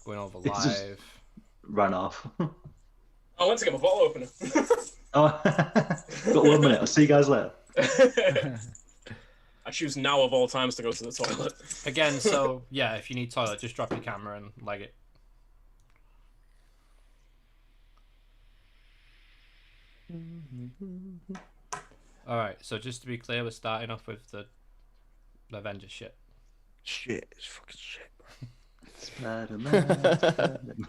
going over It's just- live. Ran off. I went to get my bottle opener. Oh, got 1 minute. I'll see you guys later. I choose now of all times to go to the toilet. Again, so yeah, if you need toilet, just drop your camera and leg it. All right, so just to be clear, we're starting off with the Avengers shit. Shit, it's fucking shit, bro. Spider-Man, Spider-Man.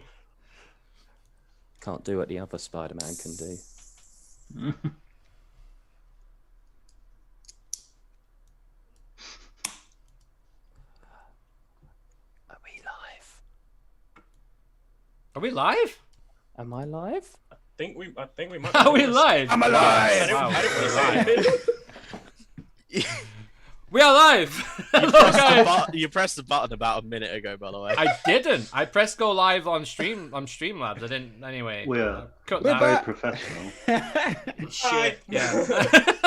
Can't do what the other Spider-Man can do. Are we live? Are we live? Am I live? I think we might. Are we live? I'm alive! Wow, I didn't we're want to live. say it. We are live. Hello, guys. You pressed the button about a minute ago, by the way. I didn't. I pressed go live on Streamlabs. I didn't. Anyway. We're Cut We're that. very back. professional. Shit. Yeah.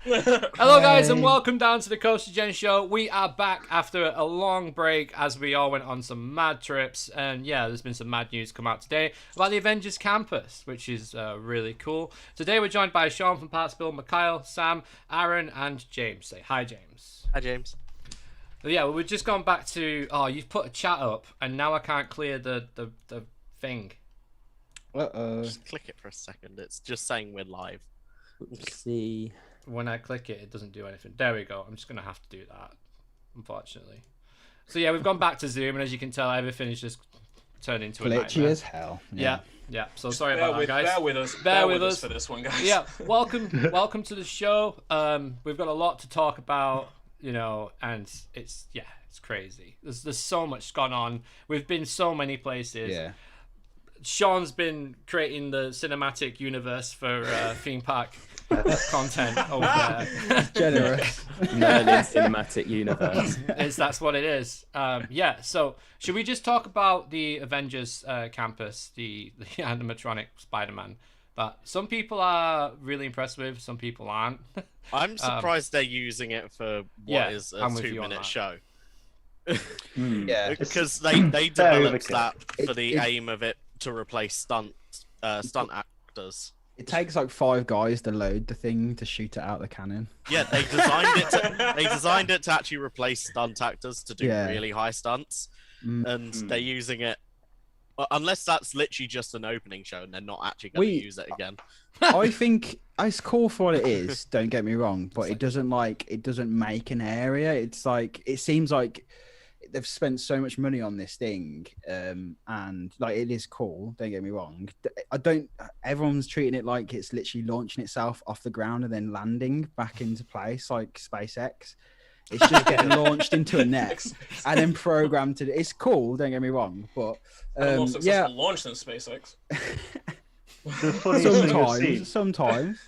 Hello, guys, and welcome down to the CoasterGen Show. We are back after a long break as we all went on some mad trips. And yeah, there's been some mad news come out today about the Avengers Campus, which is really cool. Today, we're joined by Sean from PARKSPILL, MIKHILE, Sam, Aaron, and James. Say hi, James. Hi, James. So yeah, we've just gone back to. Oh, you've put a chat up, and now I can't clear the thing. Just click it for a second. It's just saying we're live. Let's see. When I click it, it doesn't do anything. There we go. I'm just going to have to do that, unfortunately. So yeah, we've gone back to Zoom, and as you can tell, everything has just turned into a Glitchy nightmare. as hell. Yeah. So sorry about that, guys. Bear with us. Bear with us for this one, guys. Yeah, welcome to the show. We've got a lot to talk about, and it's crazy. There's so much gone on. We've been so many places. Yeah. Sean's been creating the cinematic universe for theme park content over there. Generous. Merlin Cinematic Universe. That's what it is. Yeah. So should we just talk about the Avengers campus, the animatronic Spider-Man that some people are really impressed with, some people aren't. I'm surprised they're using it for yeah, what is a I'm with you on 2-minute that. show. Yeah. Because they developed overkill. that for It- the it- aim of it to replace stunt actors. It takes like 5 guys to load the thing to shoot it out the cannon. Yeah, they designed it to actually replace stunt actors to do Yeah. really high stunts, and they're using it. Unless that's literally just an opening show and they're not actually going to use it again. I think it's cool for what it is, don't get me wrong, but it doesn't make an area. It's like, it seems like they've spent so much money on this thing, and like, it is cool, don't get me wrong. Everyone's treating it like it's literally launching itself off the ground and then landing back into place like SpaceX. It's just getting launched into a net and then programmed to. It's cool, don't get me wrong, but More successful launch than SpaceX. The funniest thing I've seen sometimes.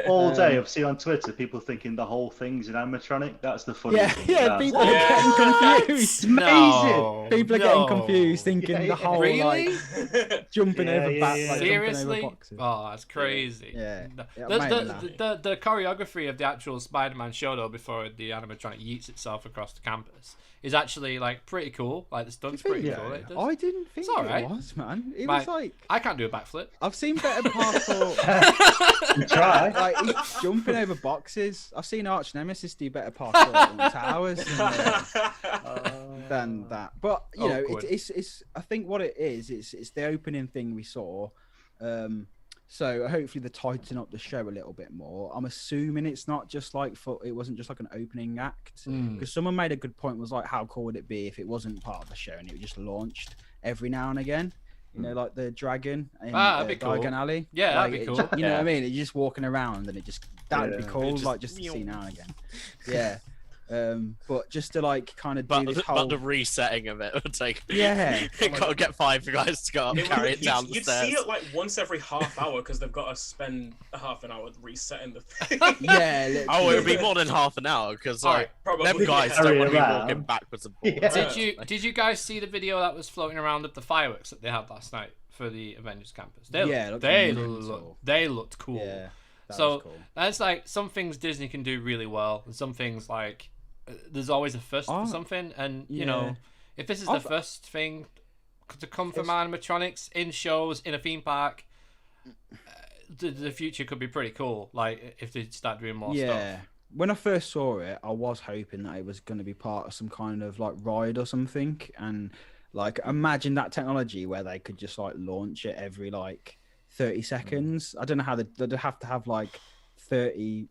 all day, I've seen on Twitter people thinking the whole thing's an animatronic. That's the funniest thing. People are Yeah. getting confused. No, People are getting confused, thinking the whole Really? like jumping Yeah, over yeah, back, yeah. like Seriously? jumping over boxes. Oh, that's crazy. Yeah. The, It'll the, make me the, laugh. the choreography of the actual Spider-Man show, though, before the animatronic yeets itself across the campus, is actually like pretty cool. Like the stunt's pretty Yeah. cool. It does. I didn't think It's all right. it was, man. It Like, was like, I can't do a backflip. I've seen better parkour. Try. Like he's jumping over boxes. I've seen Arch Nemesis do better parkour on towers than that. But you know, Awkward. it's. I think what it is, it's the opening thing we saw. So hopefully they tighten up the show a little bit more. I'm assuming it's not just like it wasn't just like an opening act, because someone made a good point. Was like, how cool would it be if it wasn't part of the show and it just launched every now and again? You know, like the dragon in that'd be cool. Diagon Alley. Yeah, like, that'd be it cool. you know what I mean? It's just walking around and that would be Yeah. cool, Just like just to see meow. now and again. Yeah. But just to like kind of do But, this but whole the resetting of it would take. Yeah. You gotta get 5 guys to go up and carry it down the You'd stairs. see it like once every half hour because they've got to spend a half an hour resetting the thing. yeah. Oh, it would literally. be more than half an hour because All like right, probably, them guys yeah. don't want to be Around. walking backwards and forwards. Yeah. Did you guys see the video that was floating around of the fireworks that they had last night for the Avengers Campus? Yeah, it looked mental. they looked cool. Yeah. That So was cool. that's like some things Disney can do really well, and some things like there's always a first for something, and you know, if this is the I've- first thing, to come from animatronics in shows in a theme park, the future could be pretty cool. Like if they start doing more stuff. When I first saw it, I was hoping that it was going to be part of some kind of like ride or something, and like imagine that technology where they could just like launch it every like 30 seconds. I don't know how they'd have to have like 60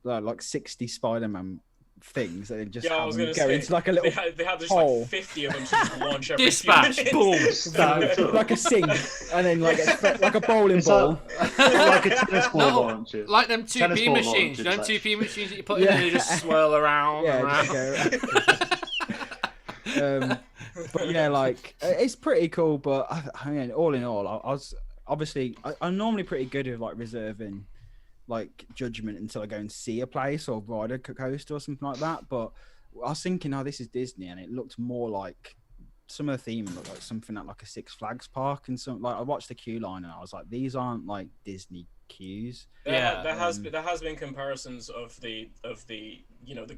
Spider-Man things and just have them go into like a little they had just hole. like 50 of them to just launch every Dispatch, few minutes. boom. like a sink, and then like like a bowling ball. Like a tennis ball launcher. Like them 2P Tennis ball machines. You know them launchers, 2P machines that you put in and they just swirl around. But yeah, like it's pretty cool. But I mean, all in all, I was I'm normally pretty good with like reserving like judgment until I go and see a place or ride a coaster or something like that. But I was thinking, oh, this is Disney, and it looked more like some of the theme looked like something at like a Six Flags park, and some like I watched the queue line and I was like, these aren't like Disney queues. There has been comparisons of the the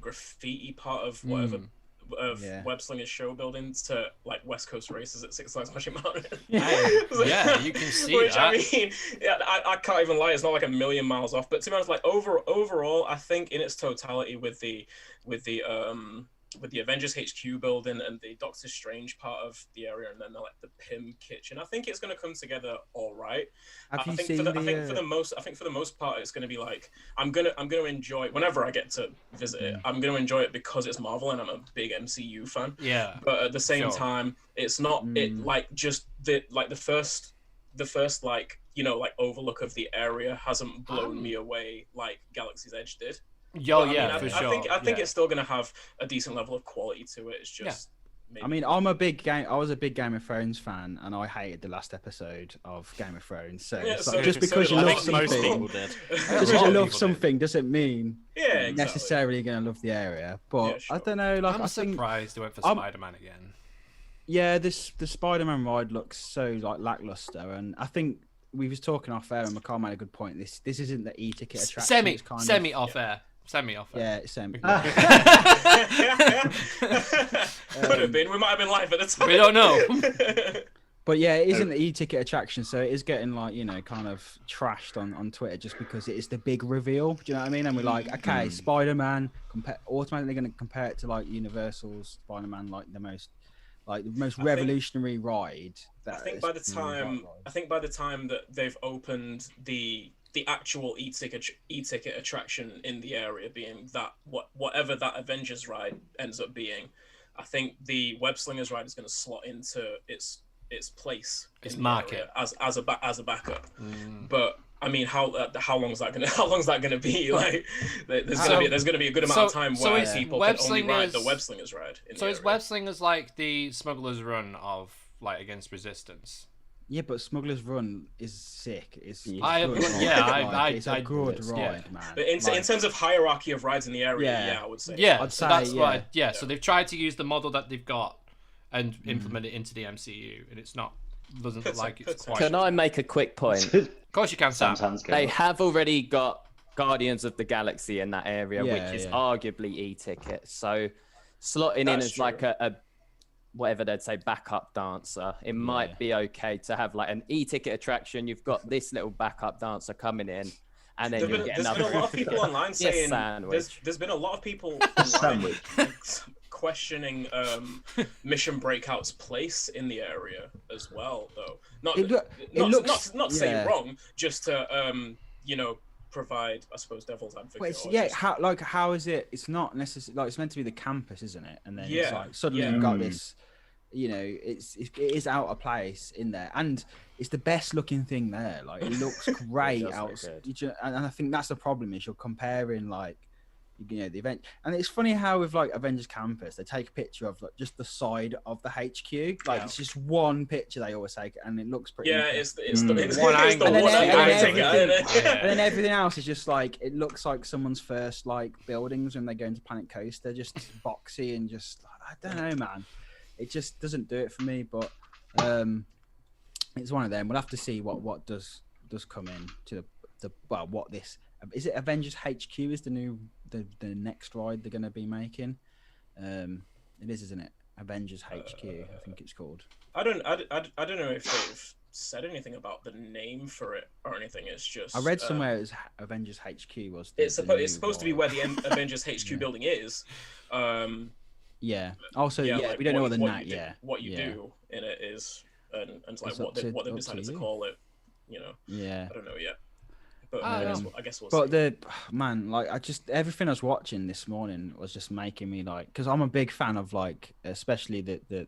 graffiti part of whatever Web Slinger's show building to like West Coast races at Six Flags Magic Mountain. Yeah, you can see Which that. I mean, I can't even lie, it's not like a million miles off. But to be honest, like overall, I think in its totality with the Avengers HQ building and the Doctor Strange part of the area, and then like the Pym kitchen, I think it's going to come together all right. I think for the most part, it's going to be like I'm gonna enjoy whenever I get to visit it. I'm going to enjoy it because it's Marvel and I'm a big MCU fan. Yeah. But at the same time, it's not it like just the first like like overlook of the area hasn't blown me away like Galaxy's Edge did. For sure. I think it's still going to have a decent level of quality to it. It's just. Maybe. I mean, I was a big Game of Thrones fan, and I hated the last episode of Game of Thrones. So, just because you love something, doesn't mean you're necessarily going to love the area. But I don't know. Like, I'm surprised they went for Spider-Man again. Yeah, the Spider-Man ride looks so like lackluster, and I think we was talking off air, and McCall made a good point. This isn't the e-ticket attraction. Semi off air. Yeah, semi. Could have been. We might have been live at the time. We don't know. But yeah, it isn't the e-ticket attraction, so it is getting like kind of trashed on Twitter just because it is the big reveal. Do you know what I mean? And we're like, okay, Spider-Man, automatically going to compare it to like Universal's Spider-Man, like the most revolutionary ride. I think by the time that they've opened the actual e-ticket attraction in the area being that whatever that Avengers ride ends up being, I think the Web Slingers ride is going to slot into its place, its market as a backup. But I mean, how long is that gonna be? Like, there's gonna be a good amount of time where people can only ride the Web Slingers ride. So is Web Slingers like the Smuggler's Run of like against Resistance? Yeah, but Smuggler's Run is sick. It's a good ride, man. But in terms of hierarchy of rides in the area, I would say. Yeah, so they've tried to use the model that they've got and implement it into the MCU, and doesn't look like it's quite. Can I make a quick point? Of course you can, Sam. They have already got Guardians of the Galaxy in that area, which is arguably e-ticket. So slotting in as like a whatever they'd say backup dancer, it might be okay to have like an e-ticket attraction. You've got this little backup dancer coming in, and then you'll get another. There's been a lot of people online saying there's been a lot of people online questioning Mission Breakout's place in the area as well, though. Not to say wrong, just to provide, I suppose, devil's advocate. How is it? It's not necessarily like it's meant to be the campus, isn't it? And then it's like suddenly you've got this. It is out of place in there, and it's the best looking thing there. Like it looks great out, and I think that's the problem is you're comparing like the event, and it's funny how with like Avengers Campus they take a picture of like just the side of the HQ, like it's just one picture they always take, and it looks pretty. Yeah, it's the one angle, and then everything else is just like it looks like someone's first like buildings when they go into Planet Coaster, just boxy and just I don't know, man. It just doesn't do it for me, but it's one of them. We'll have to see what does come in to what this is. It Avengers HQ is the next ride they're going to be making. It is, isn't it? Avengers HQ, I think it's called. I don't know if they've said anything about the name for it or anything. It's just I read somewhere it was Avengers HQ was. It's supposed to be where the Avengers HQ building is. Yeah. Also, like we don't know what the what you do in it is, and like what they decided to call it. You know. Yeah. I don't know yet. But I guess we'll but see. Everything I was watching this morning was just making me like, because I'm a big fan of like, especially the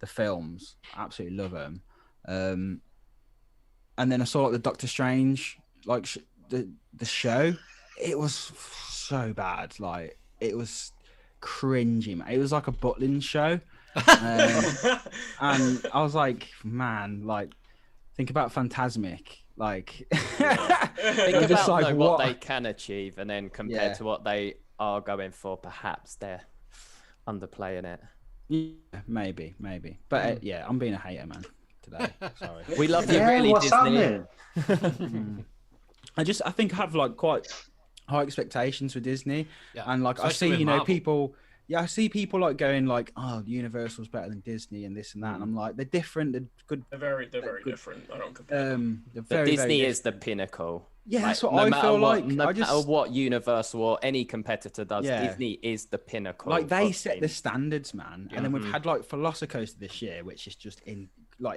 films. I absolutely love them. And then I saw like the Doctor Strange, like the show. It was so bad. Like it was cringy, man. It was like a Butlin show. And I was like, man, like think about Phantasmic. Like think about like, what they can achieve, and then compared to what they are going for, perhaps they're underplaying it. Yeah, maybe. But I'm being a hater, man, today. Sorry. We love you, really, Disney. I think I have like quite high expectations for Disney, and like especially I see, Marvel. people. Yeah, I see people like going like, "Oh, Universal's better than Disney and this and that," and I'm like, they're different. They're good. They're very different. I don't compare them. But Disney is the pinnacle. Yeah, that's what I feel like. No matter what Universal or any competitor does, Disney is the pinnacle. Like they set the standards, man. And then we've had like Velocicoaster this year, which is just it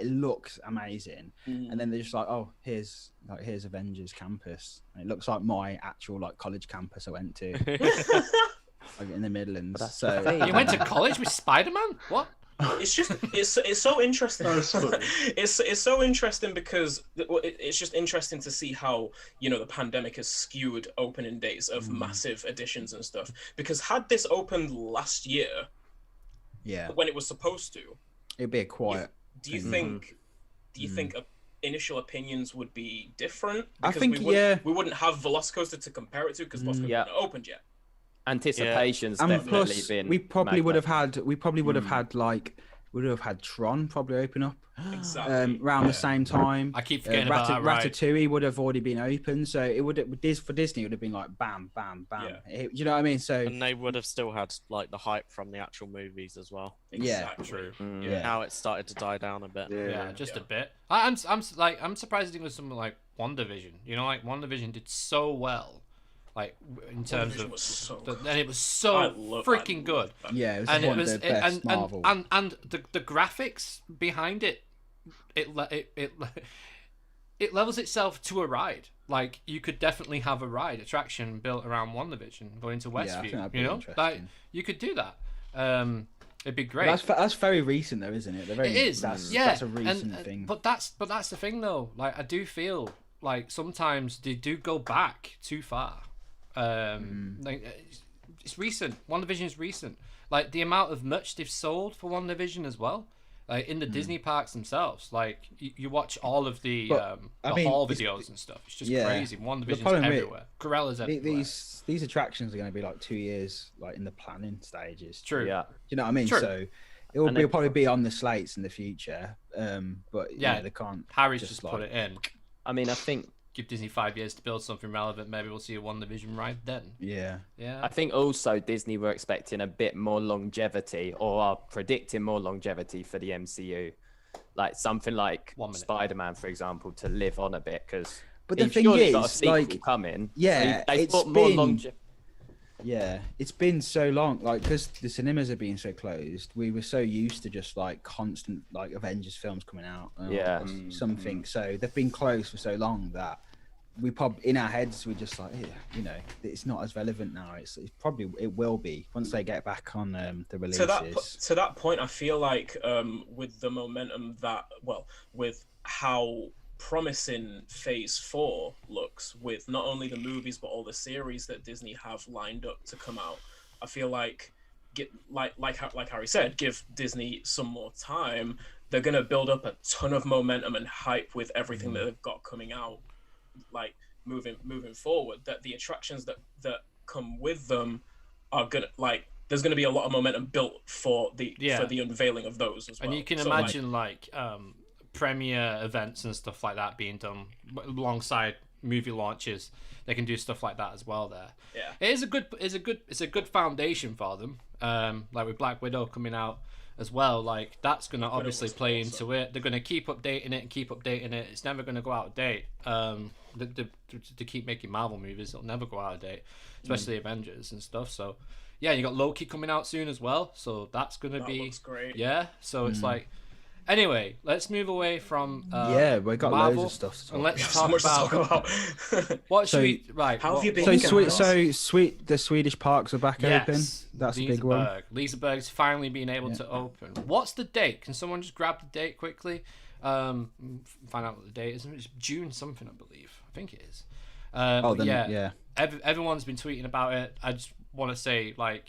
looks amazing. And then they're just like, oh, here's Avengers Campus. And it looks like my actual like college campus I went to. Like in the Midlands. You went to college with Spider-Man? What? It's just it's so interesting. It's so interesting because it's just interesting to see how the pandemic has skewed opening dates of massive editions and stuff. Because had this opened last year, when it was supposed to, it'd be a quiet. Do you think initial opinions would be different? Because I think we wouldn't have Velocicoaster to compare it to because Velocicoaster hadn't opened yet. Anticipation's definitely plus, been. We probably would have had Tron probably open up around the same time. I keep forgetting about that. Ratatouille would have already been open, so it would for Disney it would have been like bam, bam, bam. Do you know what I mean? So and they would have still had like the hype from the actual movies as well. Exactly. True. Now it's started to die down a bit. Just a bit. I'm surprised it was something like WandaVision. Like WandaVision did so well. Like in terms of, and it was so freaking good. Yeah, it was one of the best Marvel. And the graphics behind it, it levels itself to a ride. Like you could definitely have a ride attraction built around WandaVision going to Westview. Like you could do that. It'd be great. That's very recent though, isn't it? It is. That's a recent thing. But that's the thing though. Like I do feel like sometimes they do go back too far. Like it's recent. WandaVision is recent. Like the amount of merch they've sold for WandaVision as well. Like in the Disney parks themselves. Like you watch all of the haul videos and stuff. It's just crazy. WandaVision's everywhere. Gorella's everywhere. These attractions are going to be like 2 years, like in the planning stages. True. Yeah. Do you know what I mean? True. So it'll probably be on the slates in the future. But they can't. Harry's just put it in. I mean, I think. Give Disney 5 years to build something relevant. Maybe we'll see a WandaVision ride then. Yeah. I think also Disney were expecting a bit more longevity, or are predicting more longevity for the MCU, like something like Spider-Man, for example, to live on a bit. Because but the thing is, got a sequel like, coming. Yeah, so they thought more longevity. Yeah, it's been so long, like because the cinemas are being so closed. We were so used to just like constant like Avengers films coming out, something. So they've been closed for so long that we probably in our heads we're just like, it's not as relevant now. It's probably it will be once they get back on the releases. To that point, I feel like with the momentum with how promising Phase 4 looks with not only the movies but all the series that Disney have lined up to come out, I feel like like Harry said, give Disney some more time. They're gonna build up a ton of momentum and hype with everything that they've got coming out, like moving forward. That the attractions that come with them are gonna there's gonna be a lot of momentum built for the unveiling of those as well. And you can imagine premiere events and stuff like that being done alongside movie launches, they can do stuff like that as well there. Yeah, it's a good foundation for them. Like with Black Widow coming out as well, like that's gonna obviously play into it. They're gonna keep updating it. It's never gonna go out of date. To keep making Marvel movies, it'll never go out of date, especially Avengers and stuff. So yeah, you got Loki coming out soon as well, so that's gonna be looks great. Yeah, so it's like, anyway, let's move away from we got Marvel, loads of stuff to talk and let's So much to talk about. what should we How have you been? The Swedish parks are back open. That's a big one. Liseberg's finally being able to open. What's the date? Can someone just grab the date quickly? Find out what the date is. It's June something, I believe. I think it is. Everyone's been tweeting about it. I just want to say, like,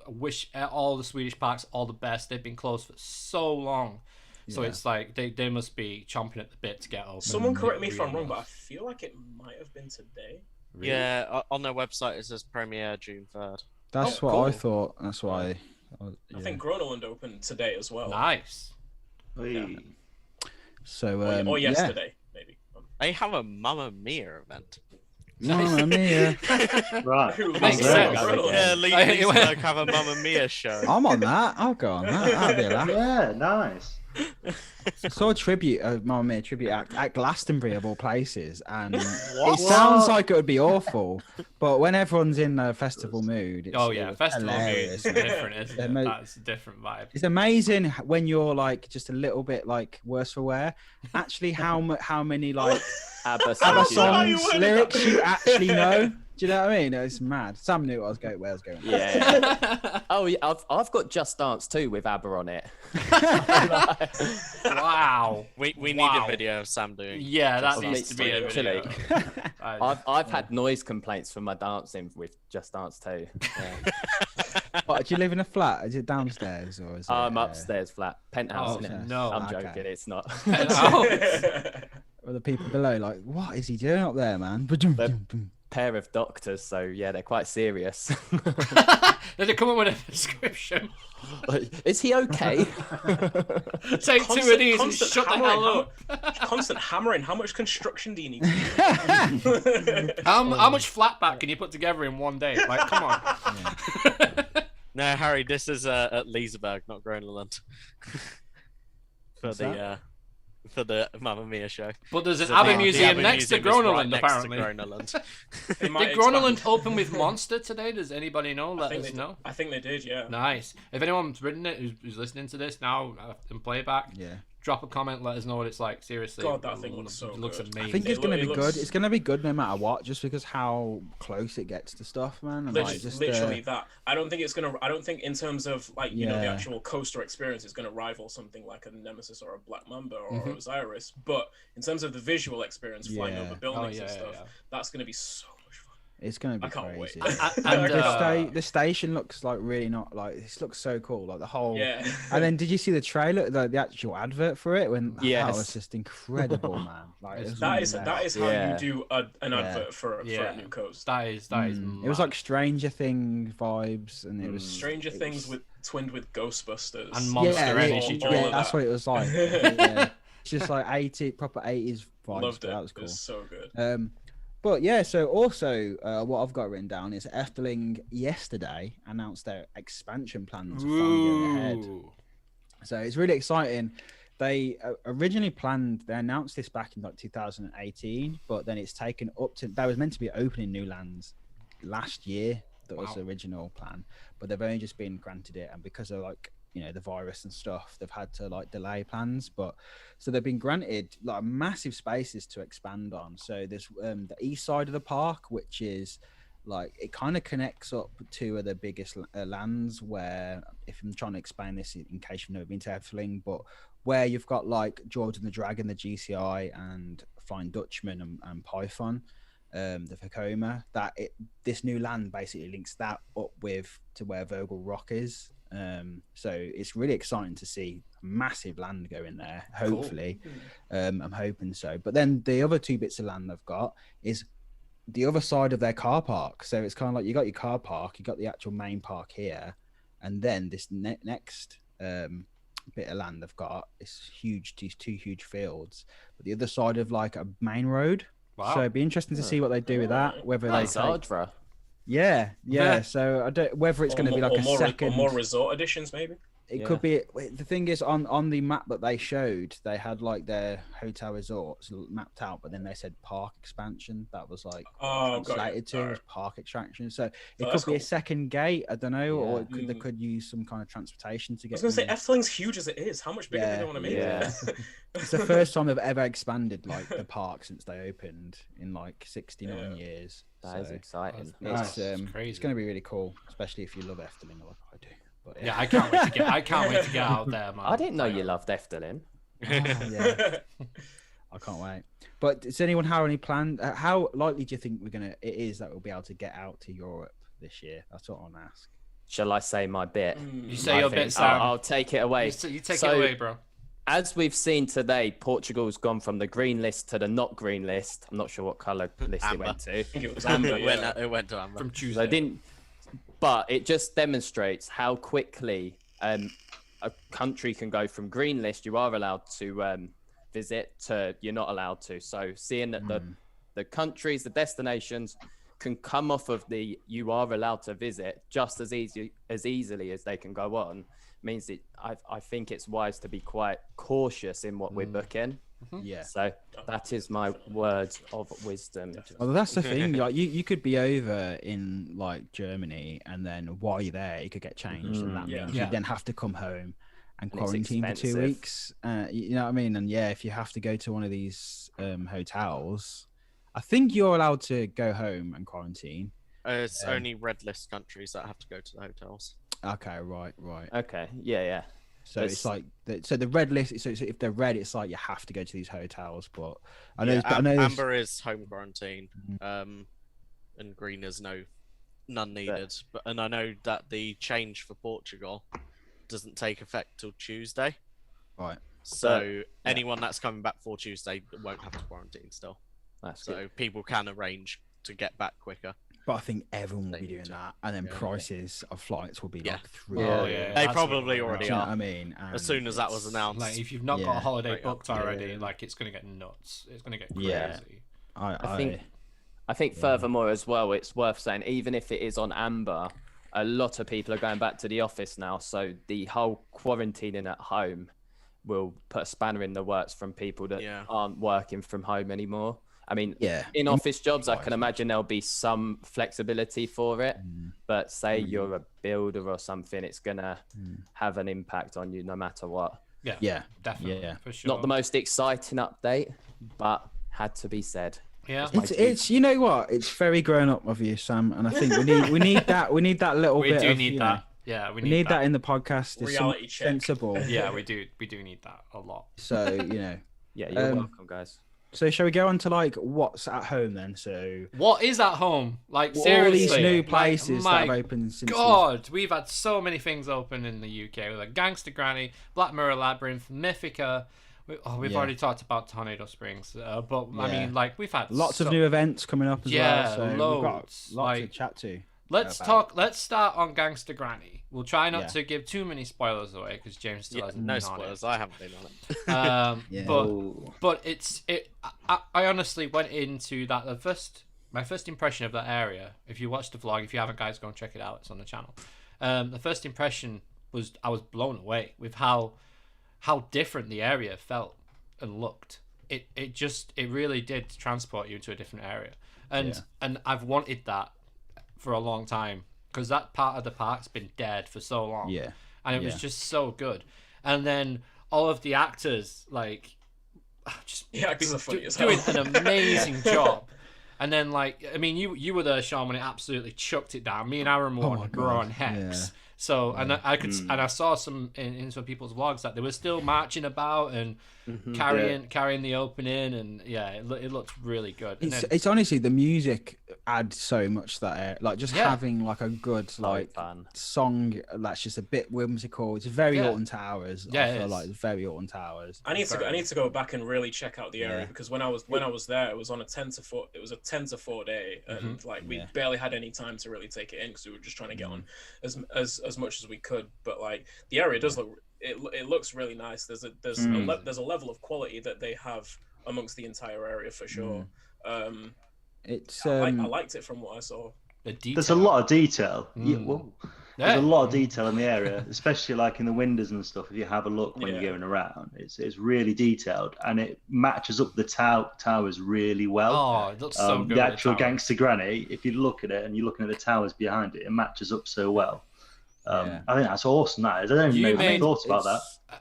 I wish all the Swedish parks all the best. They've been closed for so long. So it's like they must be chomping at the bit to get open. Someone correct me if I'm wrong, but I feel like it might have been today. Really? Yeah, on their website it says premiere June 3rd. That's what I thought. That's why. I think Groenland opened today as well. Nice. Yeah. So or yesterday, maybe. They have a Mamma Mia event. Mamma Mia. Right. Makes sense. Yeah, Liseberg have a Mamma Mia show. I'm on that. I'll go on that. That'd be a laugh. Yeah, nice. I saw a Mamma Mia tribute act at Glastonbury of all places, and it sounds like it would be awful, but when everyone's in a festival mood, it's festival hilarious. mood is different, isn't it? That's a different vibe. It's amazing when you're like just a little bit like worse for wear. Actually, how many like ABBA songs lyrics you actually know. Do you know what I mean? It's mad. Sam knew where I was going. Yeah. Oh, yeah. I've got Just Dance 2 with ABBA on it. Wow. We need a video of Sam doing. Yeah, that needs to be a video. I've had noise complaints from my dancing with Just Dance 2. Yeah. What, do you live in a flat? Is it downstairs or is it? I'm upstairs flat. Penthouse, isn't it? No. I'm joking. It's not. Or the people below like, what is he doing up there, man? Pair of doctors, so yeah, they're quite serious. Did they come up with a description? Is he okay? Take two of these and shut the hell up. Constant hammering. How much construction do you need to do? How much flatback can you put together in one day? Like, come on. Yeah. No, Harry, this is at Liseberg, not Groenland. For the Mamma Mia show. But there's an ABBA museum next to Groenland, apparently. Did Groenland open with Monster today? Does anybody know? Let us know. I think they did, yeah. Nice. If anyone's written it, who's listening to this now in playback, drop a comment, let us know what it's like. Seriously. God, that thing looks so good. It looks amazing. I think it's going to be good. It's going to be good no matter what, just because how close it gets to stuff, man. And literally that. I don't think in terms of like, you know, the actual coaster experience is going to rival something like a Nemesis or a Black Mamba or Osiris. But in terms of the visual experience, flying over buildings and stuff, that's going to be so much fun. It's going to be can't crazy. wait. And the station looks like really not like this. Looks so cool, like the whole. Yeah. And then did you see the trailer, the actual advert for it? When that was just incredible, man. Like that is how you do an advert for a new coast. That is. It was like Stranger Things vibes, and it was Stranger Things twinned with Ghostbusters and Monster Energy. That's what it was like. It's just like proper 80s vibes. Loved it. That was cool. It was so good. But yeah, so also what I've got written down is Efteling yesterday announced their expansion plans for ahead. So it's really exciting. They originally they announced this back in like 2018, but then it's taken up to, they was meant to be opening new lands last year. That was the original plan, but they've only just been granted it, and because of like, you know, the virus and stuff, they've had to like delay plans. But so they've been granted like massive spaces to expand on. So there's the east side of the park, which is like, it kind of connects up two of the biggest lands, where, if I'm trying to explain this in case you've never been to Efteling, but where you've got like George and the Dragon, the GCI, and Flying Dutchman and Python, the Vekoma, this new land basically links that up to where Vogel Rock is. So it's really exciting to see a massive land go in there, hopefully. Cool. I'm hoping so. But then the other two bits of land they've got is the other side of their car park. So it's kind of like, you got your car park, you got the actual main park here, and then this next bit of land they've got is huge, these two huge fields. But the other side of like a main road, Wow. So it'd be interesting to see what they do with that. Whether Nice they take... Ardra. Yeah. So I don't whether it's going to be like a second, or more resort editions, maybe. It could be. The thing is, on the map that they showed, they had like their hotel resorts mapped out, but then they said park expansion. That was like translated to as park extraction. So it could be a second gate. I don't know, or they could use some kind of transportation to get. I was going to say, Efteling's huge as it is. How much bigger do they want to make it? It's the first time they've ever expanded like the park since they opened in like 69 years. That is exciting. It's going to be really cool, especially if you love Efteling like I do. But, yeah, I can't wait to get out there, man. I didn't know you loved Efteling. Yeah, I can't wait. But does anyone have any plan? How likely do you think it is that we'll be able to get out to Europe this year? That's what I want to ask. Shall I say my bit? You say your bit, Sam. I'll take it away. You take it away, bro. As we've seen today, Portugal's gone from the green list to the not green list. I'm not sure what colour list it went to. I think it was amber. It went to amber. From Tuesday. But it just demonstrates how quickly a country can go from green list, you are allowed to visit, to you're not allowed to. So seeing that the countries, the destinations can come off of the you are allowed to visit just as easily as they can go on means that I think it's wise to be quite cautious in what we're booking. Yeah. So that is my words of wisdom. Well, that's the thing. Like you could be over in like Germany, and then while you're there, it could get changed, and that means you then have to come home and quarantine for 2 weeks. You know what I mean? And if you have to go to one of these hotels, I think you're allowed to go home and quarantine. It's only red list countries that have to go to the hotels. Okay, right. Okay, yeah. So it's like the red list. So if they're red, it's like you have to go to these hotels. But I know, amber is home quarantine, and green is none needed. And I know that the change for Portugal doesn't take effect till Tuesday. Right. So anyone that's coming back for Tuesday won't have to quarantine still. That's so good. People can arrange to get back quicker. But I think everyone will be doing that, and then prices of flights will be like through. They probably already are. I mean, as soon as that was announced, like if you've not got a holiday booked already, like it's gonna get nuts. It's gonna get crazy. Yeah. I think furthermore as well, it's worth saying even if it is on amber, a lot of people are going back to the office now, so the whole quarantining at home will put a spanner in the works from people that aren't working from home anymore. I mean, in office jobs, I can imagine there'll be some flexibility for it, but say you're a builder or something, it's going to have an impact on you no matter what. Yeah, definitely. Yeah, for sure. Not the most exciting update, but had to be said. Yeah, it's you know what? It's very grown up of you, Sam, and I think we need that little bit. We do need that. Yeah, we need that in the podcast. It's reality check. Sensible. Yeah, we do need that a lot. So yeah, you're welcome, guys. So shall we go on to like what's at home then? So what is at home? Like seriously, all these new places that have opened since. God, we've had so many things open in the UK. We've had Gangster Granny, Black Mirror Labyrinth, Mythica. We've already talked about Tornado Springs, but I mean, like we've had lots of new events coming up as well. So loads. We've got lots to chat to. Let's start on Gangster Granny. We'll try not to give too many spoilers away because James still hasn't been spoilers. on it. I haven't been on it. But I honestly went into that. My first impression of that area. If you watched the vlog, if you haven't, guys, go and check it out. It's on the channel. The first impression was I was blown away with how different the area felt and looked. It really did transport you to a different area, and I've wanted that for a long time because that part of the park's been dead for so long, and it was just so good. And then all of the actors doing an amazing job. And then you were there, Sean, when it absolutely chucked it down. Me and Aaron were on Hex. So and I saw some in some people's vlogs that they were still marching about and carrying the opening, and it looked really good. It's honestly the music adds so much to that air. Like just having like a good song that's just a bit whimsical. It's very Alton Towers. I feel like very Alton Towers. I need to go back and really check out the area because when I was there, it was on a 10 to 4. It was a 10 to 4 day, and we barely had any time to really take it in because we were just trying to get on as much as we could. But like the area does look. It looks really nice. There's a level of quality that they have amongst the entire area for sure. It's I liked it from what I saw. There's a lot of detail. There's a lot of detail in the area, especially like in the windows and stuff. If you have a look when you're going around, it's really detailed, and it matches up the towers really well. Oh, it looks so good. The actual gangster granny, if you look at it and you're looking at the towers behind it, it matches up so well. I think that's awesome. That is. I don't even know if I thought about that.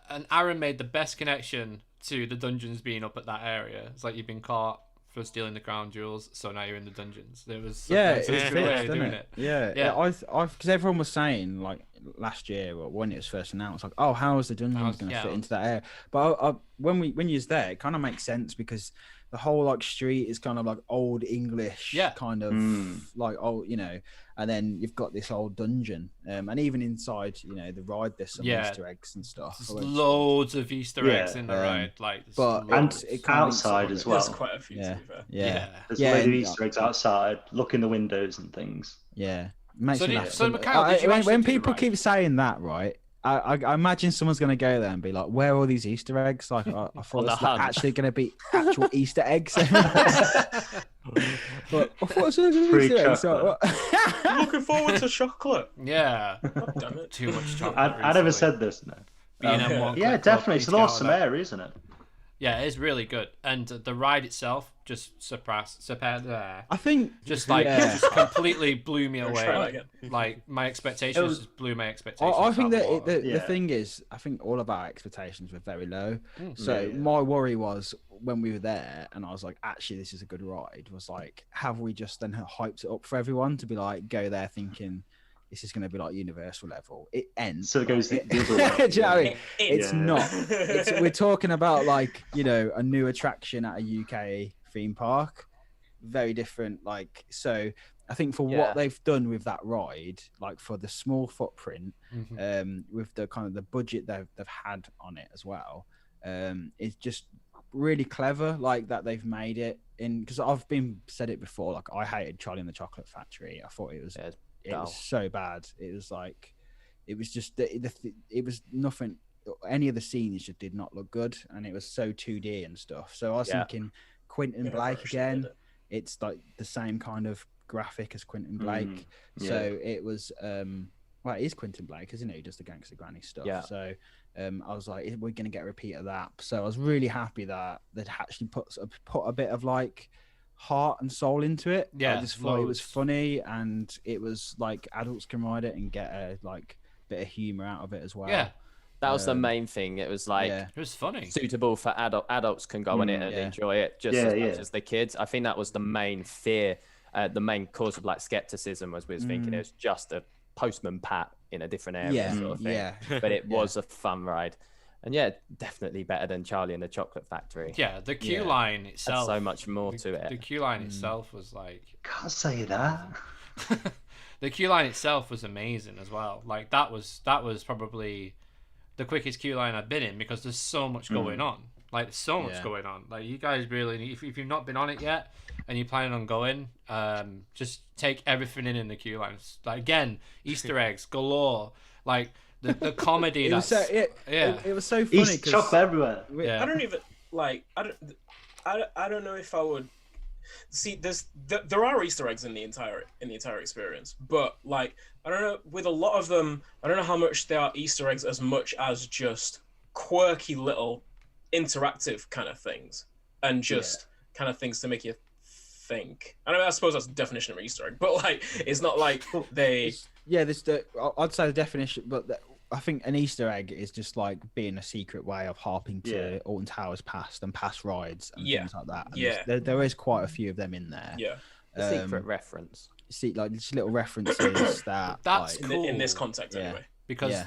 And Aaron made the best connection to the dungeons being up at that area. It's like you've been caught for stealing the crown jewels, so now you're in the dungeons. It was it's a good way of doing it. Yeah. I because everyone was saying like last year when it was first announced, like, oh, how is the dungeons going to fit into that area? But when you was there, it kind of makes sense because the whole like street is kind of like old English, kind of like old, and then you've got this old dungeon, and even inside, the ride, there's some Easter eggs and stuff. There's loads of Easter eggs in the ride, and outside as well. There's quite a few. To be fair. There's a load of Easter eggs outside. Look in the windows and things. Makes me laugh. When people keep saying that, right? I imagine someone's going to go there and be like, where are all these Easter eggs? Like, I thought it's like actually going to be actual Easter eggs. But I thought it was going to be Easter eggs. I'm looking forward to chocolate. Yeah. God damn it. Too much chocolate. I never said this, no. Yeah, definitely. It's an awesome area, isn't it? Yeah, it is really good. And the ride itself just surpassed I think just completely blew me away. Like my expectations just blew my expectations. I think that the thing is, I think all of our expectations were very low. So my worry was when we were there and I was like, actually this is a good ride, was like, have we just then hyped it up for everyone to be like, go there thinking this is going to be like universal level? It ends. So it goes the other way. Do you know what I mean? It's not. We're talking about like, a new attraction at a UK theme park. Very different. Like, so I think for what they've done with that ride, like for the small footprint, with the kind of the budget they've had on it as well, it's just really clever, like that they've made it in, because I've said it before, like I hated Charlie and the Chocolate Factory. I thought it was so bad. It was like, it was just it was nothing. Any of the scenes just did not look good, and it was so 2D and stuff. So I was thinking Quentin Blake again. It's like the same kind of graphic as Quentin Blake. So it was well, it is Quentin Blake, isn't it? Who does the gangster granny stuff. So I was like, we're gonna get a repeat of that. So I was really happy that they'd actually put a bit of like heart and soul into it. I just thought it was funny, and it was like adults can ride it and get a like bit of humor out of it as well. That was the main thing. It was like it was funny, suitable for adults can go in it and enjoy it just as much as the kids. I think that was the main fear, the main cause of like skepticism, was we was thinking it was just a Postman Pat in a different area sort of thing. But it was a fun ride. And definitely better than Charlie and the Chocolate Factory. Yeah, the queue line itself. Had so much more to it. The queue line itself was like... Can't say that. The queue line itself was amazing as well. Like that was probably the quickest queue line I've been in, because there's so much going on. Like there's so much going on. Like you guys really, if you've not been on it yet and you're planning on going, just take everything in the queue line. Like again, Easter eggs galore. Like the comedy. It was so funny. Easter chocolate everywhere. I don't even like. I don't know if I would see. There are Easter eggs in the entire experience, but like I don't know, with a lot of them, I don't know how much they are Easter eggs as much as just quirky little interactive kind of things, and just kind of things to make you think. I suppose that's the definition of Easter egg, but like it's not like they. I'd say the definition, but I think an Easter egg is just like being a secret way of harping to Alton Towers past and past rides and things like that. And there is quite a few of them in there. A secret reference. See, like just little references that's like, cool in this context anyway. Because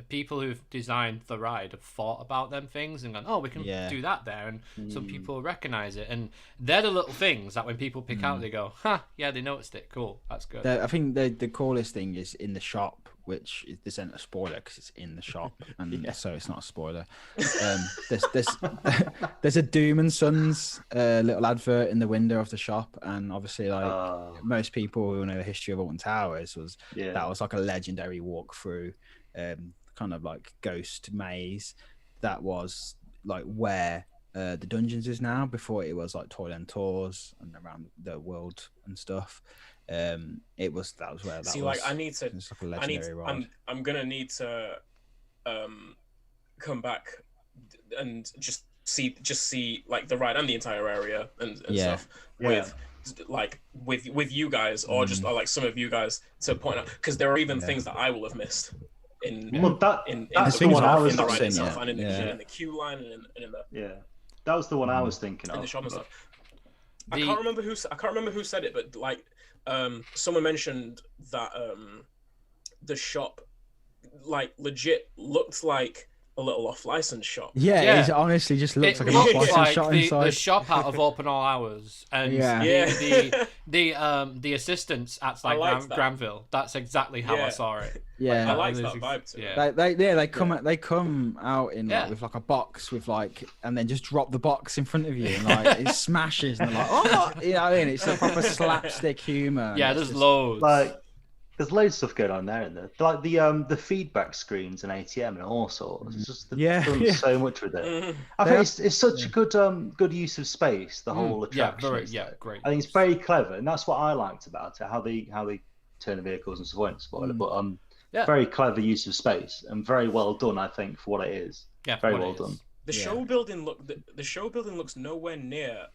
people who've designed the ride have thought about them things and gone, oh, we can do that there, and some people recognize it, and they're the little things that when people pick out, they go, they noticed it, cool, that's good. I think the coolest thing is in the shop, which isn't a spoiler because it's in the shop, and so it's not a spoiler. There's a Doom and Sons little advert in the window of the shop, and obviously like most people who know the history of Alton Towers that was like a legendary walkthrough, kind of like ghost maze that was like where the dungeons is now. Before it was like Toyland Tours and around the world and stuff. That was where that See, was. like I need to. It's like a legendary ride. I'm gonna need to come back and just see like the ride and the entire area and stuff with you guys, or just like some of you guys to point out, because there are even things that I will have missed in the ride itself, and in the queue line and in the that was the one I was thinking of. In the shop and stuff. I can't remember who said it, but like someone mentioned that the shop like legit looked like a little off-license shop. It honestly just looks like an off-license shop inside. The shop out of open all hours, and the assistants at like Granville. That's exactly how I saw it. Yeah, I like that vibe too. They come out in like, with like a box with like, and then just drop the box in front of you, and like it smashes, and they're like, oh, you know what I mean? It's a proper slapstick humor. Yeah, there's loads. Like, there's loads of stuff going on there, isn't there? Like the feedback screens and ATM and all sorts. It's just done so much with it. I think it's such a good use of space. The whole attraction. Great. I think it's very clever, and that's what I liked about it. How they turn the vehicles and so on, spoiler, but very clever use of space and very well done. I think for what it is. Yeah, very well done. The show building looks nowhere near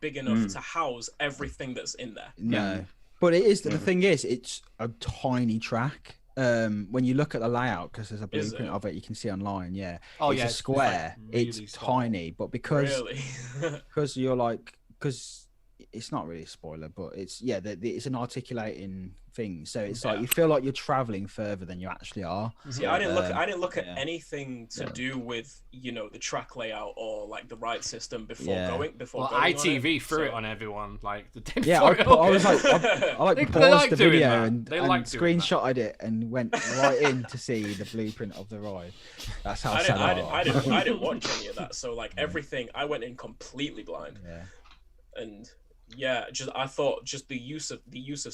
big enough to house everything that's in there. No. But it is. The thing is, it's a tiny track. When you look at the layout, because there's a blueprint of it, you can see online. Yeah. Oh, it's a square. It's, like really tiny, but because you're like, because it's not really a spoiler, but it's it's an articulating thing. So it's like you feel like you're traveling further than you actually are. See, I didn't look at anything to do with the track layout or like the ride system before going. ITV threw it on everyone like the day before. I was like, I paused the video and screenshotted it and went right in to see the blueprint of the ride. That's how I didn't watch any of that. So like everything, I went in completely blind. Yeah. And I thought just the use of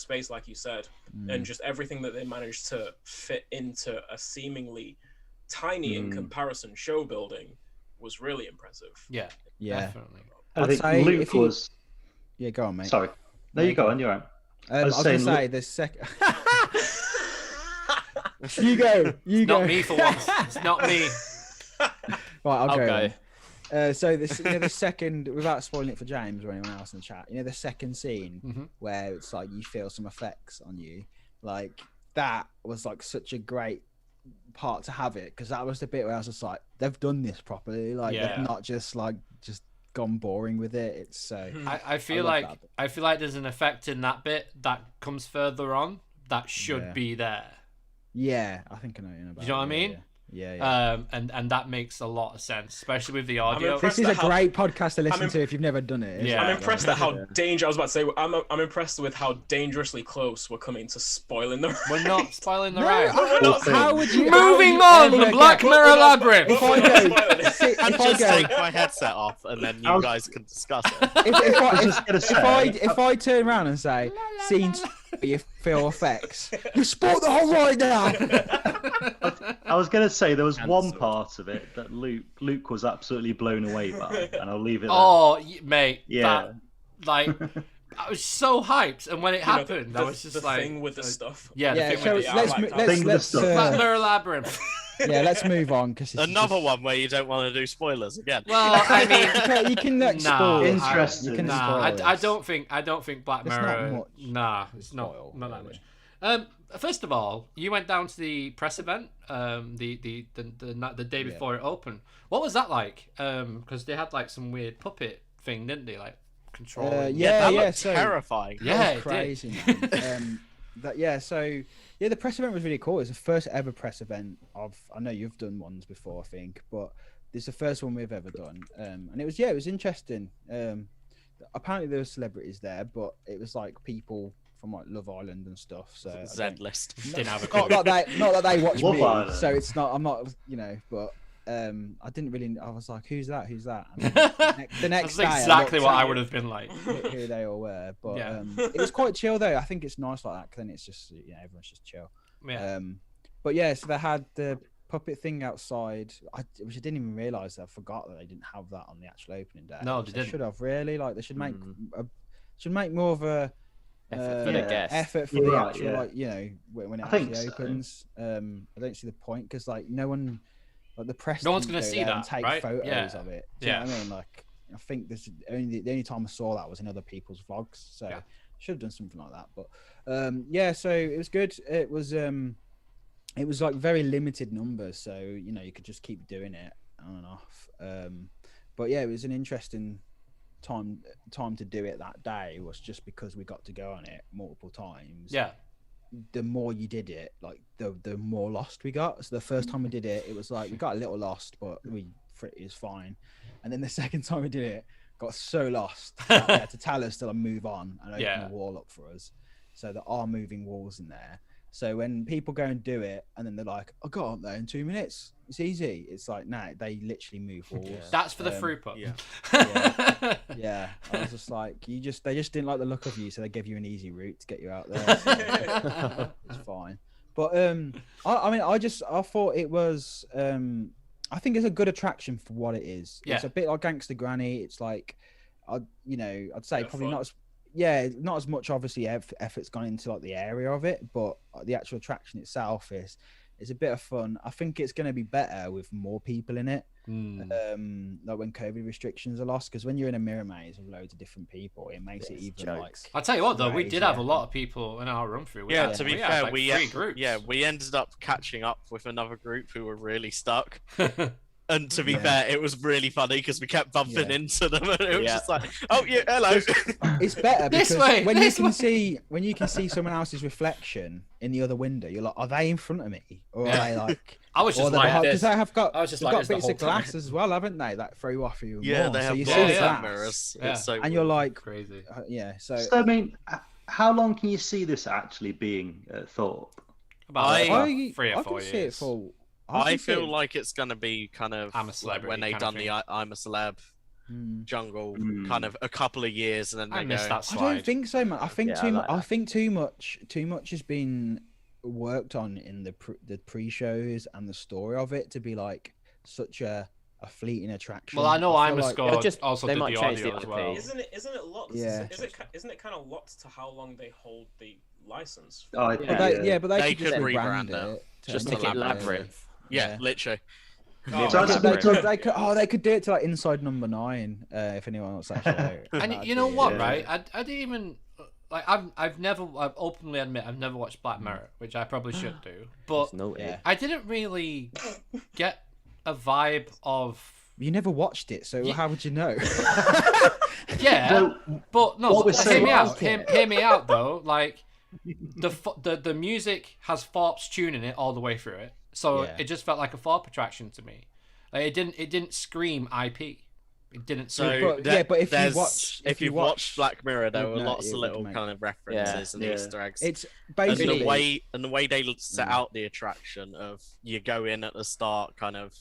space, like you said, and just everything that they managed to fit into a seemingly tiny in comparison show building was really impressive. Yeah, definitely. I think Luke was. Yeah, go on, mate. Sorry, no, you go on. You're right. I was going to say the second. You go. Not me for once. It's not me. Right, I'll go. So the second, without spoiling it for James or anyone else in the chat, the second scene where it's like you feel some effects on you, like that was like such a great part to have it, because that was the bit where I was just like, they've done this properly, like they've not just gone boring with it. It's so I feel like there's an effect in that bit that comes further on that should be there. Yeah, I think I know about. You know what I mean? Yeah. And that makes a lot of sense, especially with the audio. This is a great podcast to listen to if you've never done it. Yeah. I'm impressed at how dangerous. I was about to say, I'm impressed with how dangerously close we're coming to spoiling the ride. We're not spoiling the ride. How would you? Moving on, the Black Mirror Labyrinth. I'm just take my headset off, and then you guys can discuss it. If I turn around and say, "Scenes you feel effects," you spoiled the whole ride now. I was going to say there was one part of it that Luke was absolutely blown away by, and I'll leave it there. Oh, mate, I was so hyped, and when it happened, I was just the like, thing with the stuff. Let's Black Mirror Labyrinth. Yeah, let's move on, because another one where you don't want to do spoilers again. Well, I mean, you can spoil. Interesting. I don't think Black Mirror. It's not that much. First of all, you went down to the press event, the day before it opened. What was that like? Because they had like some weird puppet thing, didn't they? Like control. That looked terrifying. Yeah, it was crazy. The press event was really cool. It's the first ever press event I know you've done ones before, I think, but this is the first one we've ever done. And it was interesting. Apparently there were celebrities there, but it was like people from like Love Island and stuff. So Z-list. Didn't have a clue. Not that they watch Love me, Island. so it's not. I'm not, but. I didn't really. I was like, "Who's that? Who's that?" And the next day, exactly what I would have been like. Who they all were, but it was quite chill though. I think it's nice like that, because then it's just everyone's just chill. Yeah. But yeah, so they had the puppet thing outside, which I didn't even realize. I forgot that they didn't have that on the actual opening day. No, they didn't. Should have really. Like, they should make more of a effort for the actual, like, you know, when it actually opens. I don't see the point because, like, no one, like, the press, no one's gonna see that, and take right? photos of it. Do you know what I mean? Like, I think the only time I saw that was in other people's vlogs. So should have done something like that. But so it was good. It was like very limited numbers, so you know you could just keep doing it on and off. But yeah, it was an interesting time to do it that day, was just because we got to go on it multiple times. Yeah. The more you did it, like the more lost we got. So the first time we did it, it was like we got a little lost, but it was fine. And then the second time we did it, got so lost that they had to tell us to move on and open the wall up for us. So there are moving walls in there. So when people go and do it, and then they're like, "I got up there in 2 minutes. It's easy." It's like, no, they literally move walls. That's for the throughput. Yeah. I was just like, they just didn't like the look of you, so they gave you an easy route to get you out there. So it's fine. But I thought it was. I think it's a good attraction for what it is. Yeah. It's a bit like Gangster Granny. It's like, I'd say probably fun. not as much obviously effort's gone into like the area of it, but the actual attraction itself is a bit of fun. I think it's going to be better with more people in it. Like when COVID restrictions are lost, because when you're in a mirror maze with loads of different people, it makes it even like. I'll tell you what though, we did have a lot of people in our run through. To be fair, we had, like, 3 groups. We ended up catching up with another group who were really stuck. And to be fair, it was really funny because we kept bumping into them, and it was just like, "Oh yeah, hello." It's better because when you can see someone else's reflection in the other window, you're like, "Are they in front of me, or are they like?" I was just like, because they have got, I was just they've like got bits of glass as well, haven't they? That throw you off you. Yeah, they have glass mirrors. It's so and you're like, crazy. So I mean, how long can you see this actually being at Thorpe? About 3 or 4 years. See it for. I feel like it's gonna be kind of I'm a Celebrity when they done the I'm a Celeb jungle kind of a couple of years, and then they missed that slide. I don't think so, man. I think I think too much has been worked on in the pre-shows and the story of it to be like such a fleeting attraction. Well, I know I'm a score. Also, they did might the change audio the as well. Isn't it locked? Yeah. Isn't it kind of locked to how long they hold the license? Oh, but they could just rebrand it. Just make it Labyrinth. Yeah, literally. They could do it to like Inside Number 9 if anyone wants that show. And you know what, right? I didn't even like. I've openly admit I've never watched Black Mirror, which I probably should do. But I didn't really get a vibe of. You never watched it, so how would you know? But no. Hear me out. Hear me out though. Like the music has Thorpe's tune in it all the way through it. So it just felt like a Thorpe attraction to me. Like, it didn't scream IP. It didn't. So but if you watch Black Mirror, there were lots of little kind of references and Easter eggs. It's basically and the way they set out the attraction of you go in at the start, kind of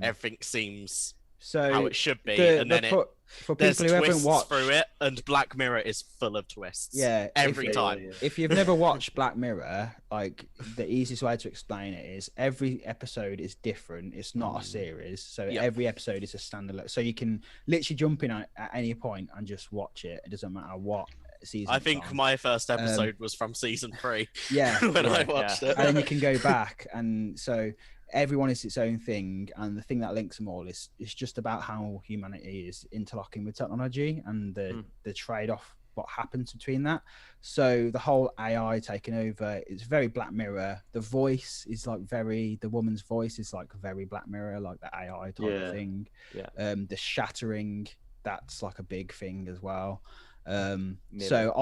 everything seems how it should be, and then for people who haven't watched through it, and Black Mirror is full of twists. Every time. If you've never watched Black Mirror, like the easiest way to explain it is every episode is different. It's not a series, so every episode is a standalone. So you can literally jump in at any point and just watch it. It doesn't matter what season. I think my first episode was from season 3. When I watched it, and then you can go back, and so. Everyone is its own thing, and the thing that links them all is just about how humanity is interlocking with technology and the trade-off, what happens between that. So the whole AI taking over is very Black Mirror. The voice is like the woman's voice is like very Black Mirror, like the AI type of thing. The shattering, that's like a big thing as well. So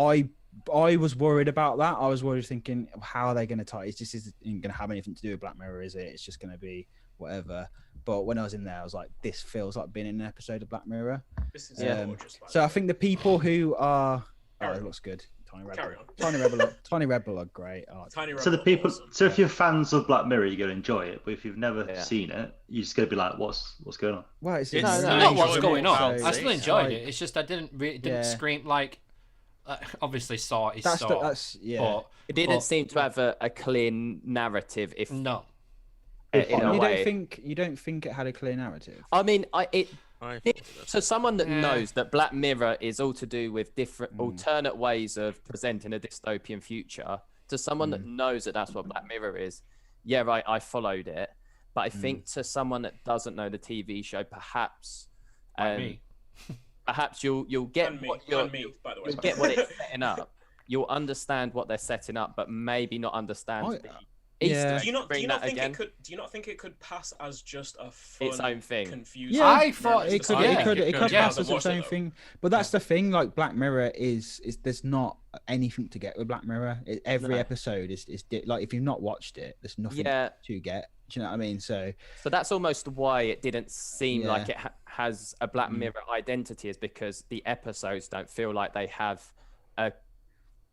I was worried about that. I was worried, thinking, how are they going to tie? It just isn't going to have anything to do with Black Mirror, is it? It's just going to be whatever. But when I was in there, I was like, this feels like being in an episode of Black Mirror. This is gorgeous. So I think the people who are, it looks good. Tiny Rebel look great. So the people, so if you're fans of Black Mirror, you're going to enjoy it. But if you've never seen it, you're just going to be like, what's going on? Well, it's not what's going on. I still enjoyed it. It's just I didn't scream like. Obviously, Saw is Saw. It didn't seem to have a clear narrative. No. You don't think it had a clear narrative? I mean, to someone that knows that Black Mirror is all to do with different alternate ways of presenting a dystopian future, to someone that knows that that's what Black Mirror is, I followed it. But I think to someone that doesn't know the TV show, perhaps, perhaps you'll get what you'll get what it's setting up. You'll understand what they're setting up, but maybe not understand the Easter. Do you not think it could pass as just a fun, its own thing? Confusing? Yeah, I thought it could pass as its own thing. But that's the thing. Like Black Mirror is there's not anything to get with Black Mirror. Every episode is like if you've not watched it, there's nothing to get. Do you know what I mean? So that's almost why it didn't seem like it has a Black Mirror identity, is because the episodes don't feel like they have a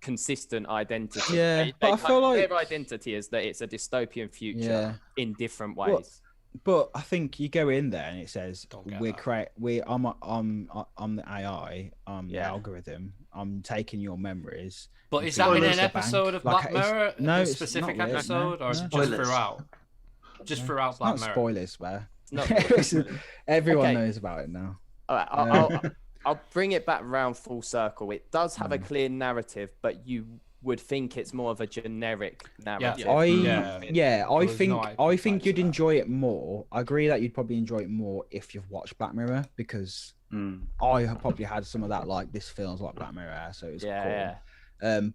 consistent identity. But I feel like their identity is that it's a dystopian future in different ways. But I think you go in there and it says I'm the AI, I'm the algorithm, I'm taking your memories. But is that in an episode of Black Mirror? No, a specific episode, or just throughout? Just throughout Black Mirror. Not spoilers, man. Everyone knows about it now. All right, I'll bring it back round full circle. It does have a clear narrative, but you would think it's more of a generic narrative. I think you'd enjoy it more. I agree that you'd probably enjoy it more if you've watched Black Mirror, because I probably had some of that. Like, this feels like Black Mirror, so it's cool.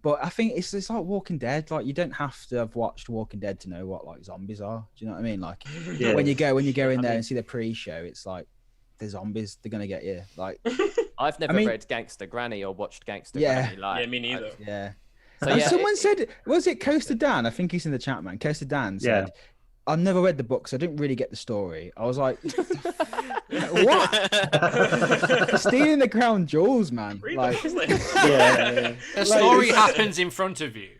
But I think it's like Walking Dead. Like, you don't have to have watched Walking Dead to know what like zombies are. Do you know what I mean? Like when you go in there and see the pre-show, it's like the zombies, they're gonna get you. Like, I've never read Gangster Granny or watched Gangster Granny. Like, me neither. So someone said, was it Coaster Dan? I think he's in the chat, man. Coaster Dan said, I've never read the book, so I didn't really get the story. I was like, what? Stealing the crown jewels, man. Like, the story happens in front of you.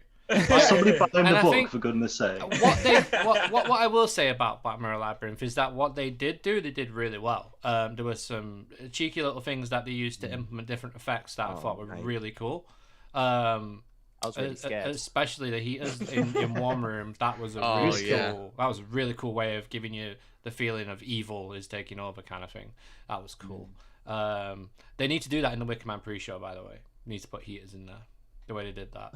Somebody buy the book, for goodness sake. What I will say about Black Mirror Labyrinth is that what they did really well. There were some cheeky little things that they used to implement different effects that I thought were really cool. I was really scared, especially the heaters in Warm Room. That was a really cool way of giving you the feeling of evil is taking over, kind of thing. That was cool. They need to do that in the Wicker Man pre-show, by the way. Need to put heaters in there. The way they did that.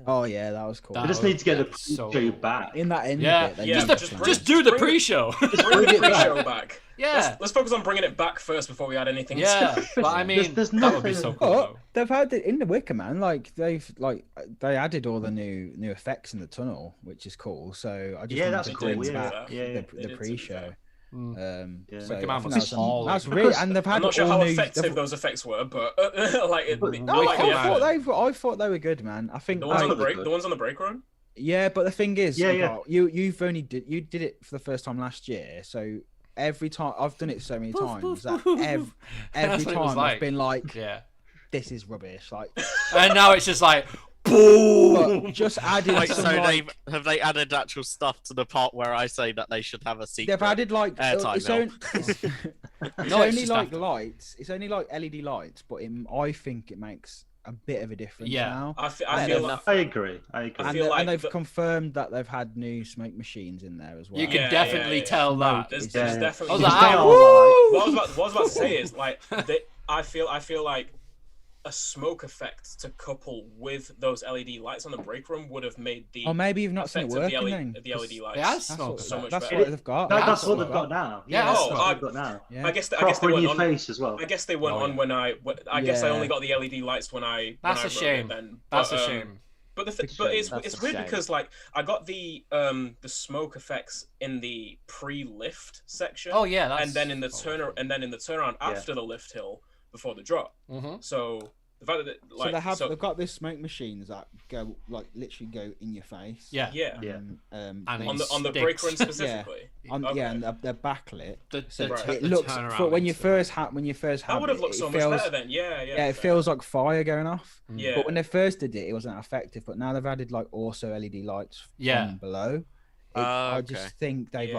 Oh yeah, that was cool. We just need to get the pre-show back in that end. Just do the pre-show. Just bring the pre-show back. Yeah, let's focus on bringing it back first before we add anything. But I mean, that would be so cool. They've had it in the Wicker Man. Like they added all the new effects in the tunnel, which is cool. So I just that's cool. The pre-show. So that's really, and they've had. I'm not sure how effective those effects were, but I thought they were good, man. I think the ones on the break run. Yeah, but the thing is, you did it for the first time last year, so every time I've done it so many times that every time I've been like, this is rubbish, like, and now it's just like. Boom! But just added. Have they added actual stuff to the part where I say that they should have a secret? They've added like airtime. It's only like lights. It's only like LED lights, but I think it makes a bit of a difference now. I agree. And they've confirmed that they've had new smoke machines in there as well. You can definitely tell that. There's definitely. What I was about to say is like I feel like a smoke effect to couple with those LED lights on the break room would have made the maybe you've not seen it working the LED lights. That's so much that's better. what they've got. That's what they've got now. That's what they've got now. I guess they went on face as well. I guess they went on when I guess I only got the LED lights when I. That's a shame. That's a shame. But it's weird because like I got the smoke effects in the pre-lift section. Oh yeah, and then in the turnaround after the lift hill. Before the drop, so the fact that they've got these smoke machines that go literally go in your face. And on the sticks. break run specifically. And they're backlit. It looks when you first have that would have looked so much better then. It feels like fire going off. But when they first did it, it wasn't effective. But now they've added like also LED lights from below. I just think they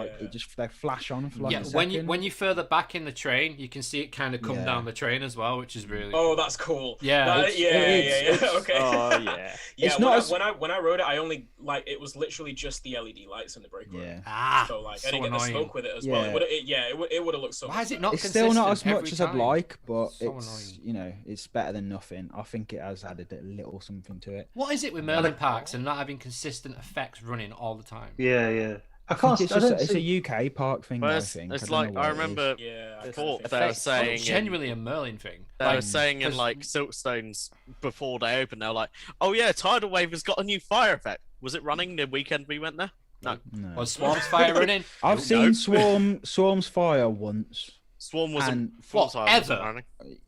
they flash on for like a second. When you further back in the train, you can see it kind of come down the train as well, which is really cool. That's cool. Yeah, okay. Oh yeah. Yeah. When I rode it, I only it was literally just the LED lights in the brake light. Yeah. So I didn't get the smoke with it as well. It would have looked so. Why is it not? It's still not as much as I'd like, but so it's it's better than nothing. I think it has added a little something to it. What is it with Merlin parks and not having consistent effects running all the time? Yeah. It's a UK park thing. I think. It's I remember. I thought they were saying genuinely a Merlin thing. They were saying in Siltstones before they opened, they were like, "Oh yeah, Tidal Wave has got a new fire effect." Was it running the weekend we went there? No. Was Swarm's fire running? I've seen Swarm's fire once. Swarm wasn't ever.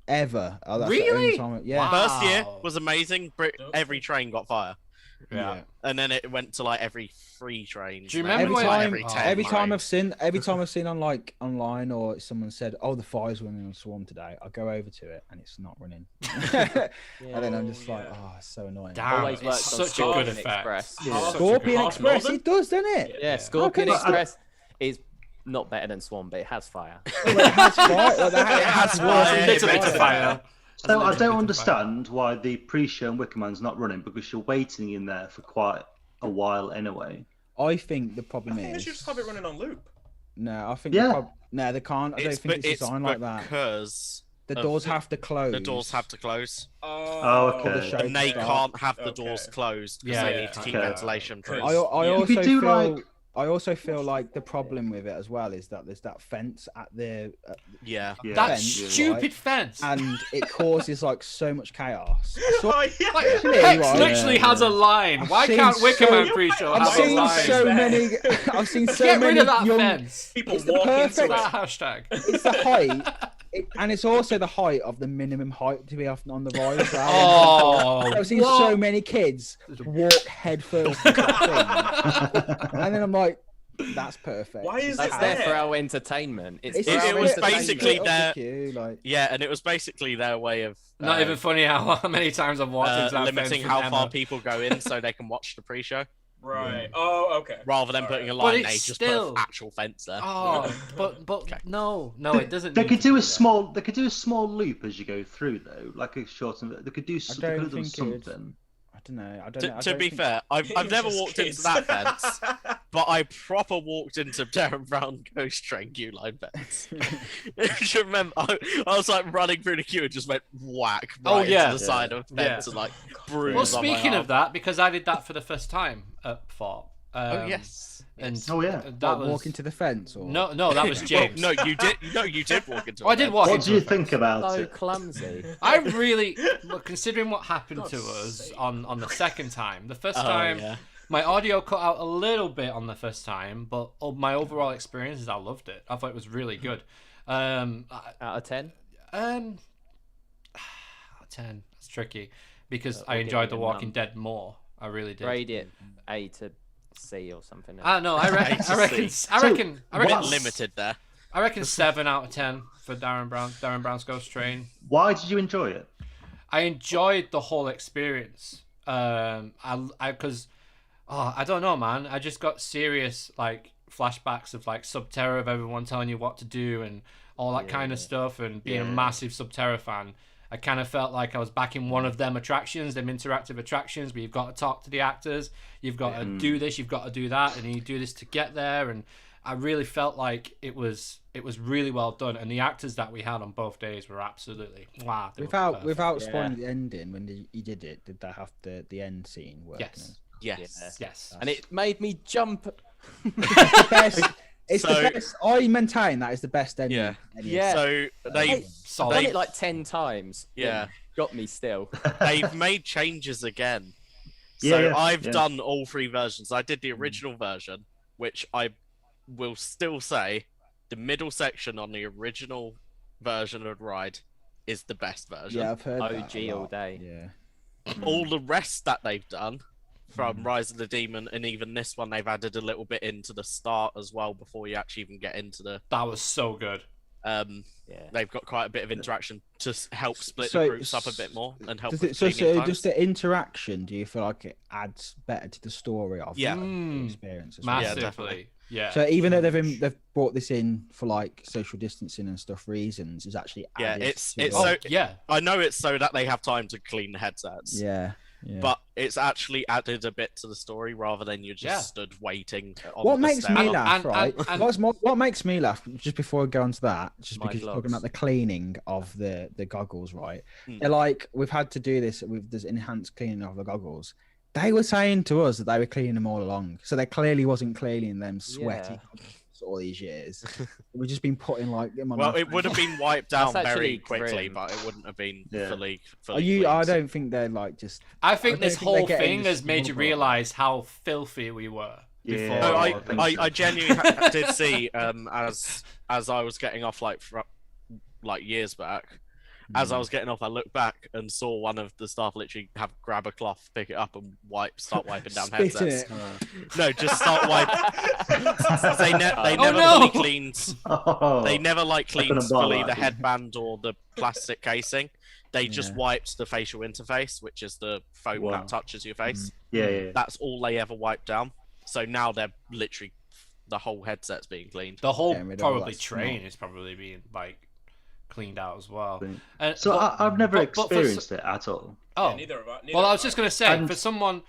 Ever? Oh, that's really? Yeah. Wow. First year was amazing. Every train got fire. Yeah. And then it went to every 3 trains. Do you remember every time I've seen on online or someone said, "Oh, the fire's running on Swarm today," I go over to it and it's not running. And then I'm just it's so annoying. Damn, always works such a good effect. Scorpion Express, it does, doesn't it? Yeah, Scorpion Express is not better than Swarm, but it has fire. It has fire. It has fire. So I don't understand why the pre-show in Wickerman's not running, because you're waiting in there for quite a while anyway. I think the problem is... they should just have it running on loop. No, I think... No, they can't. I don't think it's designed like that. Because... The doors have to close. The doors have to close. Oh, okay. And they can't have the doors closed because they need to keep ventilation free. I also feel like the problem with it as well is that there's that fence at the that stupid fence, and it causes so much chaos. Hex literally has a line. Why can't Wickerman pre-show have a line? I've seen so Get many rid of that fence. People walk into that hashtag. It's the height. And it's also the height of the minimum height to be on the ride as well. Oh, I've seen so many kids walk headfirst into that thing. And then I'm like, that's perfect. Why is that's there for our entertainment? It was basically their and it was basically their way of not even funny how many times I've watched into that limiting how far people go in so they can watch the pre-show. Right. Oh, okay. Rather than putting a line, they just put an actual fence there. Oh, but okay. no, it doesn't. They could do a small loop as you go through though, like a short. They could do something. I don't know. To be fair, I've never walked into that fence, but I proper walked into Darren Brown Ghost Train queue line fence. You remember, I was running through the queue and just went whack into the side of the fence and bruised. Well, speaking of that, because I did that for the first time at Fort. And that was walking to the fence. Or... No, that was James. Well, no, you did. No, you did walk into. I did walk. What do you think about it? So clumsy. I really, considering what happened to us on the second time. The first time, my audio cut out a little bit on the first time, but my overall experience is I loved it. I thought it was really good. Out of 10. Out of 10. That's tricky because I enjoyed The Walking Dead more. I really did. Rate it A to C or something. No, I reckon limited there. I reckon 7 out of 10 for Darren Brown's Ghost Train. Why did you enjoy it? I enjoyed the whole experience. I don't know, man. I just got serious flashbacks of Subterra, of everyone telling you what to do and all that kind of stuff, and being a massive Subterra fan. I kind of felt like I was back in one of them attractions, them interactive attractions, where you've got to talk to the actors, you've got to do this, you've got to do that, and you do this to get there. And I really felt like it was really well done, and the actors that we had on both days were absolutely wow. Without spoiling the ending, when you did it, did that have the end scene work? Yes. And it made me jump. It's the best. I maintain that is the best ending. Yeah. So I've done it 10 times. Yeah. Got me still. They've made changes again. So I've done all 3 versions. I did the original version, which I will still say the middle section on the original version of the ride is the best version. Yeah, I've heard OG all day. Yeah. All the rest that they've done from Rise of the Demon, and even this one, they've added a little bit into the start as well before you actually even get into the... That was so good. They've got quite a bit of interaction to help split the groups up a bit more and help. So just the interaction, do you feel like it adds better to the story of the experience? Massively. Yeah, definitely. Yeah. So even though they've brought this in for like social distancing and stuff reasons, it's actually added I know it's so that they have time to clean the headsets. Yeah. But it's actually added a bit to the story rather than you just stood waiting. What makes me laugh, right? What makes me laugh, just before I go on to that, just because you're talking about the cleaning of the goggles, right? They're like, we've had to do this with this enhanced cleaning of the goggles. They were saying to us that they were cleaning them all along, so they clearly wasn't cleaning them sweaty all these years. We've just been putting like them on. Well, it would have been wiped down very quickly, but it wouldn't have been fully. I don't think they're like just. I think this whole thing has made you realise how filthy we were. Before. No, I genuinely did see as I was getting off like years back. As I was getting off, I looked back and saw one of the staff literally grab a cloth, pick it up, and start wiping down headsets. No, just start wiping. They never fully cleaned. They never cleaned fully the headband or the plastic casing. They just wiped the facial interface, which is the foam that touches your face. That's all they ever wiped down. So now they're literally the whole headset's being cleaned. The whole probably train is probably being cleaned out as well. I've never experienced it at all. Oh, neither well, I was just going to say, for someone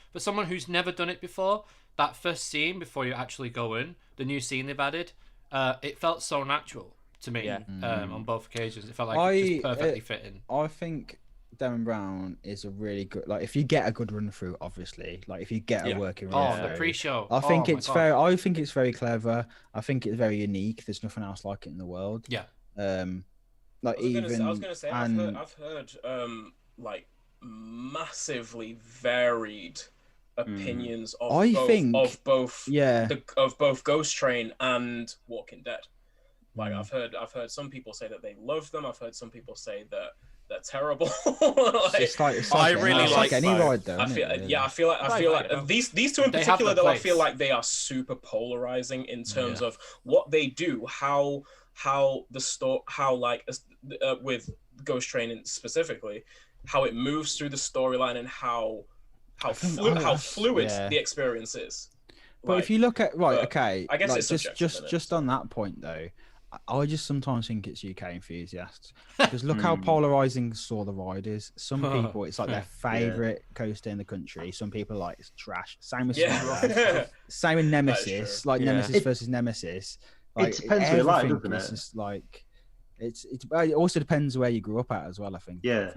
who's never done it before, that first scene before you actually go in, the new scene they've added, it felt so natural to me on both occasions. It felt like it just perfectly fitting. I think Darren Brown is a really good, if you get a good run through, obviously, if you get a working run through. The pre-show. I think it's very clever. I think it's very unique. There's nothing else like it in the world. Yeah. I was gonna say I've heard massively varied opinions of both Ghost Train and Walking Dead. I've heard some people say that they love them. I've heard some people say that they're terrible. I really like any ride though. I feel like these two in particular though, I feel like they are super polarizing in terms of what they do, how with Ghost Train specifically, how it moves through the storyline and how fluid the experience is. But if you look at I guess it's just on that point though, I just sometimes think it's UK enthusiasts because look how polarizing Saw the Ride is. Some people it's like their favorite coaster in the country. Some people are like it's trash. Same with same with Nemesis, Nemesis versus Nemesis. It depends where you like, doesn't it? It's just it also depends where you grew up at as well. I think. Yeah.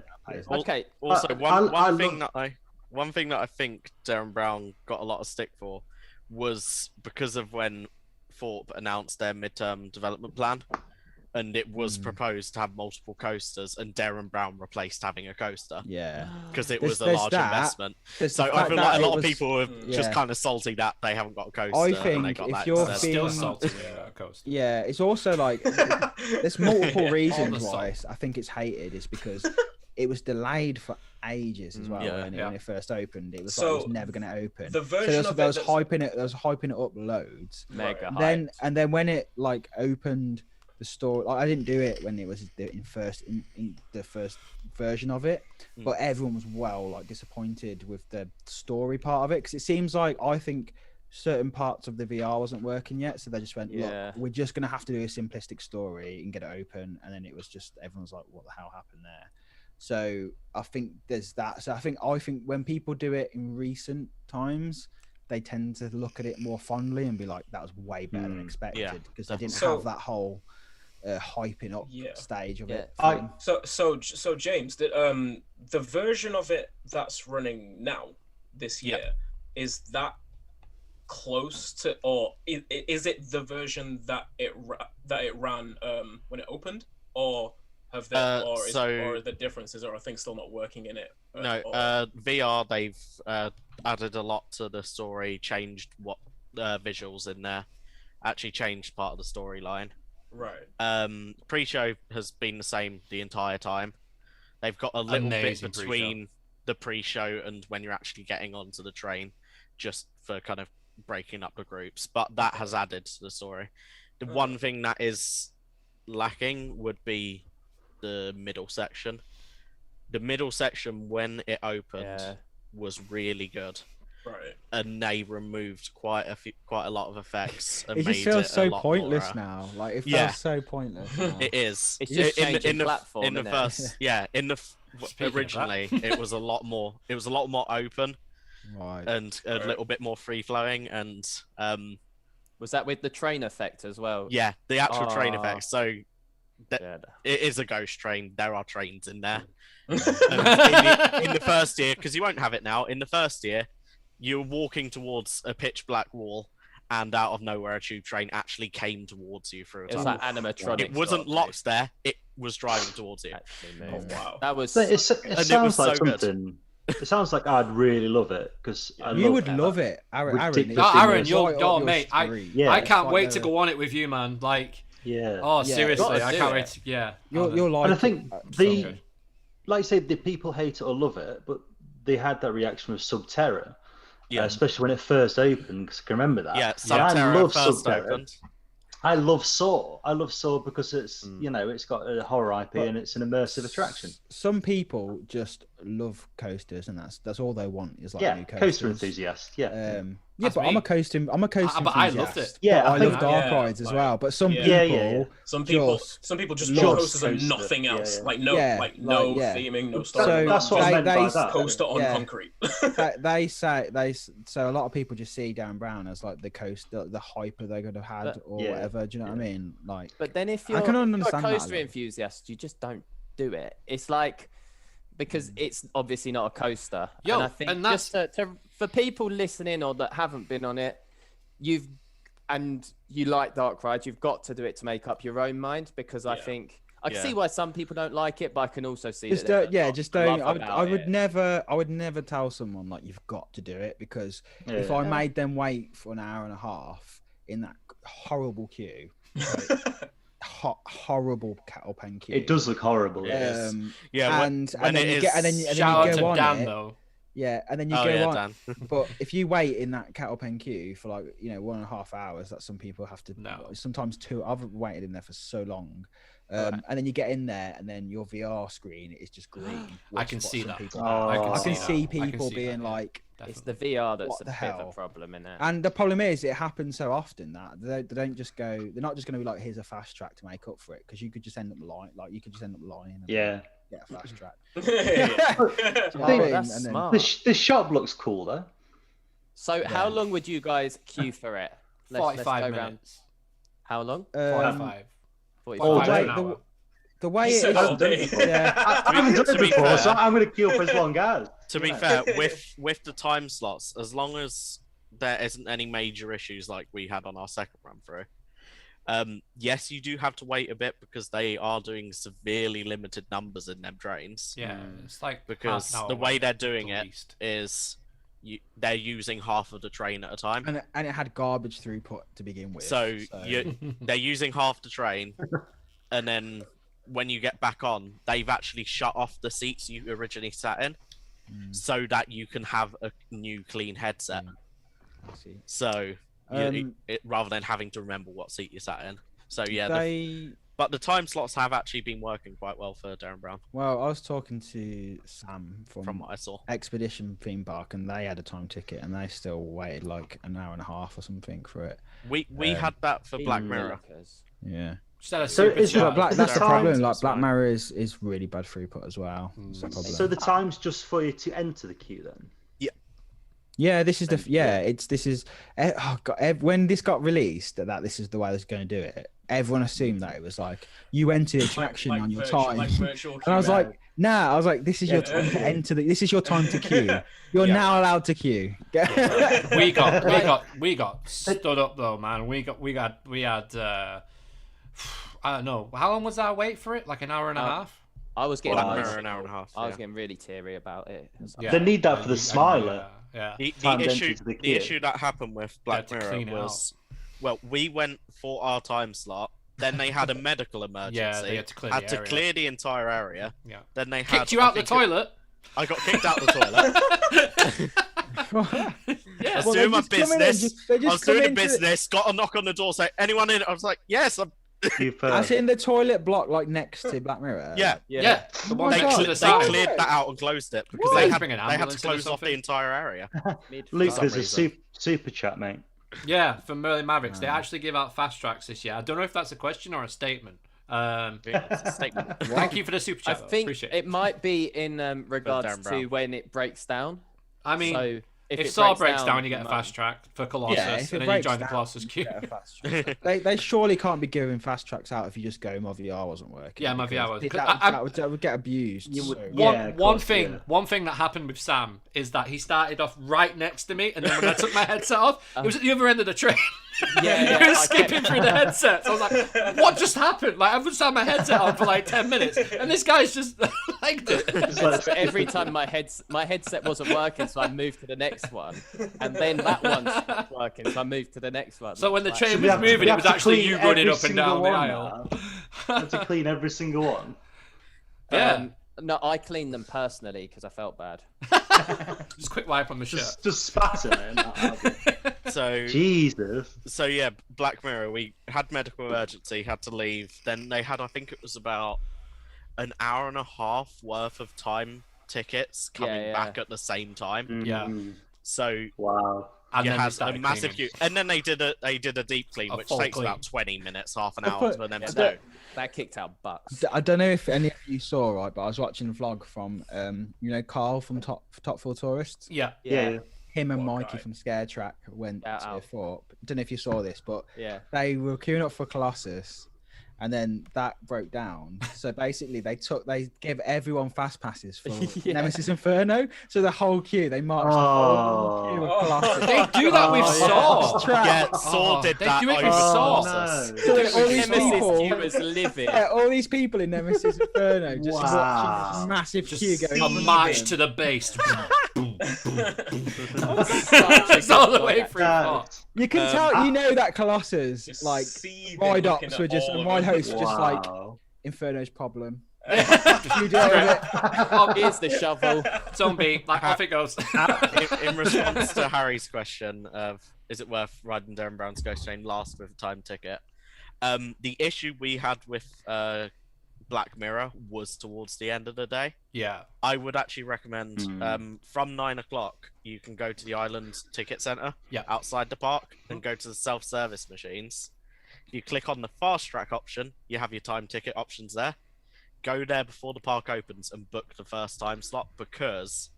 Okay. Also, one thing that I think Darren Brown got a lot of stick for was because of when Thorpe announced their midterm development plan, and it was proposed to have multiple coasters, and Darren Brown replaced having a coaster. Yeah. Because it was a large investment. So I feel like a lot of people are just kind of salty that they haven't got a coaster. I think they got if that you're still salty about a coaster. Yeah, it's also there's multiple reasons why I think it's hated. Is because it was delayed for ages as well when it first opened. It was it was never going to open. The version of it was hyping it up loads. Mega hyped. And then when it opened the store, I didn't do it when it was in the first version of it, but everyone was disappointed with the story part of it because it seems like I think certain parts of the VR wasn't working yet, so they just went, look, we're just going to have to do a simplistic story and get it open, and then it was just everyone's like, what the hell happened there? So I think there's that. So I think when people do it in recent times, they tend to look at it more fondly and be like, that was way better than expected because they didn't have that whole hyping up stage of it. So James, the version of it that's running now this year, is that close to, or is it the version that it ran when it opened, or have they, or are the differences, or are things still not working in it? VR, they've added a lot to the story, changed what visuals in there, actually changed part of the storyline. Right. Pre-show has been the same the entire time. They've got a little bit between the pre-show and when you're actually getting onto the train, just for kind of breaking up the groups, but that has added to the story. The one thing that is lacking would be the middle section. The middle section, when it opened, was really good. Right. And they removed quite a lot of effects. And it just made feels it so a lot pointless more, now. Like it feels so pointless. Now. It is. It's just changing in the platform. In the first, originally it was a lot more. It was a lot more open, right, and a little bit more free flowing. And was that with the train effect as well? Yeah, the actual train effect. So it is a ghost train. There are trains in there. In the first year, because you won't have it now. In the first year, you're walking towards a pitch black wall, and out of nowhere, a tube train actually came towards you through a tunnel. It's like animatronic. It wasn't locked there. It was driving towards you. Oh wow, that was. It sounds like something. It sounds like I'd really love it because you would love it, Aaron. Aaron, you're mate. I can't wait to go on it with you, man. Like, seriously, I can't wait. You're like. And I think like I say, the people hate it or love it, but they had that reaction with Subterra. Yeah, especially when it first opened, because I can remember that. Yeah, Subterra first opened. I love Saw. I love Saw because it's it's got a horror IP and it's an immersive attraction. Some people just love coasters, and that's all they want is like new coasters. Coaster enthusiast. But I'm a coaster enthusiast. But I loved it. Yeah, I love dark rides as well. But some people, some people just love coasters and nothing else. Like no theming, no story. So that's what I meant by that. Coaster on concrete. they say so a lot of people just see Dan Brown as like the coaster, the hyper they could have had or whatever. Do you know what I mean? Like, but then if you're a coaster enthusiast, you just don't do it. It's like because it's obviously not a coaster. And I think that's just for people listening or that haven't been on it, you like dark rides, you've got to do it to make up your own mind because I think I can see why some people don't like it, but I can also see just don't. I would never tell someone like you've got to do it because if I made them wait for an hour and a half in that horrible queue. Horrible cattle pen queue. It does look horrible. When you go on Dan, though. Yeah, and then you go on. But if you wait in that cattle pen queue for 1.5 hours, that some people have to. Sometimes 2. I've waited in there for so long. And then you get in there, and then your VR screen is just green. I can see that. I can see people being like, "It's the VR that's a bit of a problem in it." And the problem is, it happens so often that they don't just go. They're not just going to be like, "Here's a fast track to make up for it," because you could just end up lying. Like you could just end up lying. Yeah. Get a fast track. That's smart. The shop looks cool though. So, how long would you guys queue for it? 45 minutes. How long? 45. The way it is, I haven't done it before, so I'm going to queue for as long as. To be fair, with the time slots, as long as there isn't any major issues like we had on our second run through, yes, you do have to wait a bit because they are doing severely limited numbers in them trains. Yeah, it's like because the way they're doing it is they're using half of the train at a time, and it had garbage throughput to begin with. So they're using half the train, and then when you get back on, they've actually shut off the seats you originally sat in, so that you can have a new clean headset. I see. So rather than having to remember what seat you sat in. So but the time slots have actually been working quite well for Darren Brown. Well, I was talking to Sam from what I saw Expedition Theme Park, and they had a time ticket, and they still waited like an hour and a half or something for it. We had that for Black Mirror. Yeah. That's the problem. Like Black Mirror is really bad throughput as well. So the time's just for you to enter the queue then. Yeah, this is when this got released that this is the way I was going to do it. Everyone assumed that it was like you enter the attraction on your time, and I was like, nah. I was like, this is your time to enter. This is your time to queue. You're now allowed to queue. we got stood up though, man. We had. I don't know. How long was our wait for it? Like an hour and a half. I was getting an hour and a half. I was getting really teary about it. They need that for the smiler. Yeah. The issue that happened with Black Mirror was, well, we went for our time slot. Then they had a medical emergency. Yeah, they had to clear the entire area. Yeah. Then they kicked you out the toilet. I got kicked out the toilet. Yeah. I was doing my business. I was doing a business. Got a knock on the door. Say, anyone in? I was like, yes, I'm As in the toilet block, like next to Black Mirror. Yeah. The one They next to the side. cleared that out and closed it because they had to close off the entire area. Luke, there's a super chat, mate. Yeah, from Merlin Mavericks. They actually give out fast tracks this year. I don't know if that's a question or a statement. It's a statement. Thank you for the super chat. I think it might be in regards to when it breaks down. I mean, so if Saw breaks down, you get a fast track for Colossus, and then you join the Colossus queue. They surely can't be giving fast tracks out if you just go, my VR wasn't working. Yeah, my VR was. That would get abused. One thing that happened with Sam is that he started off right next to me, and then when I took my headset off, it was at the other end of the train. He was skipping through the headsets. I was like, what just happened? Like, I've just had my headset on for like 10 minutes, and this guy's just like this. But every time my headset wasn't working, so I moved to the next one, and then that one stopped working, so I moved to the next one. So when the train was moving, it was actually you running up and down the aisle. You had to clean every single one. No, I cleaned them personally because I felt bad. Just quick wipe on the shirt. Just spat in it. So Jesus. So yeah, Black Mirror. We had medical emergency, had to leave. Then they had, I think it was about an hour and a half worth of time tickets coming back at the same time. Yeah. So wow. And you then had a massive queue, and then they did a deep clean, which takes about 20 minutes, half an hour for them to do. That kicked out butts. I don't know if any of you saw, right, but I was watching a vlog from, Carl from Top Full Tourists. Yeah. Him and Mikey from Scare Track went to Thorpe. Don't know if you saw this, but they were queuing up for Colossus, and then that broke down. So basically, they gave everyone fast passes for Nemesis Inferno. So the whole queue, they marched the whole queue of Colossus. They do that with Saw. Yeah, Saw did that. They do it with Saw. So all these Nemesis queue was livid. All these people in Nemesis Inferno just watching this massive queue going. A march to the base. It's all the way through. You can tell, that Colossus, like, ride hosts were just, and ride hosts were just like, Inferno's problem. You deal with it. Here's the shovel. Zombie, like, off it goes. In response to Harry's question of, is it worth riding Darren Brown's Ghost Train last with a time ticket? The issue we had with Black Mirror was towards the end of the day. Yeah. I would actually recommend from 9 o'clock you can go to the Island Ticket Centre outside the park and go to the self-service machines. If you click on the fast track option, you have your time ticket options there. Go there before the park opens and book the first time slot, because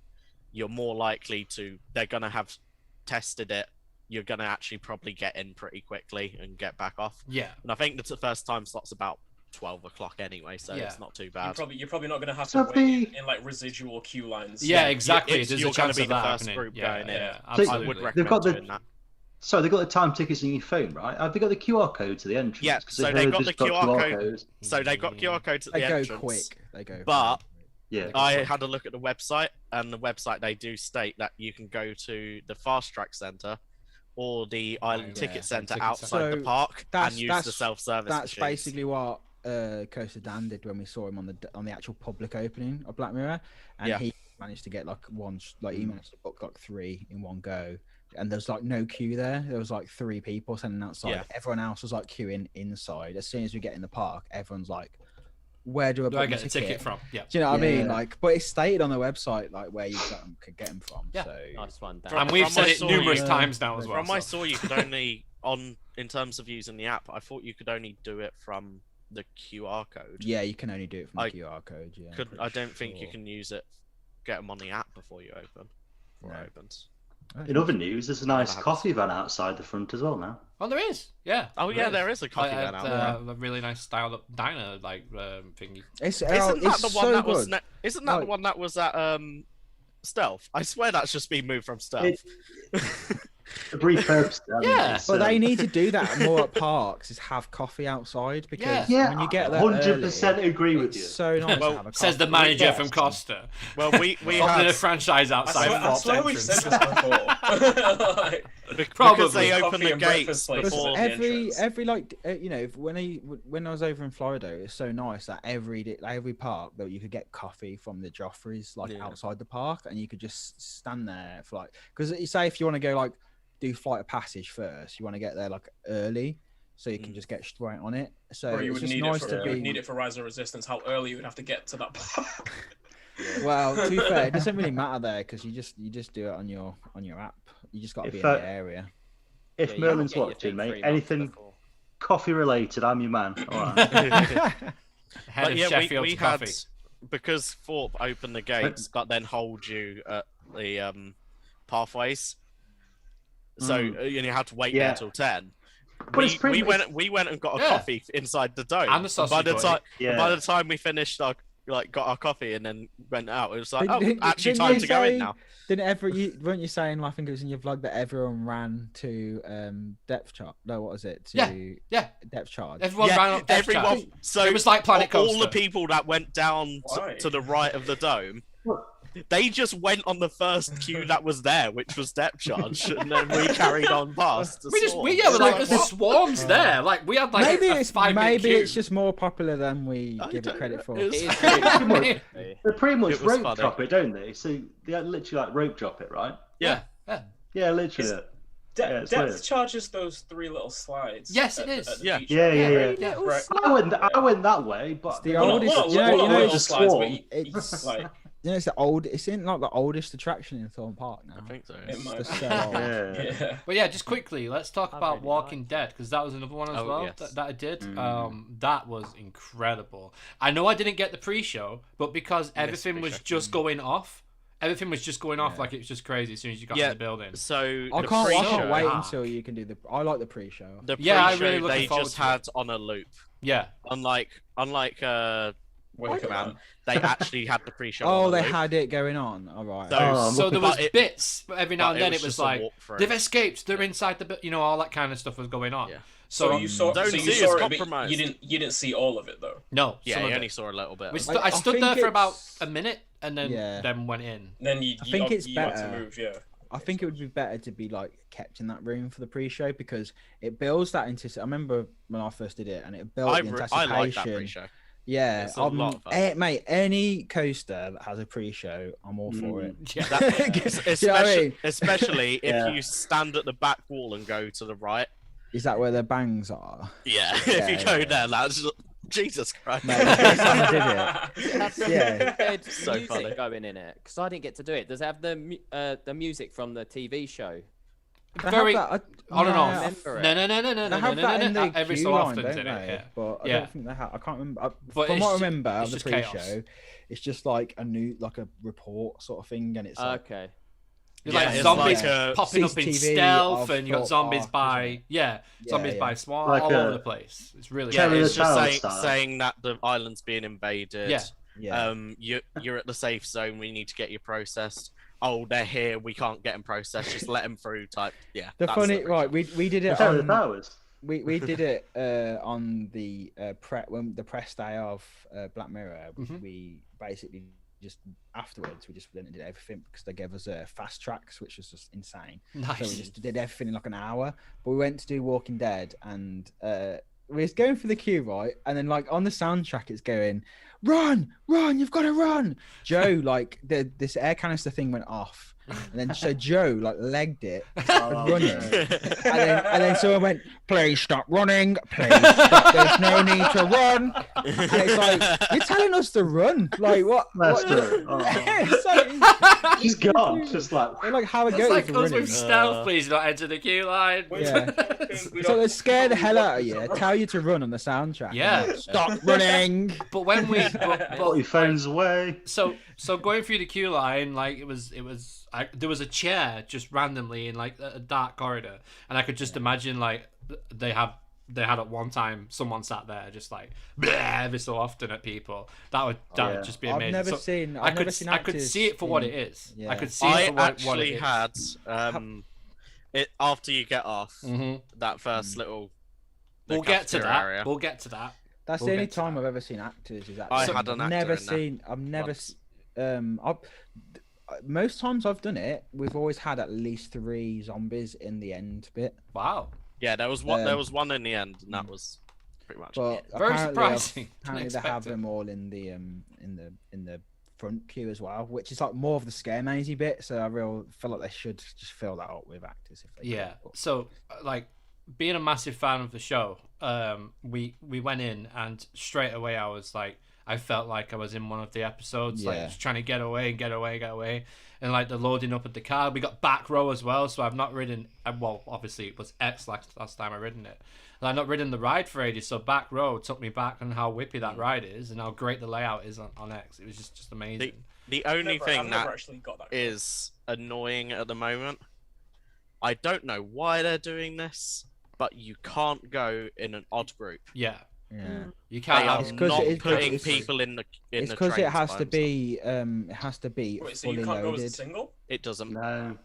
you're more likely to, they're going to have tested it. You're going to actually probably get in pretty quickly and get back off. Yeah. And I think the first time slot's about 12 o'clock anyway, so it's not too bad. You're probably not going to have to wait in like residual queue lines. Yeah, exactly. You're going to be the first group going in. Absolutely. I would recommend doing that. So they've got the time tickets in your phone, right? Have they got the QR code to the entrance? Yeah, so they've got the QR code. So they've got QR codes at the entrance. They go quick. They go. But yeah, I had a look at the website, and the website they do state that you can go to the Fast Track Centre or the Island Ticket Centre outside the park and use the self-service machines. That's basically what CoasterGen did when we saw him on the actual public opening of Black Mirror, and he managed to get he managed to book like 3 in one go. And there's like no queue there. There was like 3 people standing outside. Yeah. Everyone else was like queuing inside. As soon as we get in the park, everyone's like, "Where do I get a ticket from?" Yeah. Do you know what I mean? Like, but it's stated on the website like where you could get them from. Yeah. So nice one. And we've said it numerous times now as well. From I saw, you could only in terms of using the app, I thought you could only do it from the QR code. Yeah, you can only do it from the QR code. Yeah. I don't think you can use it. Get them on the app before you open. Before it opens. In other news, there's a nice coffee van outside the front as well now. Oh, there is. Yeah. Oh, yeah, there is a coffee van out there. A really nice styled up diner thingy. Isn't that the one that was at Stealth? I swear that's just been moved from Stealth. Repurposed. But they need to do that more at parks. Is have coffee outside, because when you get there 100% agree with you. It's so nice to have a coffee. Says the manager from Costa. Well, we had a franchise outside. I swear we've said this before. Because they open the gates before every when I was over in Florida, it's so nice that every park that you could get coffee from the Joffreys outside the park, and you could just stand there for because you say if you want to go do Flight of Passage first, you want to get there early. so you can just get straight on it. So or you it's would just need nice it to for, be. you would need it for Rise of Resistance. How early you would have to get to that part. Well, to be fair, it doesn't really matter there because you just do it on your app. You just got to be in the area. If Merlin's watching, mate, anything coffee related, I'm your man. All right. Head of Sheffield we coffee. had, because Thorpe opened the gates, but then hold you at the pathways. So you had to wait there till 10. But we went and got a coffee inside the dome. And the sausage by the time we finished got our coffee and then went out, it was like, actually time to go in now. Weren't you saying, I think it was in your vlog, that everyone ran to depth charge? No, what was it? Depth charge. Everyone ran up depth charge. So it was like Planet Coaster. All the people that went down to the right of the dome, they just went on the first queue that was there, which was depth charge, and then we carried on past. The swarms there. Like we had like a 5 minute queue. It's just more popular than we give it credit for. They pretty much rope drop it, don't they? So they literally like rope drop it, right? Yeah, literally. Depth charges those 3 little slides. Yes, it is. Yeah. Right. I went that way, but the oldest. Slides, but it's like. It's in like the oldest attraction in Thorne Park now. I think so. It might. Just so old. But yeah, just quickly, let's talk about Walking Dead, because that was another one as well that I did. That was incredible. I know I didn't get the pre-show, but because everything was just going off. Everything was just going off like it was just crazy as soon as you got in the building. So I can't wait until you can do the. I like the pre-show. The pre-show I really look they forward just to had on a loop. Yeah. Unlike Man, they actually had the pre-show. Oh, they had it going on. All right. So there was bits, but every now and then it was like they've escaped. They're inside the, all that kind of stuff was going on. Yeah. So you saw it, but you didn't see all of it though. No. Yeah, you only saw a little bit. I stood there for about a minute and then went in. Then I think it's better. To move, I think it would be better to be like kept in that room for the pre-show because it builds that I remember when I first did it, and it built the anticipation. I like that pre-show. Yeah, mate. Any coaster that has a pre-show, I'm all for it. Especially if you stand at the back wall and go to the right. Is that where the bangs are? Yeah, if you go there, that's Jesus Christ. Mate, so funny going in it because I didn't get to do it. Does it have the music from the TV show? Very on and off. No. They have that in the every queue so line, often, don't they? Yeah. But I don't think they have. I can't remember. From what I remember of the pre-show, it's just like a report sort of thing, and it's okay. Like zombies popping up in stealth, and you got zombies by zombies by SWAT like all over the place. It's really it's just saying that the island's being invaded. Yeah. You're at the safe zone. We need to get you processed. Oh, they're here. We can't get them processed. Just let them through. Type. Yeah. The funny right. We did it. We did it on the the press day of Black Mirror. We basically just afterwards we just went and did everything because they gave us fast tracks, which was just insane. Nice. So we just did everything in like an hour. But we went to do Walking Dead, and we was going for the queue, right? And then like on the soundtrack, it's going, "Run, you've got to run." Joe, like this air canister thing went off, and then so Joe like legged it, running, and then someone went, "Please stop running, please stop. There's no need to run." And it's like, you're telling us to run, like what? That's true. He's gone, just like how it goes. It's like us with stealth, please not enter the queue line. Yeah. So they scare the hell out of you, tell you to run on the soundtrack. Yeah. Stop running. But when we put your phones away. So going through the queue line, like it was there was a chair just randomly in like a dark corridor, and I could just imagine like they had at one time someone sat there just like every so often at people. That would just be amazing. I've never seen I could see it for what it is. Yeah. I could see it for what it is. I actually had it after you get off that first little. We'll get to that. Area. We'll get to that. That's the only time I've ever seen actors. Is that I had an actor I've never. Most times I've done it, we've always had at least 3 zombies in the end bit. Wow. Yeah, there was one. There was one in the end, and that was pretty much. But very surprising. Apparently, they have them all in the front queue as well, which is like more of the scare mazy bit. So I feel like they should just fill that up with actors if they can. So like being a massive fan of the show, we went in and straight away I felt like I was in one of the episodes, like just trying to get away, and like the loading up of the car. We got back row as well, so I've not ridden. Well, obviously it was X last time I ridden it. And I've not ridden the ride for ages, so back row took me back on how whippy that ride is and how great the layout is on X. It was just amazing. The only thing that is annoying at the moment, I don't know why they're doing this, but you can't go in an odd group. Yeah. You They can't. are not putting people in the It's because it has to be Wait, so fully you can't go as a loaded. single? It doesn't. No.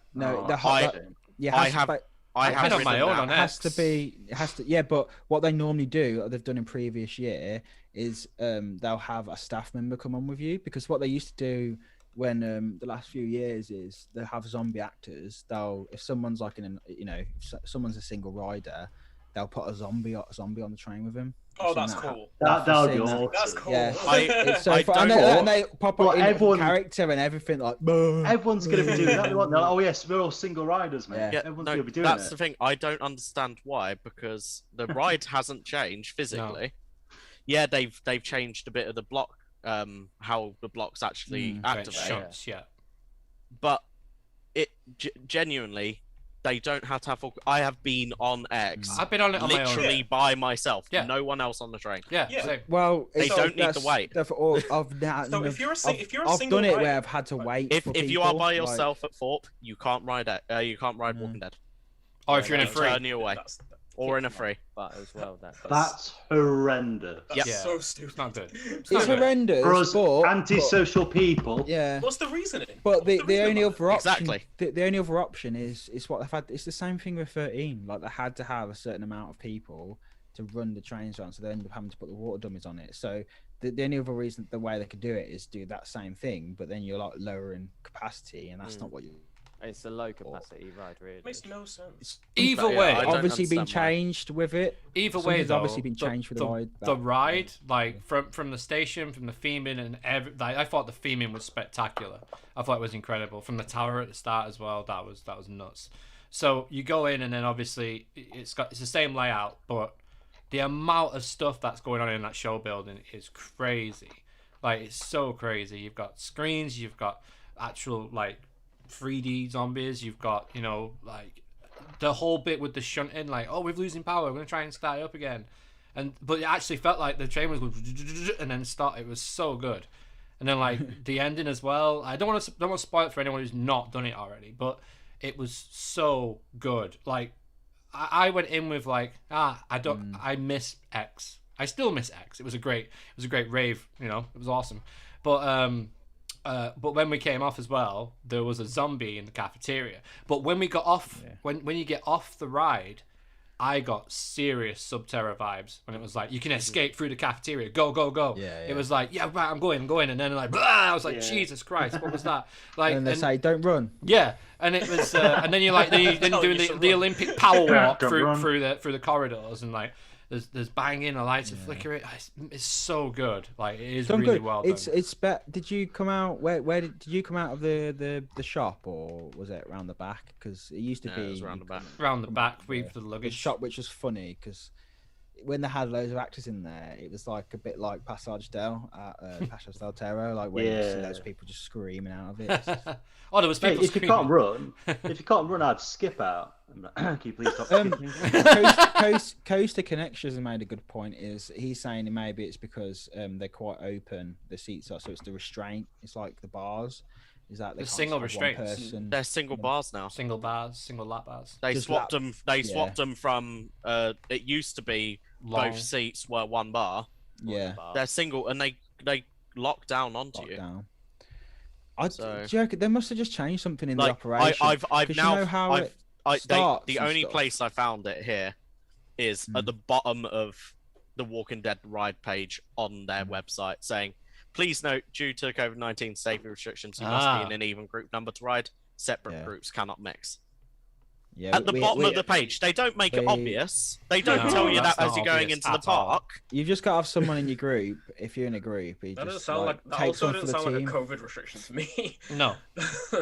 I have on my own on It has X. to be. It has to. Yeah, but what they normally do, or they've done in previous year, is they'll have a staff member come on with you, because what they used to do when the last few years is they'll have zombie actors. If someone's like if someone's a single rider, they'll put a zombie on the train with them. Oh, that's cool. That would be awesome. That's cool. Yeah, I so don't and they pop up in everyone- character and everything like. Everyone's going to be doing that. They're like, oh yes, we're all single riders, man. Yeah. Everyone's going to be doing that's it. the thing. I don't understand why, because the ride hasn't changed physically. Yeah, they've changed a bit of the block, how the blocks actually activate. Shots, yeah. But it genuinely, they don't have to have. I have been on X. I've been on it on my own. Literally by myself. Yeah. No one else on the train. Yeah. Yeah. Well, They don't need to wait. So if you're a single I've done it rider- where I've had to wait. If for you are people, by like- yourself at Thorpe, you can't ride Walking Dead. Or if you're in a They'll free. turn you away. Or in a free. But as well, That's horrendous. That's Yeah. so stupid. It's not good. It's not good. horrendous. For us but, antisocial people. yeah. What's the reasoning? But the What's reasoning only about other option, Exactly. the only other option is what they've had. It's the same thing with 13. Like they had to have a certain amount of people to run the trains around, so they ended up having to put the water dummies on it. So the only other reason, the way they could do it is do that same thing, but then you're like lowering capacity, and that's not what you. it's a low capacity ride, really. It makes no sense. Either But, yeah, way, I don't Obviously been understand why. changed with it. Either way, Something's though, obviously been changed for the ride. The ride, like from the station, from the theming, and like, I thought the theming was spectacular. I thought it was incredible. From the tower at the start as well, that was nuts. So you go in, and then obviously it's the same layout, but the amount of stuff that's going on in that show building is crazy. Like, it's so crazy. You've got screens, you've got actual like 3D zombies, you've got, like the whole bit with the shunting, like, oh, we're losing power, we're gonna try and start it up again, but it actually felt like the train was going and then start. It was so good. And then like the ending as well, I don't want to spoil it for anyone who's not done it already, but it was so good. Like I went in with like, I miss X. I still miss X. It was a great rave, it was awesome. But when we came off as well, there was a zombie in the cafeteria. But when we got off, when you get off the ride, I got serious Subterra vibes when it was like, you can escape through the cafeteria, go. It was like, yeah, right, I'm going, and then like, blah, I was like, Jesus Christ, what was that? Like, and they say, don't run. Yeah, and it was, and then you're like, then you're doing the Olympic power walk through the corridors, and like, there's banging, the lights are flickering. It's so good. Like, it is really well done. It's Did you come out? Where did you come out of the shop, or was it around the back? Because it used to be it was around the back. Around the back, with the The luggage. shop, which was funny because when they had loads of actors in there, it was like a bit like Passage del Terror, like where you see those people just screaming out of it. Oh, there was people If you can't run, I'd skip out. Can you please stop skipping? Coaster Connections has made a good point. He's saying maybe it's because they're quite open, the seats are, so it's the restraint. It's like the bars. Is that the single restraints? They're single bars now. Single bars, single lap bars. They Just swapped lap- them. They swapped them from. It used to be Long. both seats were one bar. Yeah. They're single, and they lock down onto you. Lockdown. So- Joke, they must have just changed something in the Like operation. I've 'Cause now. you know how it starts The and only stuff. place I found it here is at the bottom of the Walking Dead ride page on their website, saying, "Please note, due to COVID-19 safety restrictions, you must be in an even group number to ride. Separate groups cannot mix." Yeah, At the bottom of the page, they don't make it obvious. They don't No, tell you that's that as not you're going obvious into the at all. park. You've just got to have someone in your group. If you're in a group, you That doesn't just sound like that. take Also, someone for doesn't the sound team. like a COVID restriction to me. No,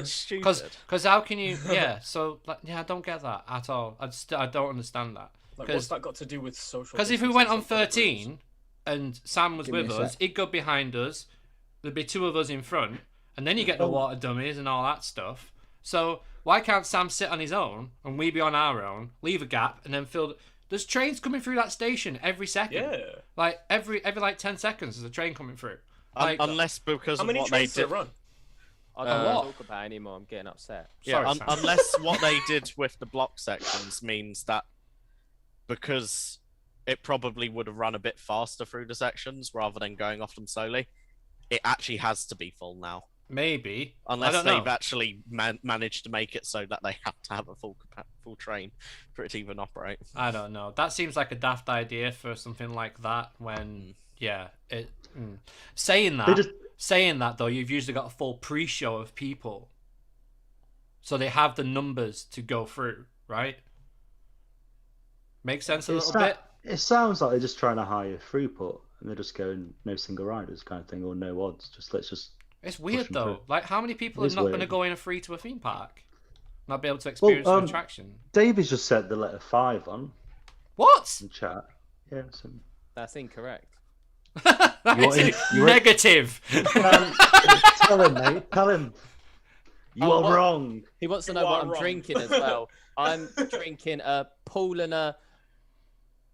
Stupid. because how can you? Yeah, so like, I don't get that at all. I don't understand that. Like, what's that got to do with social? Because if we went on 13 and Sam was with us, he'd go behind us. There'd be 2 of us in front, and then you get the water dummies and all that stuff. So why can't Sam sit on his own and we be on our own, leave a gap, and then fill? There's trains coming through that station every second. Yeah. Like every like 10 seconds, there's a train coming through. Like, unless because how of many what they trains did. run? I don't want to talk about it anymore. I'm getting upset. Yeah, Sorry, unless what they did with the block sections means that because it probably would have run a bit faster through the sections rather than going off them slowly, it actually has to be full now. Maybe. Unless they've actually managed to make it so that they have to have a full train for it to even operate. I don't know. That seems like a daft idea for something like that when, Saying that though, you've usually got a full pre-show of people. So they have the numbers to go through, right? Makes sense a little bit? It sounds like they're just trying to hire throughput and they're just going no single riders kind of thing or no odds. Let's just. It's weird though. Like, how many people are not going to go in a free to a theme park? Not be able to experience an attraction? David's just said the letter 5 on. What? In chat. Yeah. That's incorrect. Negative. Tell him, mate. Tell him. You are wrong. He wants to know what I'm drinking as well. I'm drinking a pool and a.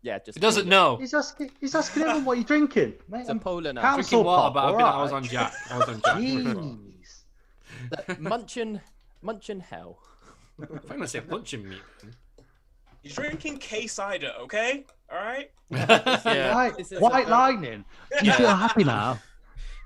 Yeah, just. He doesn't know. He's asking everyone what you're drinking, mate. It's a pool and a. Drinking water, but I was on Jack. Jeez. Munchin hell. I'm gonna say munchin meat. You're drinking K-cider, okay? All right. White lightning. You feel happy now?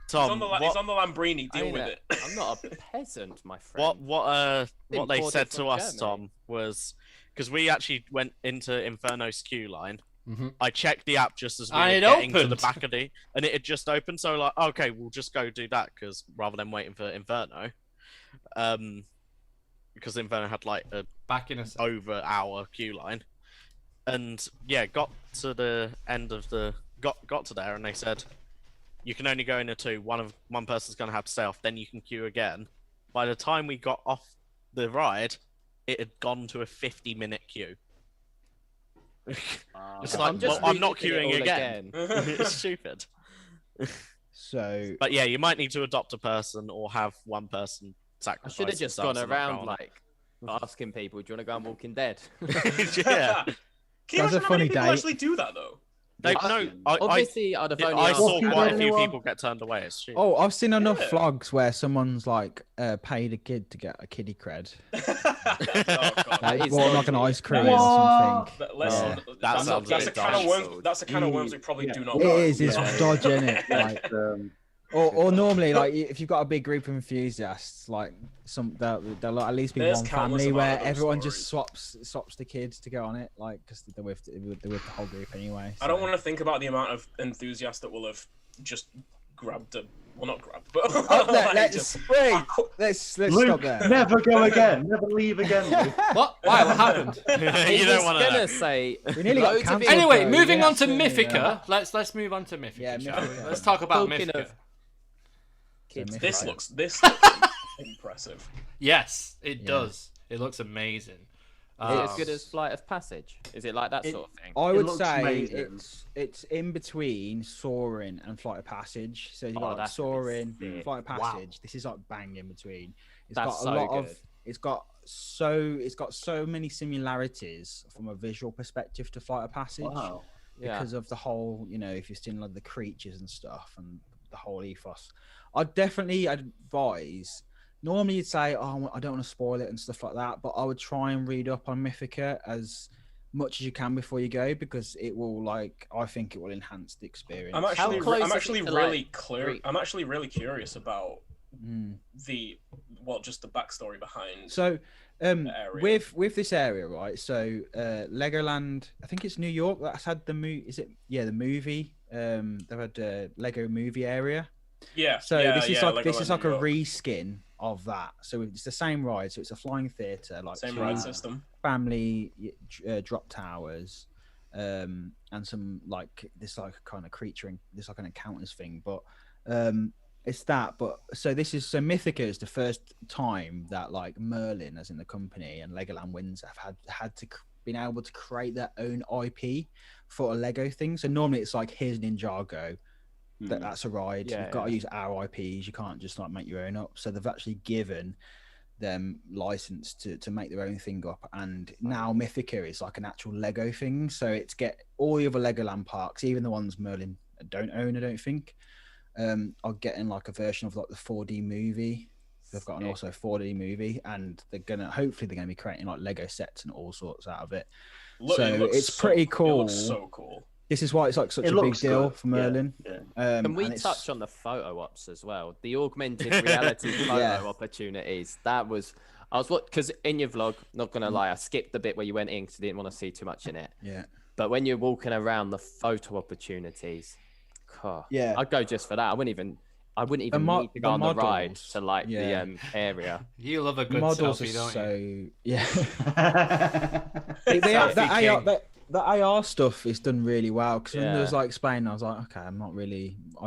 Tom, he's on the Lambrini. Deal with it. I'm not a peasant, my friend. What they said to us, Tom, was because we actually went into Inferno's queue line. Mm-hmm. I checked the app just as we were getting to the back of the, and it had just opened. So like, okay, we'll just go do that because rather than waiting for Inferno, because Inferno had like a over hour queue line, and yeah, got to the end of the got to there, and they said you can only go in a 2. One person's gonna have to stay off, then you can queue again. By the time we got off the ride, it had gone to a 50-minute queue. It's like, I'm not queuing again. It's stupid. So, but yeah, you might need to adopt a person or have one person sacrifice. I should have just gone around like asking people, "Do you want to go on Walking Dead?" Yeah. Can you imagine how many people actually do that though? Obviously, I'd have only I saw quite a few people get turned away. Oh, I've seen enough vlogs where someone's like paid a kid to get a kiddie cred. Like an ice cream or something. That's a can of worms. That's a can of worms we probably do not. It is. It's dodgy, isn't it? Like, or normally, like if you've got a big group of enthusiasts, like there'll at least be one family where everyone just swaps the kids to go on it, like because they're with the whole group anyway. So. I don't want to think about the amount of enthusiasts that will have just grabbed a. Well, not grabbed, but let's stop there. Never go again. Never leave again. What? Why? What happened? You don't want to say. We nearly got cancelled. Anyway, moving on to Mythica. Let's move on to Mythica. Yeah, Mythica. Let's talk about Mythica. This looks impressive. Yes, it does. It looks amazing. Is it as good as Flight of Passage? Is it like that sort of thing? I would say it's in between Soaring and Flight of Passage. So you've got Soaring, Flight of Passage. Wow. This is like bang in between. It's got so many similarities from a visual perspective to Flight of Passage. Wow. Because of the whole, if you're still like the creatures and stuff and the whole ethos. I'd definitely advise. Normally, you'd say, "Oh, I don't want to spoil it" and stuff like that, but I would try and read up on Mythica as much as you can before you go because it will, I think it will enhance the experience. I'm actually really curious about just the backstory behind. So, with this area, right? So, Legoland, I think it's New York that's had the movie. Is it? Yeah, the movie. They've had a Lego movie area. Yeah. So this is like a reskin of that. So it's the same ride. So it's a flying theater, like same ride system, family drop towers, and some this kind of creature and this like an encounters thing. But it's that. But so Mythica is the first time that like Merlin, as in the company, and Legoland Windsor have had to been able to create their own IP for a Lego thing. So normally it's like, here's Ninjago, that's a ride. You've got to use our IPs. You can't just like make your own up. So they've actually given them license to make their own thing up, and now Mythica is like an actual Lego thing. So it's get all the other Legoland parks, even the ones Merlin don't own, I don't think, are getting like a version of like the 4D movie. They've got an also 4D movie, and hopefully they're gonna be creating like Lego sets and all sorts out of it. It's pretty cool. It looks so cool. This is why it's like such a big deal for Merlin. Can we touch on the photo ops as well? The augmented reality photo opportunities. Because in your vlog, not gonna lie, I skipped the bit where you went in because I didn't want to see too much in it. Yeah. But when you're walking around the photo opportunities, I'd go just for that. I wouldn't even need to go on the ride to like the area. You love a good selfie, don't you? The AR stuff is done really well, because when there was like Spain, I was like, okay, I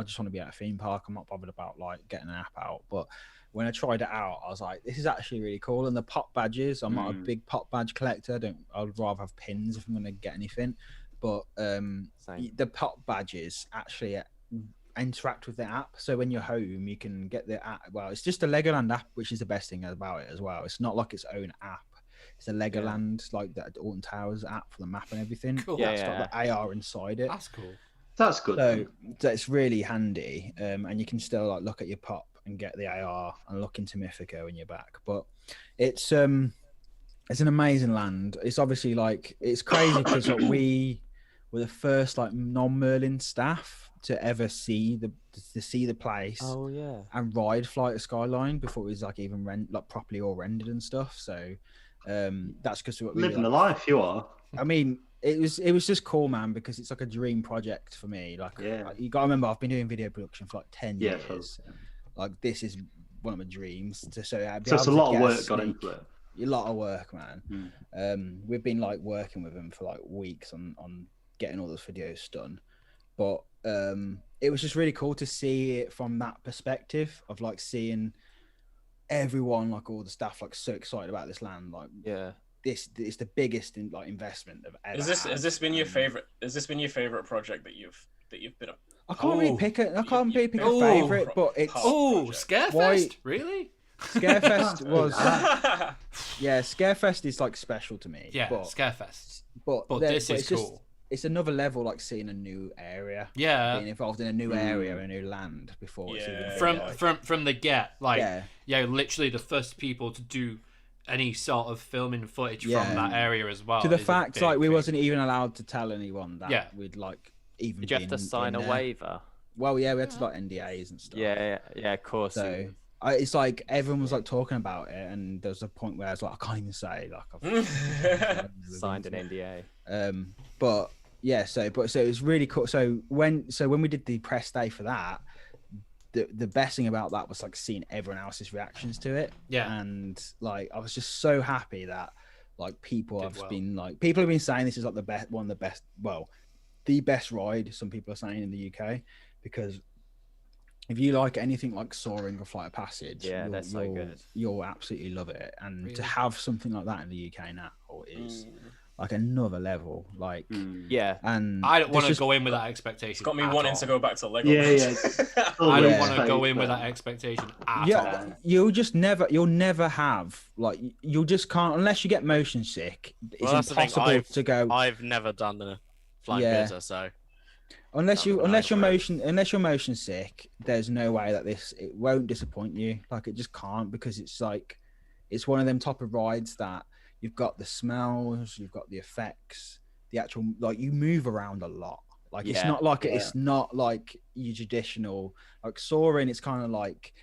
just want to be at a theme park. I'm not bothered about like getting an app out. But when I tried it out, I was like, this is actually really cool. And the pop badges, I'm not a big pop badge collector. I'd rather have pins if I'm going to get anything. But the pop badges actually interact with the app. So when you're home, you can get the app. Well, it's just a Legoland app, which is the best thing about it as well. It's not like its own app. It's a Legoland, like the Alton Towers app for the map and everything. Cool. It's got the AR inside it. That's cool. That's good. So it's really handy, and you can still like look at your pop and get the AR and look into Mythica when you're back. But it's an amazing land. It's obviously like, it's crazy because like, we were the first like non-Merlin staff to ever see the place. Oh yeah. And ride Flight of Skyline before it was like even properly all rendered and stuff. So that's because living the life you are. I mean, it was just cool, man, because it's like a dream project for me. Like, you gotta remember, I've been doing video production for like 10 years. Like, this is one of my dreams. So it's a lot of work got into it. A lot of work, man. We've been like working with them for like weeks on getting all those videos done, but it was just really cool to see it from that perspective of like seeing everyone, like all the staff, like so excited about this land. Like, this is the biggest investment of ever. Has this been your favorite? Has this been your favorite project that you've been up? I can't really pick it. I can't really pick a favorite, but it's Scarefest. Really? Scarefest was Scarefest is like special to me. Yeah, but, Scarefest. But this is cool. It's another level, like seeing a new area. Yeah, being involved in a new area, a new land before. From the get, like literally the first people to do any sort of filming footage from that area as well. To the fact, like, we wasn't even allowed to tell anyone that we'd like even. Did you have to sign a waiver? Well, yeah, we had to like NDAs and stuff. Yeah, of course. So it's like everyone was like talking about it, and there was a point where I was like, I can't even say like I've signed an NDA. But yeah, so it was really cool. So when we did the press day for that, the best thing about that was like seeing everyone else's reactions to it. Yeah, and like I was just so happy that like people have been saying this is like the best the best ride. Some people are saying in the UK, because if you like anything like Soaring or Flight of Passage, that's so good. You'll absolutely love it. And to have something like that in the UK now is like another level. Like, and I don't want to go in with that expectation. It's got me wanting to go back to Lego. I don't want to go in with that expectation at all. You'll never have, like, you'll just can't, unless you get motion sick. It's impossible to go. I've never done the flying beta, so. Unless you're motion sick, there's no way that it won't disappoint you. Like, it just can't, because it's like, it's one of them type of rides that you've got the smells, you've got the effects, the actual, like, you move around a lot. Like, it's not like it's not like your traditional, like Soaring. It's kind of like,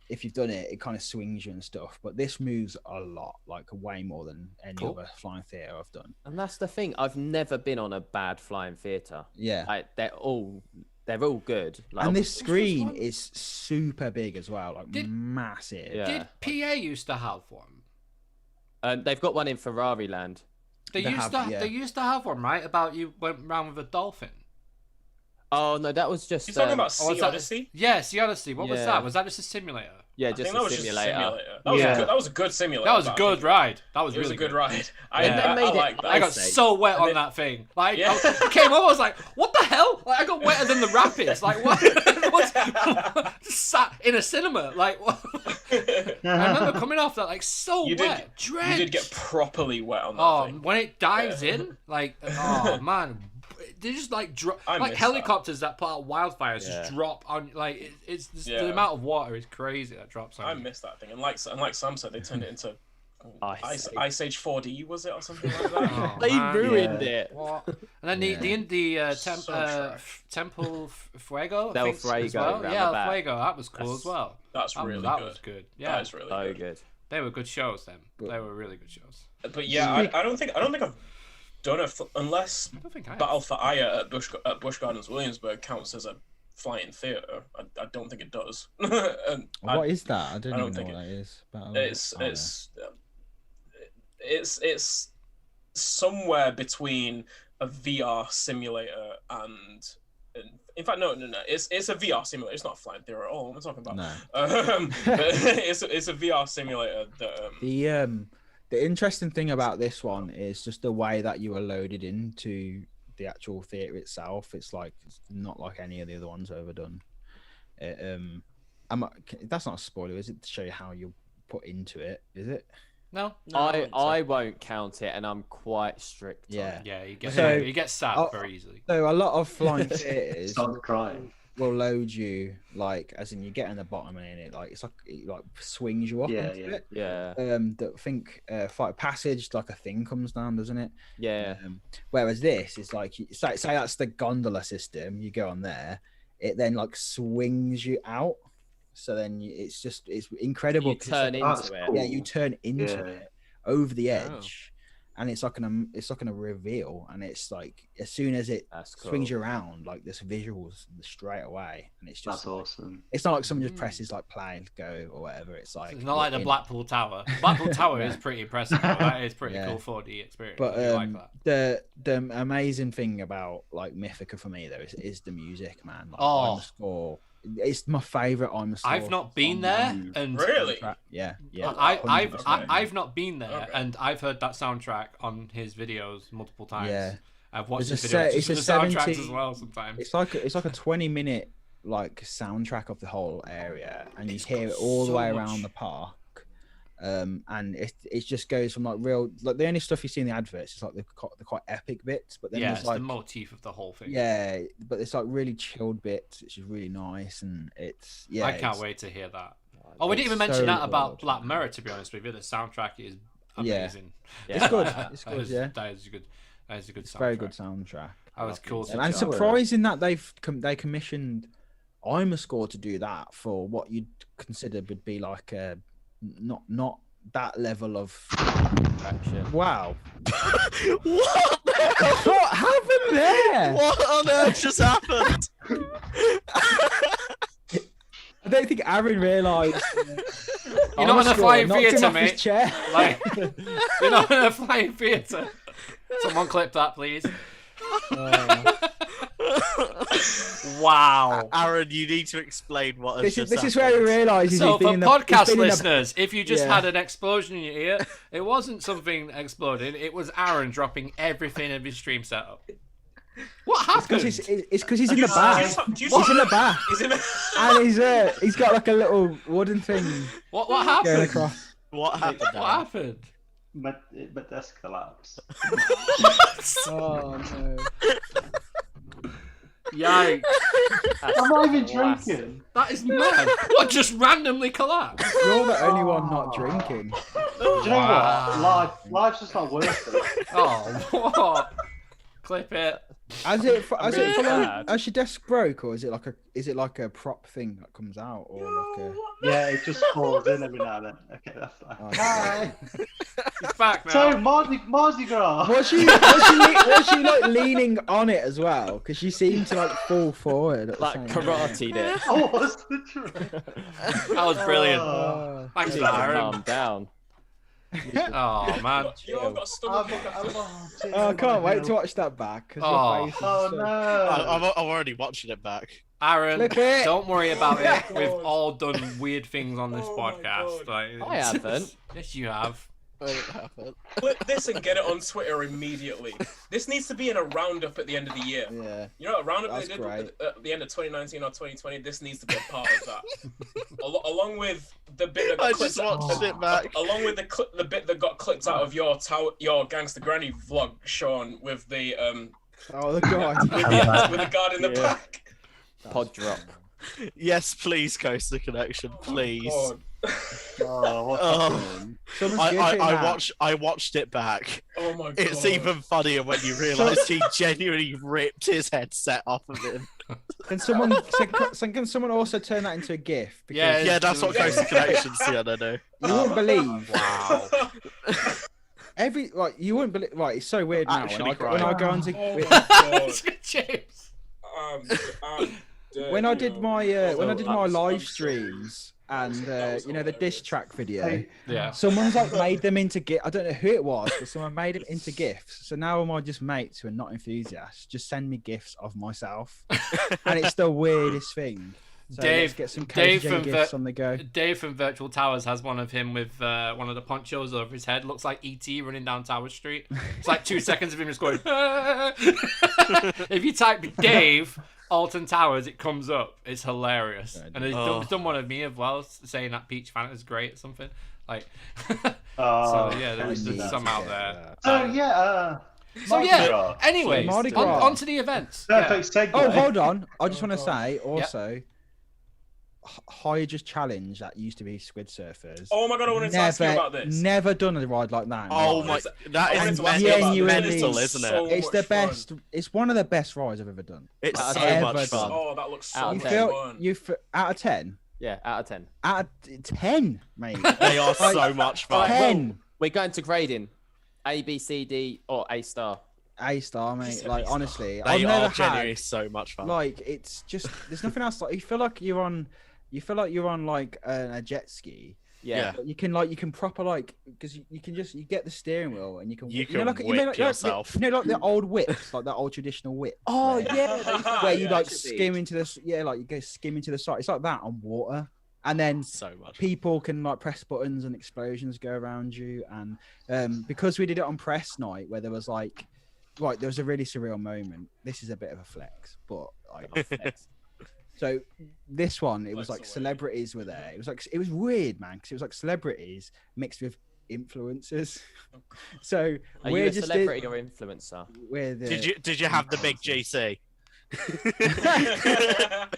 if you've done it, it kind of swings you and stuff. But this moves a lot, like way more than any other flying theatre I've done. And that's the thing. I've never been on a bad flying theatre. Yeah, like, they're all good. Like, and this screen is super big as well, like massive. Yeah. Did PA used to have one? They've got one in Ferrari Land. They used to have one, right? About you went around with a dolphin. Oh no, that was just. You're talking about Sea Odyssey? Yeah, Sea Odyssey. What was that? Was that just a simulator? Yeah, just a simulator. That was a good simulator. That was a good ride. That was really a good ride. I got so wet on that thing. Like, I came over, I was like, what the hell? Like, I got wetter than the rapids. Like, what? Sat in a cinema. Like, what? I remember coming off that, like, wet. You did get properly wet on that thing. When it dives in, like, oh, man. They just like drop like helicopters that put out wildfires just drop on like it's the amount of water is crazy that drops on. I miss that thing, and like Sam said, they turned it into Ice Age 4D, was it, or something like that? Oh, they ruined it. What? And then Temple Fuego. Del Fuego. Yeah, Fuego. That was cool as well. That was good. Yeah, that's really good. They were good shows. They were really good shows. But yeah, I don't think I've done it unless Battle for Aya at Busch Gardens Williamsburg counts as a flying theater. I don't think it does. What is that? I don't even know what that is. It's somewhere between a VR simulator and in fact no it's a VR simulator. It's not a flying theater at all. What am I talking about? No. But it's a VR simulator that The interesting thing about this one is just the way that you are loaded into the actual theater itself. It's not like any of the other ones overdone. That's not a spoiler, is it? To show you how you're put into it, is it? No, I won't count it, and I'm quite strict. Yeah, you get sad very easily. So a lot of flying theaters start crying. Will load you as in you get in the bottom and it it swings you up into it. Yeah. I think Flight of Passage, like a thing comes down, doesn't it? Yeah. Whereas this is like say that's the gondola system. You go on there, it then swings you out. So then it's incredible. You turn into it. Yeah, you turn into it over the edge. And it's like a reveal, and it's like as soon as it swings you around, like this visuals straight away, and it's just that's awesome. It's not like someone just presses play and go or whatever. It's not like the Blackpool Tower. Blackpool Tower is pretty impressive. That is pretty cool 4D experience. But like that. the amazing thing about Mythica for me though is the music, man. The score. It's my favorite. I've not been there, and really, yeah. I've not been there, and I've heard that soundtrack on his videos multiple times. Yeah, I've watched his videos. It's a soundtracks as well. Sometimes it's like a 20-minute soundtrack of the whole area, and you hear it all the way around the park. And it just goes from the only stuff you see in the adverts is the quite epic bits, but then there's the motif of the whole thing. Yeah, but it's really chilled bits, which is really nice, and it's I can't wait to hear that. Oh, we didn't even mention that about Black Mirror. To be honest with you, the soundtrack is amazing. Yeah. It's good. It's good. That is a good soundtrack. Very good soundtrack. That was cool. And surprising that they commissioned Imascore to do that for what you'd consider would be like a not that level of action. Wow. What happened there? What on earth just happened? I don't think Aaron realised. You're not in a flying theatre, mate. You're not in a flying theatre. Someone clip that, please. Wow. Aaron, you need to explain what has just happened. This is where he realises. So for podcast listeners, if you just had an explosion in your ear, it wasn't something exploding. It was Aaron dropping everything of his stream setup. What happened? It's because he's in the bath. He's in the bath. And he's got a little wooden thing. What happened? Going across. What happened? What happened? My desk collapsed. Oh no. Yikes. I'm not even drinking. That is mad. What, just randomly collapsed? You're the only one not drinking. Do you know what? Life's just not worth it. Oh, what? Clip it. Has your desk broke, or is it like a prop thing that comes out, or like a? Yeah, it just falls in every now and then. Okay, that's fine. Oh, Hi. He's back now. So Mardi Gras. Was she leaning on it as well? Because she seemed to fall forward. Karate it. Oh, what's the truth? That was brilliant. Thanks, Aaron. Calm down. Oh man. You all got stomach. I can't wait to watch that back. Oh no! I'm already watching it back. Aaron, don't worry about it. We've all done weird things on this podcast. Like, I haven't. Yes, you have. Clip this and get it on Twitter immediately. This needs to be in a roundup at the end of the year. Yeah. You know, a roundup That's they did great. at the end of 2019 or 2020. This needs to be a part of that, along with the bit that got I clipped just watched it back. along with the bit that got clipped out of your Gangster Granny vlog, Sean, with the the guard. with the guard in the back. Pod drop. Yes, please, Coaster Connection, please. I watched it back. Oh my god! It's even funnier when you realise he genuinely ripped his headset off of him. Can someone also turn that into a GIF? Yeah, Yeah, that's what Coaster Connection's gonna do. You wouldn't believe. Wow. You wouldn't believe. Right, it's so weird now. Actually When I go on to James. when I did my live streams and the diss track video, Yeah. someone's like made them into GIF. I don't know who it was, but someone made it into GIFs. So now all my just mates who are not enthusiasts just send me GIFs of myself, and it's the weirdest thing. So let's get some CoasterGen GIFs on the go. Dave from Virtual Towers has one of him with one of the ponchos over his head. Looks like E.T. running down Tower Street. It's like 2 seconds of him just going. If you type Dave Alton Towers, it comes up. It's hilarious. And he's done one of me as well, saying that Peach Fanta is great or something. Like, so yeah, there's some out there. So Anyways, on to the events. Perfect segue. Oh, hold on. I just want to say also, Hydra Challenge that used to be Squid Surfers. Oh my god, I wanted to ask you about this. Never done a ride like that. Oh my, that is mental, isn't it? It's the best. It's one of the best rides I've ever done. It's so much fun. Oh, that looks so much fun. Out of 10? Yeah, out of 10. Out of 10, mate. They are so much fun. 10. We're going to grading. A, B, C, D, or A star. A star, mate. Like honestly, they are genuinely so much fun. Like it's just there's nothing else. Like you feel like you're on like a jet ski. Yeah. You can proper like because you get the steering wheel and you can whip like yourself. the old whips, like that old traditional whip. Oh yeah. Where you like skim into this. Yeah, like you go skim into the side. It's like that on water. And then people can like press buttons and explosions go around you. And because we did it on press night where there was like, right, there was a really surreal moment. This is a bit of a flex, but like, so this one, it was like celebrities were there. It was weird, man, because it was like celebrities mixed with influencers. So are you a celebrity or influencer? Did you have the big GC?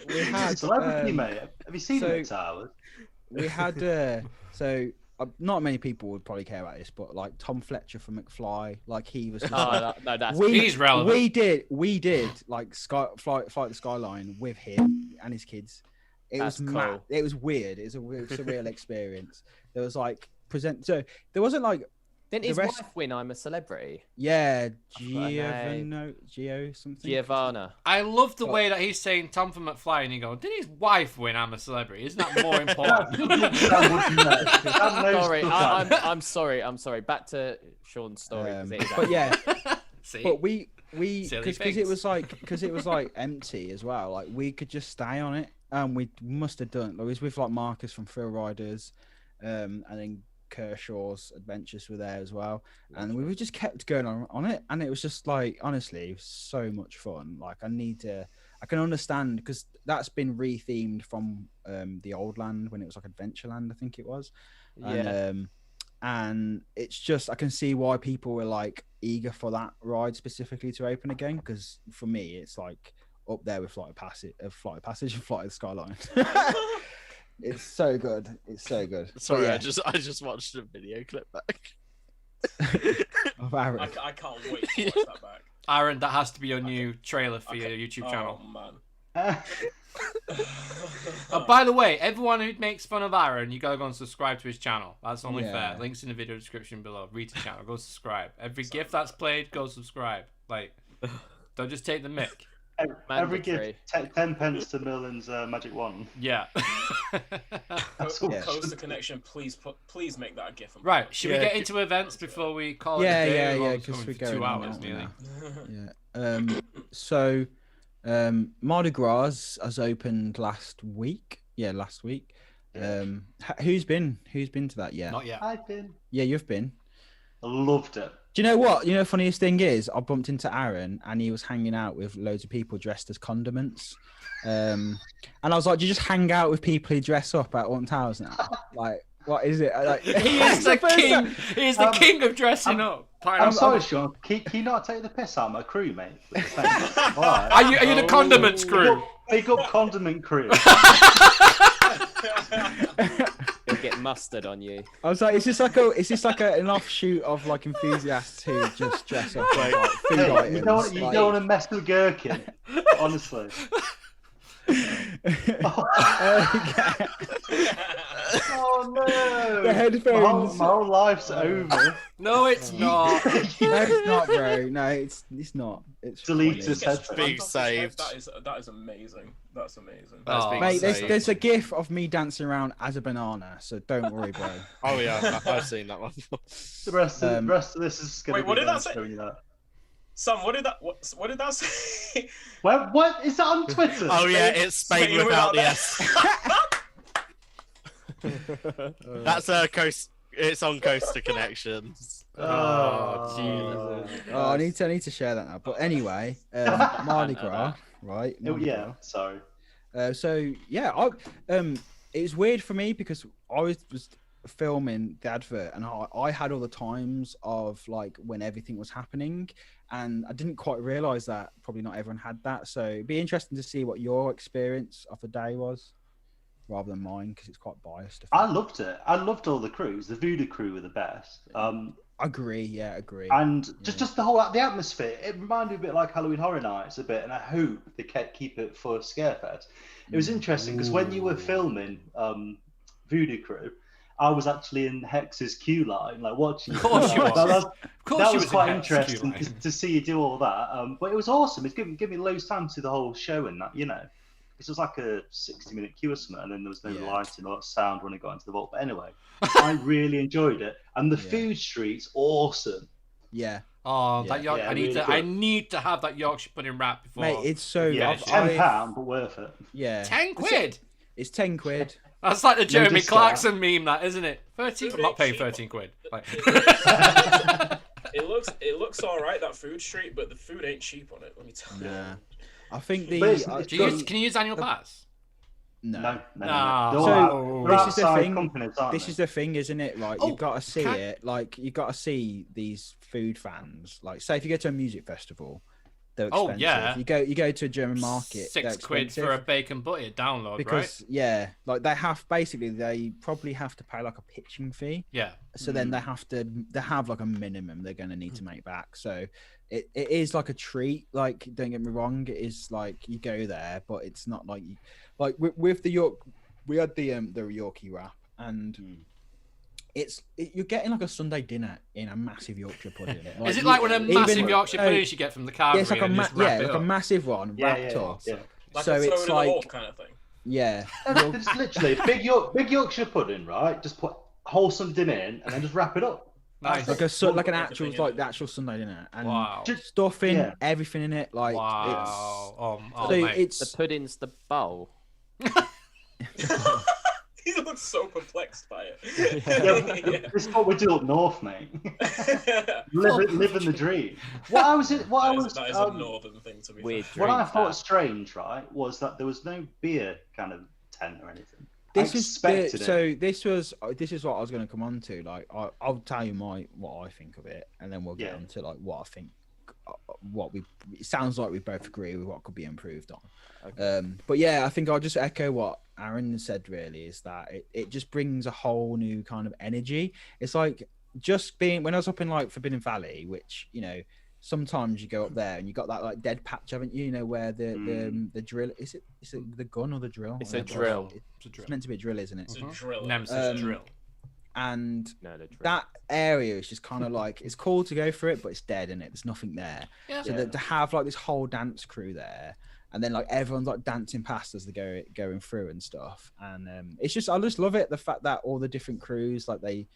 We had celebrity, mate. Have you seen the towers? We had not many people would probably care about this, but like Tom Fletcher from McFly, like he was. He's relevant. We did like fly the skyline with him and his kids. It was cool. It was weird. It was a weird, surreal experience. There was like so there wasn't like. Didn't his wife win I'm a Celebrity? Yeah, Giovanna. I love the way that he's saying Tom from McFly and he goes, did his wife win I'm a Celebrity? Isn't that more important? Sorry, I'm sorry. Back to Sean's story. But yeah, but we because it was like empty as well. Like we could just stay on it, and we must have done. It was with like Marcus from Thrill Riders, and then Kershaw's Adventures were there as well, and we just kept going on it, and it was just like honestly so much fun. Like I can understand because that's been rethemed from the old land when it was like Adventureland, I think it was. And it's just I can see why people were like eager for that ride specifically to open again, because for me it's like up there with Flight of Passage and Flight of the Skyline. It's so good. It's so good. Sorry, yeah. I just watched a video clip back. Of Aaron. I can't wait to watch that back. Aaron, that has to be your new trailer for your YouTube channel. Oh man. By the way, everyone who makes fun of Aaron, you gotta go and subscribe to his channel. That's only fair. Links in the video description below. RITA channel. Go subscribe. Every GIF that's played, go subscribe. Like, don't just take the mic. Every gift, 10 pence to Merlin's magic wand. Yeah. Coaster Connection, please make that a GIF. Right, should we get into events before we call it a day? Yeah, because we're going 2 hours nearly. now. So, Mardi Gras has opened last week. Yeah, last week. Who's been to that yet? Not yet. I've been. Yeah, you've been. I loved it. Do you know what? You know, the funniest thing is, I bumped into Aaron and he was hanging out with loads of people dressed as condiments. And I was like, do you just hang out with people who dress up at Haunted House now? Like, what is it? Like, he is the king. He is the king of dressing up. I'm sorry, Sean. Can you not take the piss out of my crew, mate? Right. Are you the condiments crew? Big up condiment crew. He'll get mustard on you. I was like, is this like an offshoot of like enthusiasts who just dress up like food items? You don't want to mess with Gherkin, honestly. Oh no! The headphones. My whole life's over. No, it's not. No, it's not, bro. No, it's not. It's delete this headphone. Being saved. That is amazing. That's amazing. Mate, there's a GIF of me dancing around as a banana, so don't worry, bro. Oh yeah, I've seen that one. The rest of this is going to be. What did that say? Sam, what did that say? What is that on Twitter? Oh yeah, it's Spain without the S. That's Coast. It's on Coaster Connections. Oh Jesus! Oh, I need to share that now. But anyway, Mardi Gras, right? Yeah, sorry. So yeah, it was weird for me because I was filming the advert and I had all the times of like when everything was happening, and I didn't quite realize that probably not everyone had that. So it'd be interesting to see what your experience of the day was rather than mine, because it's quite biased. I loved it. I loved all the crews. The Voodoo crew were the best. Agree. And just the atmosphere. It reminded me a bit like Halloween Horror Nights a bit, and I hope they keep it for Scarefest. It was interesting because when you were filming Voodoo crew, I was actually in Hex's queue line, like watching. Of course you was. That was quite interesting to see you do all that. But it was awesome. It's given me loads of time to do the whole show and that, you know. It was like a 60-minute queue or something, and then there was no lighting or sound when it got into the vault. But anyway, I really enjoyed it, and the food street's awesome. Yeah. Oh, that York! I need to have that Yorkshire pudding wrap before. Mate, it's so. £10, but worth it. Yeah. £10. It's 10 quid. That's like the Jeremy Clarkson meme, that isn't it? 13. I'm not paying 13 quid. Like... it looks all right, that food street, but the food ain't cheap on it. Let me tell you. I think the. Can you use annual pass? No. So this is the thing. This is the thing, isn't it? Like you've got to see it. Like you got to see these food fans. Like, say if you go to a music festival, they're expensive. Oh yeah. You go to a German market. £6 for a bacon butty download, because, right? Like they probably have to pay like a pitching fee. Yeah. So then they have like a minimum they're going to need to make back. So it is like a treat. Like, don't get me wrong, it is like you go there, but it's not like with the York. We had the Yorkie wrap, and you're getting like a Sunday dinner in a massive Yorkshire pudding. Like, is it like one of the massive Yorkshire puddings you get from the Cadbury? Yeah, it's like a massive one wrapped up. Yeah. Like so it's like kind of thing. Yeah. It's literally big Yorkshire pudding, right? Just put whole Sunday dinner in and then just wrap it up. Nice. Like the actual Sunday dinner, and just stuffing everything in it. Like it's the pudding's the bowl. He looks so perplexed by it. This is what we do up north, mate. Living the dream. That is a northern thing to be weird. What I thought strange, right, was that there was no beer kind of tent or anything. This is what I was going to come on to. Like, I'll tell you what I think of it, and then we'll get on to like what I think. It sounds like we both agree with what could be improved on. Okay. But yeah, I think I'll just echo what Aaron said. Really, is that it just brings a whole new kind of energy. It's like just being when I was up in like Forbidden Valley, which sometimes you go up there and you got that like dead patch, haven't you? You know where the drill is it the gun or the drill? It's a drill. It's meant to be a drill, isn't it? It's a drill. Nemesis drill. and that area is just kind of like, it's cool to go through it, but it's dead in it. There's nothing there. So to have like this whole dance crew there, and then like everyone's like dancing past as they going through and stuff, and it's just, I just love it, the fact that all the different crews, like they've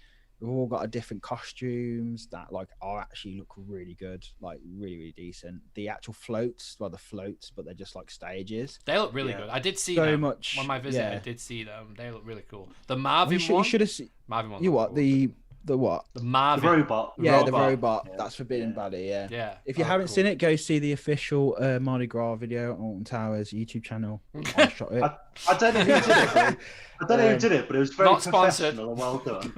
all got a different costumes that like are actually look really good, like really decent. The actual floats, well, the floats, but they're just like stages. They look really good. I did see them much on my visit. I did see them. They look really cool. The Marvin one. You should have seen Marvin one. You what? The what? The Marvin. The robot. The robot. Yeah. That's Forbidden Valley. Yeah. If you haven't seen it, go see the official Mardi Gras video on Alton Towers YouTube channel. I shot it. I don't know who did it. I don't know who did it, but it was very professional and well done.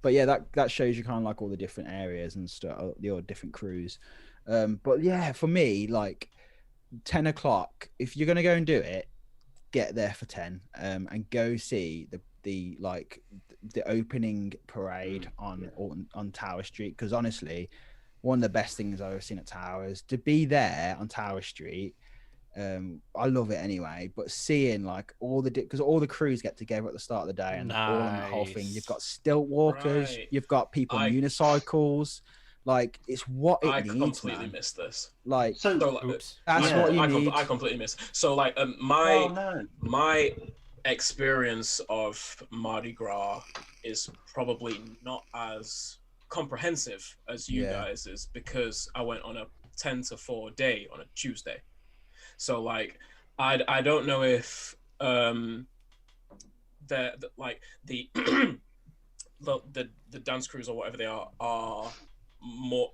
But yeah, that shows you kind of like all the different areas and stuff, the different crews. But yeah, for me, like 10 o'clock, if you're gonna go and do it, get there for 10, and go see the opening parade on Tower Street, because honestly, one of the best things I've ever seen at Towers, to be there on Tower Street. I love it anyway, but seeing like because all the crews get together at the start of the day and all in the whole thing, you've got stilt walkers, you've got people on unicycles, like it's what it needs. I completely missed this. Like, oops. That's what you need. I completely missed. So like my experience of Mardi Gras is probably not as comprehensive as you guys is, because I went on a 10 to 4 day on a Tuesday. So like I don't know if the dance crews or whatever they are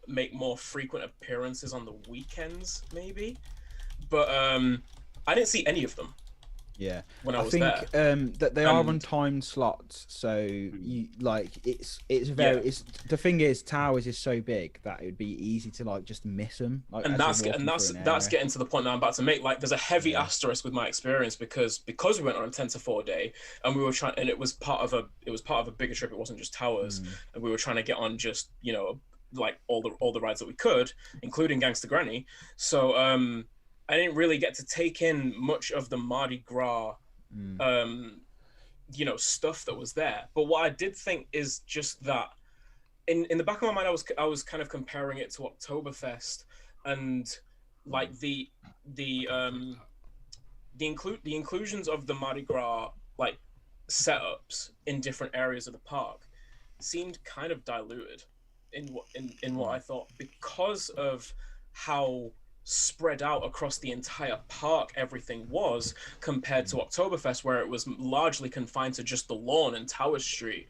make more frequent appearances on the weekends maybe, but I didn't see any of them. Yeah, when I was think there. That they are on timed slots, so you like it's very it's the thing is Towers is so big that it would be easy to like just miss them. Like, and that's getting to the point that I'm about to make. Like, there's a heavy asterisk with my experience because we went on a 10 to 4 day, and we were trying, and it was part of a bigger trip. It wasn't just Towers, and we were trying to get on just like all the rides that we could, including Gangsta Granny. So I didn't really get to take in much of the Mardi Gras, stuff that was there. But what I did think is just that, in the back of my mind, I was kind of comparing it to Oktoberfest, and like the inclusions of the Mardi Gras like setups in different areas of the park seemed kind of diluted in what I thought, because of how spread out across the entire park everything was, compared to Oktoberfest, where it was largely confined to just the lawn and Tower Street.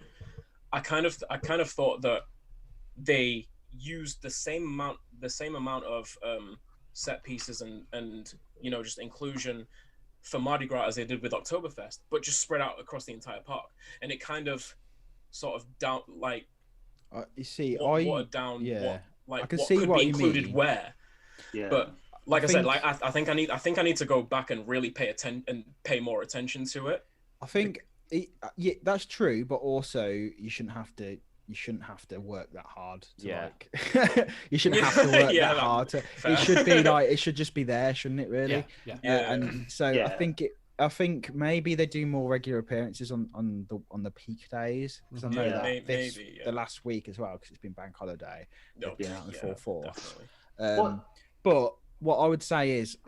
I kind of thought that they used the same amount of set pieces and just inclusion for Mardi Gras as they did with Oktoberfest, but just spread out across the entire park, and it kind of sort of down like you see watered down I can what see could what be you included mean. where. Yeah. But like I said, like I think I need to go back and really pay more attention to it. I think that's true, but also you shouldn't have to work that hard you shouldn't have to work that hard it should be like, it should just be there, shouldn't it, really? And so I think maybe they do more regular appearances on the peak days, because I know that the last week as well, because it's been bank holiday, been out in 4/4. But what I would say is,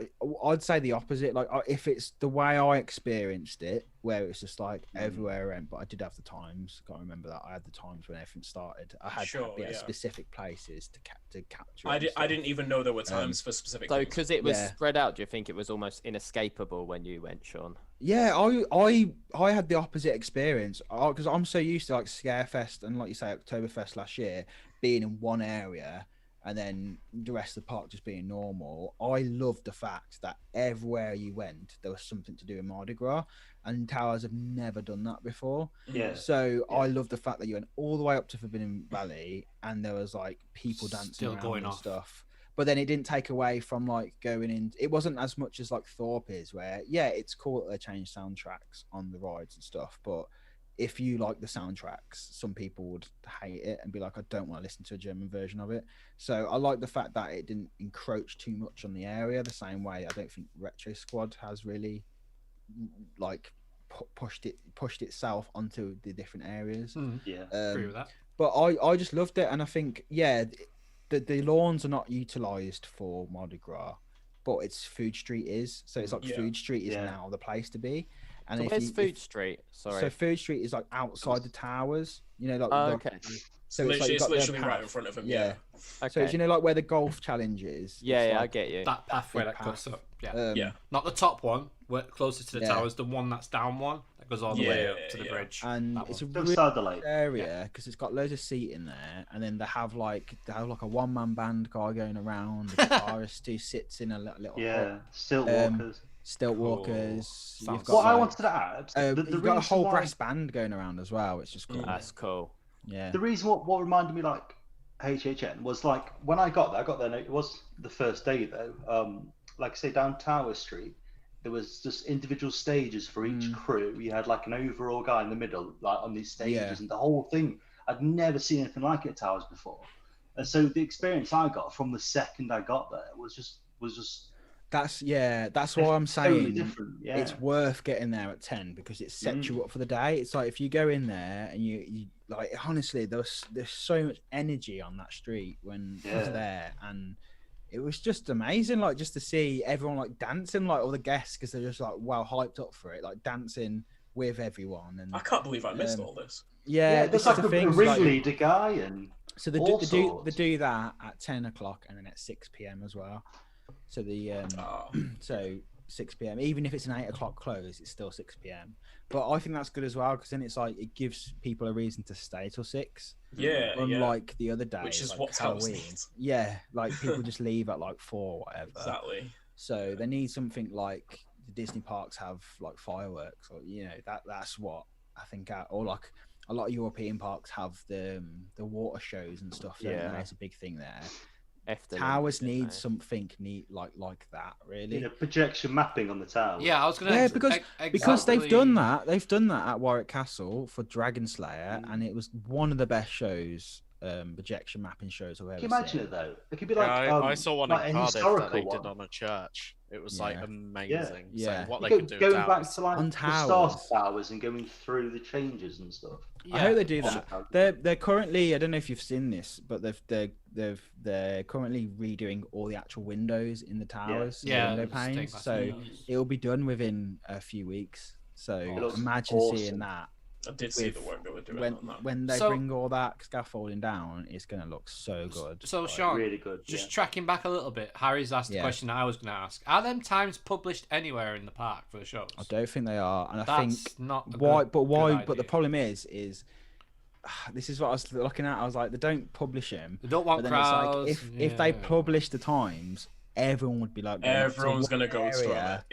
I'd say the opposite. Like, if it's the way I experienced it, where it's just like everywhere I went, but I did have the times. Can't remember that. I had the times when everything started. I had to be at specific places to capture. I didn't even know there were times for specific. So, because it was spread out, do you think it was almost inescapable when you went, Sean? Yeah, I had the opposite experience, because I'm so used to like Scarefest and, like you say, Oktoberfest last year being in one area, and then the rest of the park just being normal. I loved the fact that everywhere you went, there was something to do in Mardi Gras, and Towers have never done that before. So I love the fact that you went all the way up to Forbidden Valley, and there was like people dancing still around going and stuff. But then it didn't take away from like going in. It wasn't as much as like Thorpe is, where it's cool that they change soundtracks on the rides and stuff, but if you like the soundtracks, some people would hate it and be like, I don't want to listen to a German version of it. So I like the fact that it didn't encroach too much on the area, the same way I don't think Retro Squad has really like pushed itself onto the different areas. Yeah, agree with that. But I just loved it, and I think the lawns are not utilized for Mardi Gras, but it's Food Street is. So it's like Food Street is now the place to be. And so where's Food Street? Sorry. So Food Street is like outside the towers. Okay. So it's literally right in front of him. Yeah. Okay. So like where the golf challenge is. Yeah, I get you. That pathway that goes up. Yeah. Yeah. Not the top one, where closer to the towers. The one that's down one that goes all the way up to the bridge. And it's a really good area because it's got loads of seat in there, and then they have like a one-man band guy going around. The guitarist who sits in a little stilt walkers. Stilt walkers. What I wanted to add, you've got a whole brass band going around as well, which is cool. That's cool. Yeah. The reason what reminded me like HHN was like when I got there. It was the first day though. Like I say, down Tower Street, there was just individual stages for each crew. You had like an overall guy in the middle, like on these stages, and the whole thing. I'd never seen anything like it at Towers before, and so the experience I got from the second I got there was just. That's why I'm saying different. Yeah. It's worth getting there at 10 because it sets you up for the day. It's like if you go in there and you like honestly, there's so much energy on that street when I was there, and it was just amazing. Like just to see everyone like dancing, like all the guests, because they're just like well hyped up for it, like dancing with everyone. And I can't believe I missed all this. Yeah, there's like a ringleader guy, and so they do that at 10 o'clock and then at 6 p.m. as well. So so 6 p.m. Even if it's an 8 o'clock close, it's still 6 p.m. But I think that's good as well because then it's like it gives people a reason to stay till 6. Yeah. Unlike the other days, which is like what Halloween. Yeah, like people just leave at like 4 or whatever. Exactly. So they need something like the Disney parks have, like fireworks, or that's what I think. Or like a lot of European parks have the water shows and stuff. Yeah, it's a big thing there. Towers need something neat like that, really. Projection mapping on the tower. Yeah, I was gonna. Because they've done that. They've done that at Warwick Castle for Dragon Slayer, and it was one of the best shows, projection mapping shows I've ever seen. Can you imagine it though? It could be like I saw one like in Cardiff that they did on a church. It was like amazing. Yeah. So what they could do going back to like on the Star Towers and going through the changes and stuff. I hope they do that. They're currently, I don't know if you've seen this, but they're currently redoing all the actual windows in the towers, window panes. So it'll be done within a few weeks. So imagine seeing that. I did see the work they were doing when they bring all that scaffolding down. It's going to look so good. So Sean, really good. Just tracking back a little bit, Harry's asked the question that I was going to ask. Are them times published anywhere in the park for the shows? I don't think they are, and That's I think not why. Good, but why? good But the idea. problem is this is what I was looking at. I was like, they don't publish them. They don't want crowds. It's like, if they publish the times, everyone would be like, everyone's going to go to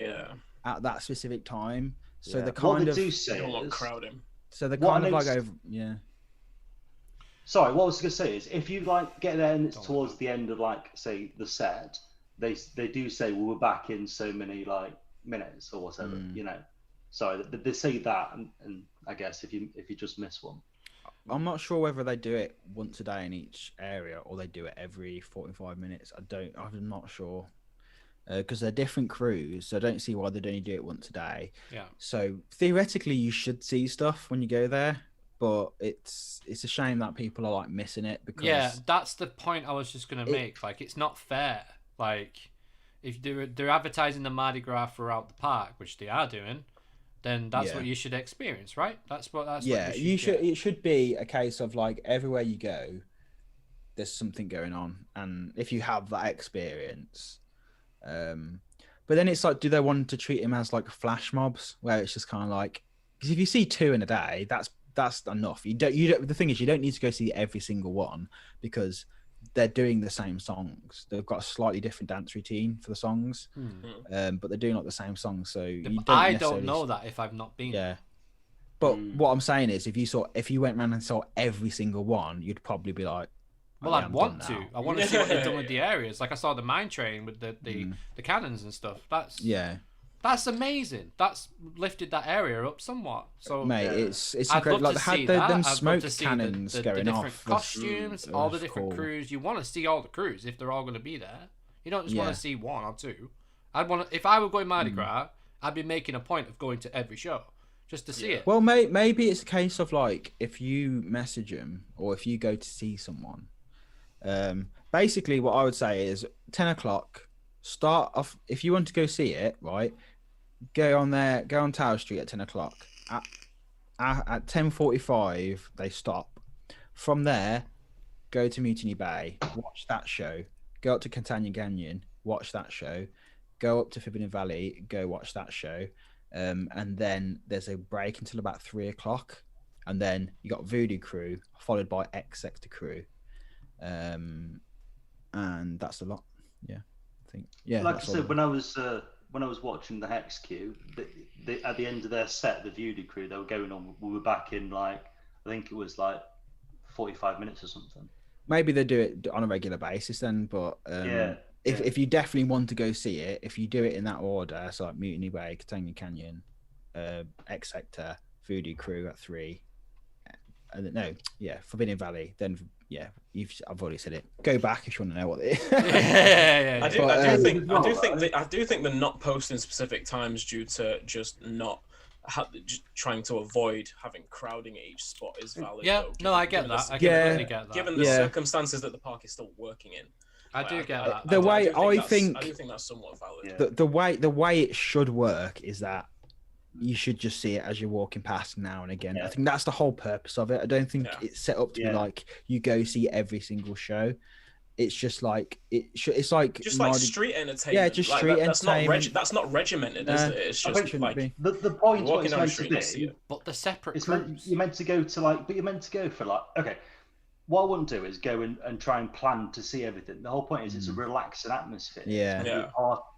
at that specific time. So the what kind they of do say they'll is, not crowd him. So the kind of like over Sorry, what I was going to say is if you like get there and it's towards the end of like say the set, they do say we're back in so many like minutes or whatever, Sorry, they say that, and I guess if you just miss one. I'm not sure whether they do it once a day in each area or they do it every 45 minutes. I'm not sure. Because they're different crews, so I don't see why they'd only do it once a day. Yeah. So theoretically, you should see stuff when you go there, but it's a shame that people are like missing it because that's the point I was just gonna make. Like, it's not fair. Like, if they're advertising the Mardi Gras throughout the park, which they are doing, then that's what you should experience, right? That's what you should. It should be a case of like everywhere you go, there's something going on, and if you have that experience. But then it's like, do they want to treat him as like flash mobs where it's just kind of like, because if you see 2 in a day, that's enough. You don't. The thing is, you don't need to go see every single one because they're doing the same songs. They've got a slightly different dance routine for the songs, but they're doing like the same songs. So I don't know that if I've not been. Yeah. But what I'm saying is, if you went around and saw every single one, you'd probably be like, well, I'd want to. I want to see what they've done with the areas. Like I saw the mine train with the cannons and stuff. That's amazing. That's lifted that area up somewhat. So, mate, it's incredible. Like they had them smoke cannons going the off. Different costumes, all the different crews. You want to see all the crews if they're all going to be there. You don't just want to see 1 or 2. I'd want to, if I were going Mardi Gras, I'd be making a point of going to every show just to see it. Well, maybe it's a case of like if you message them or if you go to see someone. Basically, what I would say is 10 o'clock. Start off if you want to go see it. Right, go on Tower Street at 10 o'clock. At 10:45, they stop. From there, go to Mutiny Bay, watch that show. Go up to Catania Canyon, watch that show. Go up to Forbidden Valley, go watch that show. And then there's a break until about 3 o'clock. And then you got Voodoo Crew, followed by X Sector Crew. And that's a lot. Yeah, I think. Yeah. Like I said, when I was watching the Hex Queue, at the end of their set, the Voodoo Crew, they were going on. We were back in like I think it was like 45 minutes or something. Maybe they do it on a regular basis then, but if you definitely want to go see it, if you do it in that order, so like Mutiny Bay, Catania Canyon, X Sector, Voodoo Crew at 3, Forbidden Valley, then I've already said it. Go back if you want to know what it is. I do think they're not posting specific times due to just not just trying to avoid having crowding at each spot is valid. Yeah, though, no, I get that. I completely get that. Given the circumstances that the park is still working in. I do get that. I do think that's somewhat valid. Yeah. The way it should work is that you should just see it as you're walking past now and again. I think that's the whole purpose of it. I don't think it's set up to be like you go see every single show. It's just like it's like street entertainment. Yeah, just street entertainment. That's not regimented, is it? It's just like the point walking down the street. But the separate you're meant to go to but you're meant to go for like okay. What I wouldn't do is go and try and plan to see everything. The whole point is it's a relaxing atmosphere.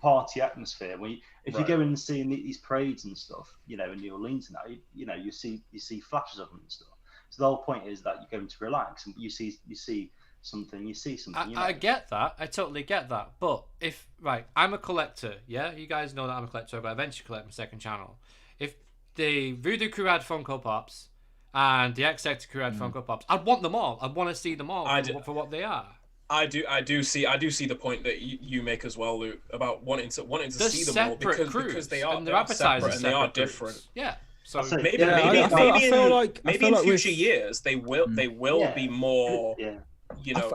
Party atmosphere. If you go and see these parades and stuff, in New Orleans and that, you see flashes of them and stuff. So the whole point is that you're going to relax and you see something. I get that. I totally get that. But I'm a collector. Yeah, you guys know that I'm a collector. But I eventually collect my second channel. If the Voodoo Crew had Funko Pops and the X Sector Crew had Funko Pops, I'd want them all. I'd want to see them all for what they are. I do see the point that you make as well, Luke, about wanting to see them all because they are separate and they are different. Yeah. So maybe in future years they will be more. Yeah.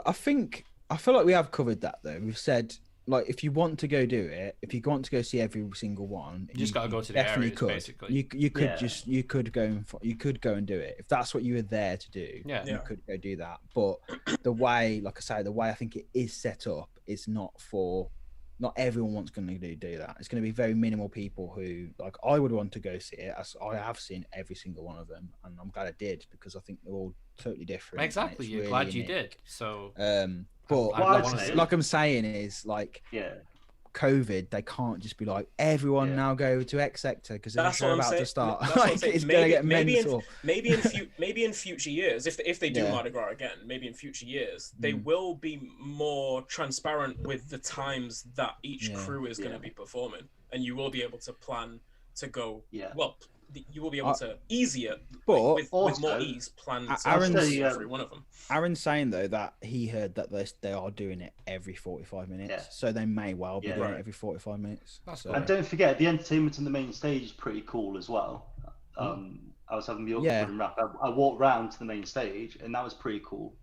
I feel like we have covered that though. We've said like if you want to go do it, if you want to go see every single one, you just got to go to the areas, basically. You could go and do it if that's what you were there to do. Yeah, you could go do that. But the way I think it is set up is not everyone's going to do that. It's going to be very minimal people who like I would want to go see it. As I have seen every single one of them, and I'm glad I did because I think they're all totally different. Exactly, you're really glad unique. You did. So, but like I'm saying is like, COVID, they can't just be like everyone now go to X Sector because they're about to start. It's going to get mental. Maybe in future years, if they do Mardi Gras again, maybe in future years they will be more transparent with the times that each crew is going to be performing, and you will be able to plan to go. Well, you will be able to with more ease plan every one of them. Aaron's saying though that he heard that they are doing it every 45 minutes, so they may well be doing it every 45 minutes. And don't forget the entertainment on the main stage is pretty cool as well. I was having the orchestra wrap. I walked round to the main stage and that was pretty cool.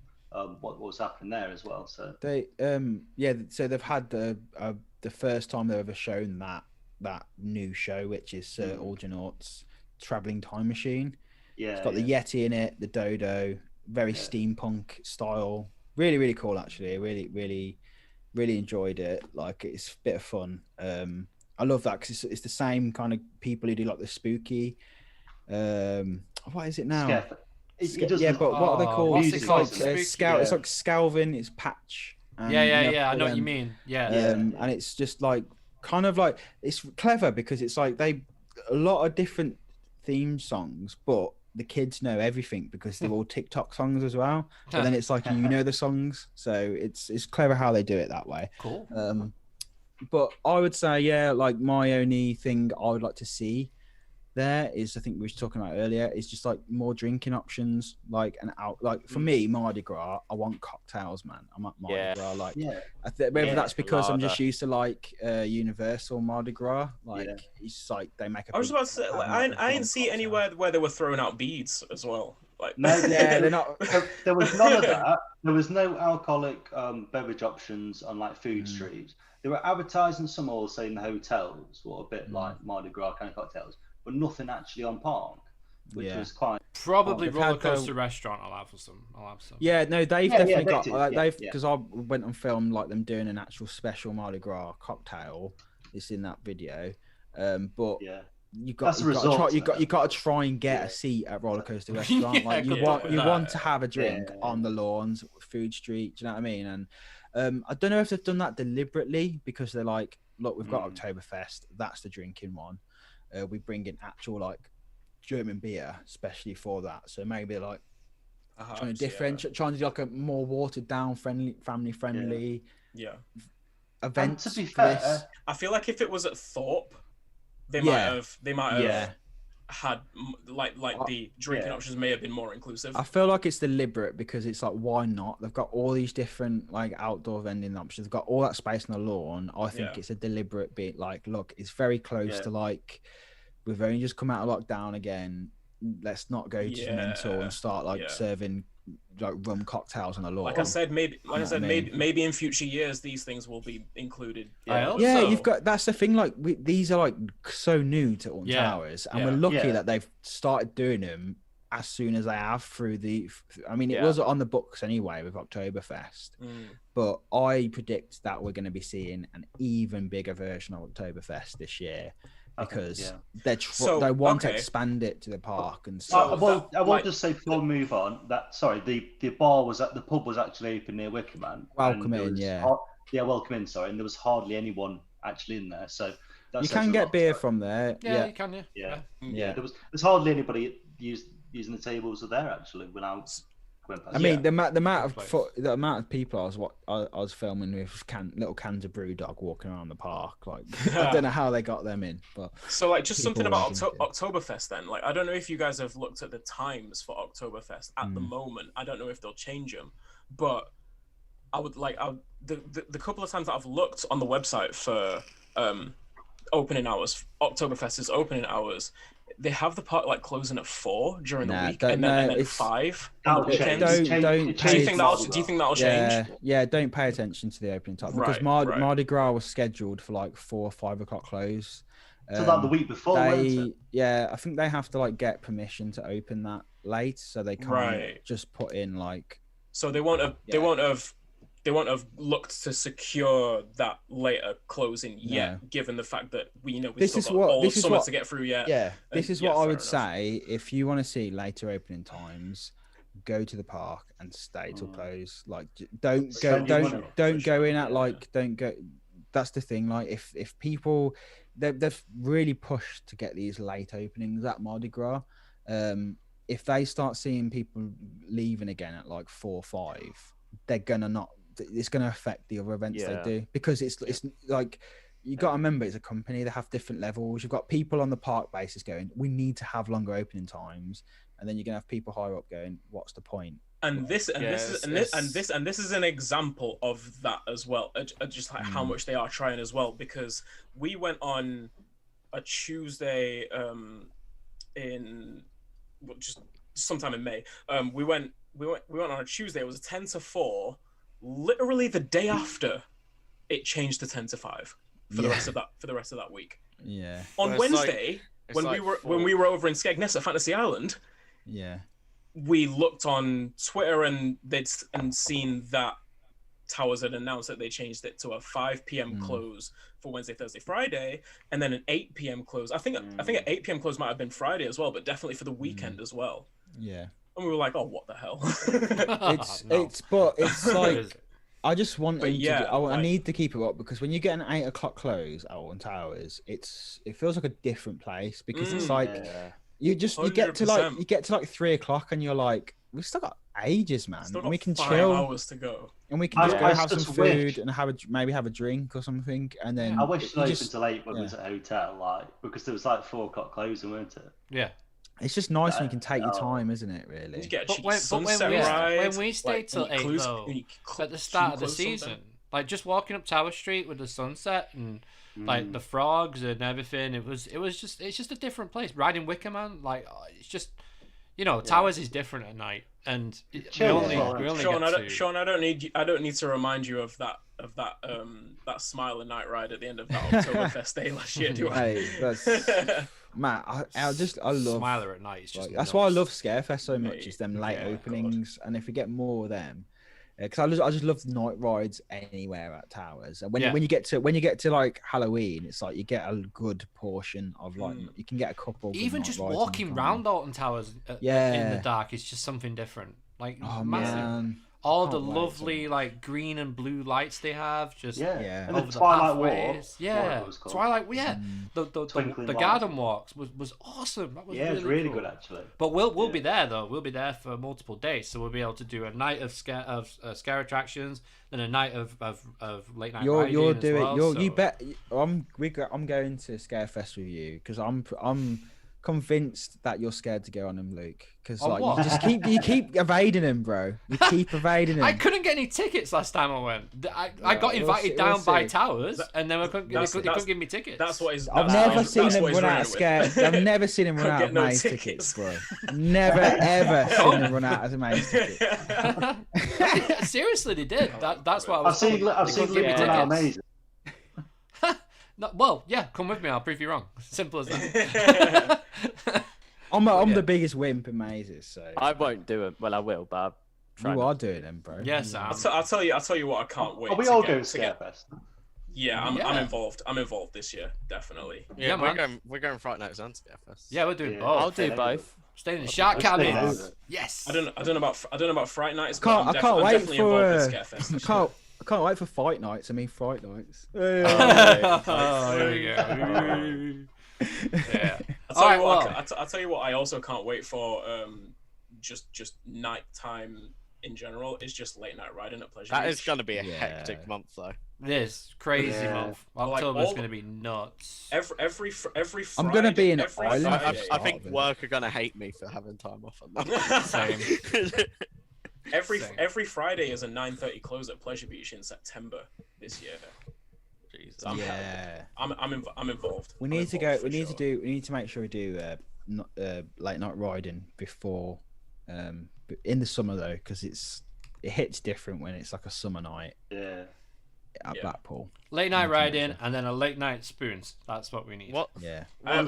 What was happening there as well. So they so they've had the first time they've ever shown that new show, which is Aldernaut's Traveling Time Machine. It's got the Yeti in it, the Dodo, very steampunk style. Really, really cool actually. I really enjoyed it. Like it's a bit of fun. I love that because it's the same kind of people who do like the spooky. What is it now? But what are they called? It's like Scout. It's like Scalvin. It's Patch. I know what you mean. And it's just like kind of like it's clever because it's like a lot of different theme songs, but the kids know everything because they're all TikTok songs as well. But then it's like the songs, so it's clever how they do it that way. Cool. But I would say like my only thing I would like to see there is, I think we were talking about earlier, is just like more drinking options, like for me, Mardi Gras, I want cocktails, man. I'm at Mardi Gras, like maybe that's because I'm just used to like Universal Mardi Gras, like it's like they make a. I was about to say, like, I didn't see anywhere where they were throwing out beads as well. Like, no, they're not. There was none of that. There was no alcoholic beverage options on like food streets. They were advertising some all saying the hotels were a bit like Mardi Gras kind of cocktails, but nothing actually on Park, which was quite. Probably Roller Coaster Restaurant. I'll have some. Yeah, no, they've definitely got. They've because I went and filmed like them doing an actual special Mardi Gras cocktail. It's in that video, but you got to try and get a seat at Roller Coaster Restaurant. Like you want to have a drink on the lawns, food street. Do you know what I mean? And I don't know if they've done that deliberately because they're like, look, we've got Oktoberfest. That's the drinking one. We bring in actual like German beer, especially for that. So maybe like trying to differentiate, trying to do like a more watered down, family friendly event. To be fair, I feel like if it was at Thorpe, they might have had like the drinking options may have been more inclusive. I feel like it's deliberate because it's like, why not? They've got all these different like outdoor vending options. They've got all that space on the lawn. I think it's a deliberate bit. Like, look, it's very close to like, we've only just come out of lockdown again. Let's not go to mental and start like serving like rum cocktails on the lawn. Like I said, maybe in future years these things will be included. You've got, that's the thing. Like these are like so new to Alton Towers, and we're lucky that they've started doing them as soon as they have through the. I mean, it was on the books anyway with Oktoberfest, but I predict that we're going to be seeing an even bigger version of Oktoberfest this year. Because they want to expand it to the park and stuff. I will just say before we move on that the bar was at the pub was actually open near Wickerman. Welcome in, welcome in. Sorry, and there was hardly anyone actually in there. So you can get beer from there. Yeah, you can. Yeah. There's hardly anybody using the tables there actually when I was. I mean, the amount of people I was filming with little cans of BrewDog walking around the park. Like, I don't know how they got them in, but so like just something about Oktoberfest then. Like, I don't know if you guys have looked at the times for Oktoberfest at the moment. I don't know if they'll change them, but I would like the couple of times that I've looked on the website for opening hours, Oktoberfest's opening hours. They have the park like closing at 4 during the week, and then 5 on the weekends. Do you think that'll change? Yeah, don't pay attention to the opening time because Mardi Gras was scheduled for like 4 or 5 o'clock close. So like the week before, I think they have to like get permission to open that late, so they can't just put in like. So they won't have looked to secure that later closing yet, given the fact that we've still got all summer to get through yet. Yeah, this is what I would say. If you want to see later opening times, go to the park and stay till close. Like, don't go in at like, don't go. That's the thing. Like, if people, they've really pushed to get these late openings at Mardi Gras. If they start seeing people leaving again at like 4 or 5, they're gonna not. It's going to affect the other events they do because it's like you got to remember it's a company. They have different levels. You've got people on the park basis going, we need to have longer opening times, and then you're going to have people higher up going, what's the point? And this is an example of that as well. Just like how much they are trying as well, because we went on a Tuesday in just sometime in May. We went on a Tuesday. It was a 10 to 4. Literally the day after, it changed to 10 to 5 for the rest of that week. Yeah. On Wednesday, when we were over in Skegness at Fantasy Island, we looked on Twitter and seen that Towers had announced that they changed it to a 5 p.m. close for Wednesday, Thursday, Friday, and then an 8 p.m. close. I think an 8 p.m. close might have been Friday as well, but definitely for the weekend as well. Yeah. And we were like, "Oh, what the hell?" It's like I just want I need to keep it up because when you get an 8 o'clock close at Alton Towers, it feels like a different place because it's like you get to like 3 o'clock and you're like, we've still got ages, man. Still And got we can 5 chill. hours to go. And we can just go have some just food wish- and maybe have a drink or something, and then I wish they opened just, till 8 when it was at a hotel, like, because there was like 4 o'clock closing, weren't it? Yeah. it's just nice when you can take your time, isn't it? Really. You get a But cheeky when sunset we ride, stayed like, till when you 8 close- though, when you at the start of the close season, something. like just walking up Tower Street with the sunset and like the frogs and everything, it's just a different place. Riding Wicker Man, like it's just, you know, Towers is different at night, and we only Sean, I don't need to remind you of that Smile and Night ride at the end of that Oktoberfest day last year, do I? Hey, that's Matt. I love Smiler at night. It's just that's why I love Scarefest so much. Is them late openings, and if we get more of them, because I just love night rides anywhere at Towers. And when you get to like Halloween, it's like you get a good portion of like you can get a couple. Even just walking round Alton Towers in the dark is just something different. Like massive. Man. All the lovely like green and blue lights they have, just And over the Twilight Walk, Twilight. The garden walks was awesome. That was really cool. Good actually. But we'll be there though. We'll be there for multiple days, so we'll be able to do a night of scare attractions, then a night of late night riding. You're doing. As well, you bet. I'm going to Scarefest with you because I'm convinced that you're scared to go on them, Luke. Because like you keep evading him, bro. You keep evading him. I couldn't get any tickets last time I went. I got invited down by Towers, and then they couldn't give me tickets. That's what is. I've never seen him run out of scare. I've never seen him run out of maze tickets, bro. Never ever seen him run out of maze tickets. Seriously, they did. That's what I was. I've seen Luke run out of maze. No, well, yeah, come with me. I'll prove you wrong. Simple as that. I'm the biggest wimp in mazes, so I won't do it. Well, I will, but you are doing them, bro. Yes, I'll tell you what. I can't wait. Are we all going to Scarefest? Yeah, I'm involved. I'm involved this year, definitely. Yeah, we're going Friday Night and Scarefest. Yeah, we're doing both. I'll do both. Stay in the shark cabin. Yes. I don't know about Fright Nights. I can't wait for Scarefest. I can't wait for fight nights. I mean, Fright Nights. There you go. Yeah. I'll tell you what. I also can't wait for. Just nighttime in general is just late night riding at Pleasure Beach. That is going to be a hectic month, though. It is crazy month. October's going to be nuts. Every Friday. I'm going to be in Ireland. I think work are going to hate me for having time off on that. Same. Every Friday is a 9:30 close at Pleasure Beach in September this year. Jesus. I'm involved. We need to make sure we do late night riding before in the summer though, because it hits different when it's like a summer night. At Blackpool. Late night riding and then a late night spoons. That's what we need. What? Yeah. I have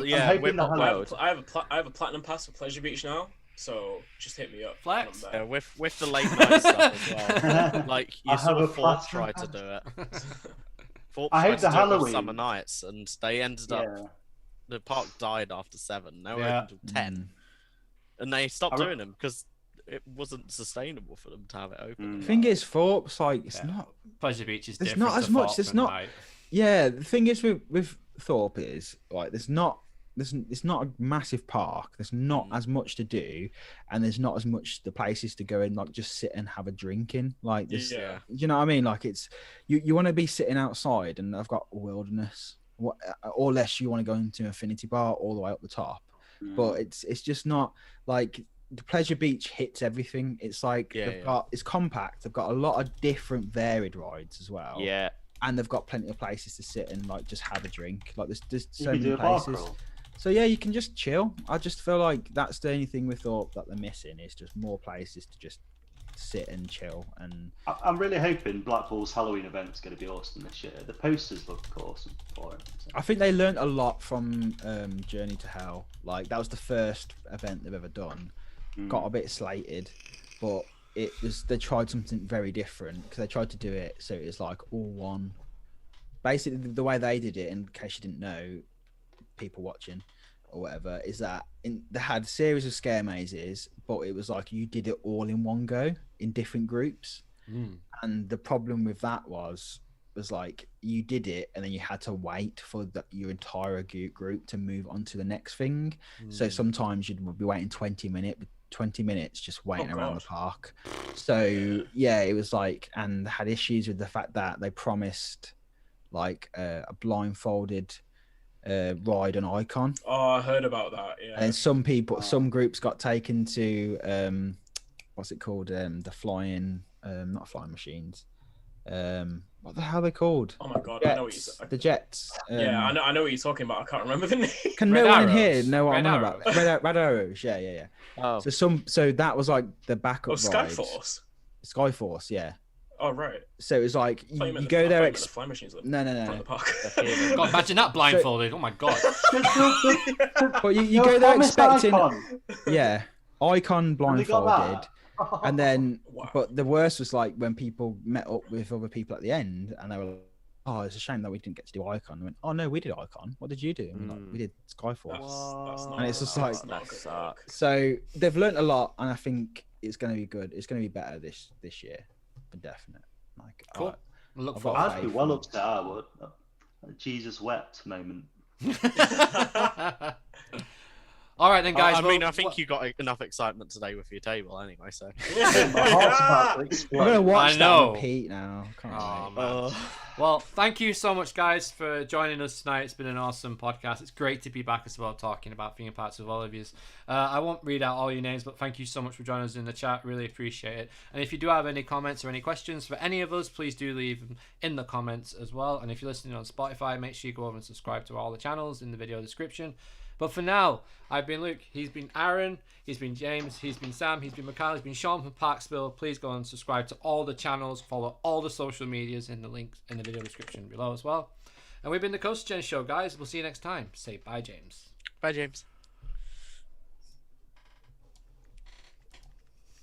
a platinum pass for Pleasure Beach now. So just hit me up. Flex. Yeah, with the late night stuff as well. Like you saw Thorpe try to do it. Thorpe tried to do it with summer nights, and they ended up. The park died after 7. They were open until 10, and they stopped doing them because it wasn't sustainable for them to have it open. The thing is, Thorpe's like it's not. Pleasure Beach is. There's not as much. There's not. Night. Yeah, the thing is with Thorpe is like it's not a massive park. There's not as much to do, and there's not as much the places to go and like just sit and have a drink in. Like this, you know what I mean? Like it's you want to be sitting outside, and I've got a wilderness. Or less you want to go into Infinity Bar all the way up the top, but it's just not like the Pleasure Beach hits everything. It's like it's compact. They've got a lot of different varied rides as well. Yeah, and they've got plenty of places to sit and like just have a drink. Like there's so many places. So yeah, you can just chill. I just feel like that's the only thing with Thorpe that they're missing is just more places to just sit and chill. And I'm really hoping Blackpool's Halloween event's going to be awesome this year. The posters look awesome for it. So. I think they learned a lot from Journey to Hell. Like that was the first event they've ever done. Got a bit slated, but they tried something very different because they tried to do it so it was like all one. Basically, the way they did it, in case you didn't know, people watching or whatever, is that they had a series of scare mazes, but it was like you did it all in one go in different groups. And the problem with that was like you did it and then you had to wait for your entire group to move on to the next thing. So sometimes you'd be waiting 20 20 minutes just waiting around the park. So yeah, it was like, and had issues with the fact that they promised like a blindfolded ride on Icon. Oh, I heard about that. Yeah. And some groups got taken to what's it called? The flying, not flying machines. What the hell are they called? Oh my god, jets. I know what you're the jets. Yeah, I know what you're talking about. I can't remember the name. Can no one in here know what I'm on about? Red Arrows, yeah. Oh. So that was like the backup. Skyforce. Skyforce, yeah. Oh right. So it was like you go there. The fly machines no. The park. God, imagine that blindfolded. Oh my god. But you go there expecting, Icon blindfolded. And then, but the worst was like when people met up with other people at the end, and they were like, "Oh, it's a shame that we didn't get to do Icon." I went, "Oh no, we did Icon. What did you do?" And like, we did Skyforce. That's and it's just like, so they've learned a lot, and I think it's going to be good. It's going to be better this year, for definite. Like, cool. Look forward. I'd be well upset. I would. Jesus wept moment. All right then, guys. I think you got enough excitement today with your table anyway. So my heart's about to explode. I'm gonna watch that on repeat now. Well, thank you so much, guys, for joining us tonight. It's been an awesome podcast. It's great to be back as well, talking about theme parks with all of you. I won't read out all your names, but thank you so much for joining us in the chat. Really appreciate it. And if you do have any comments or any questions for any of us, please do leave them in the comments as well. And if you're listening on Spotify, make sure you go over and subscribe to all the channels in the video description. But for now, I've been Luke, he's been Aaron, he's been James, he's been Sam, he's been MIKHILE, he's been Sean from PARKSPILL. Please go and subscribe to all the channels, follow all the social medias in the links in the video description below as well. And we've been the CoasterGen Show, guys. We'll see you next time. Say bye, James. Bye, James.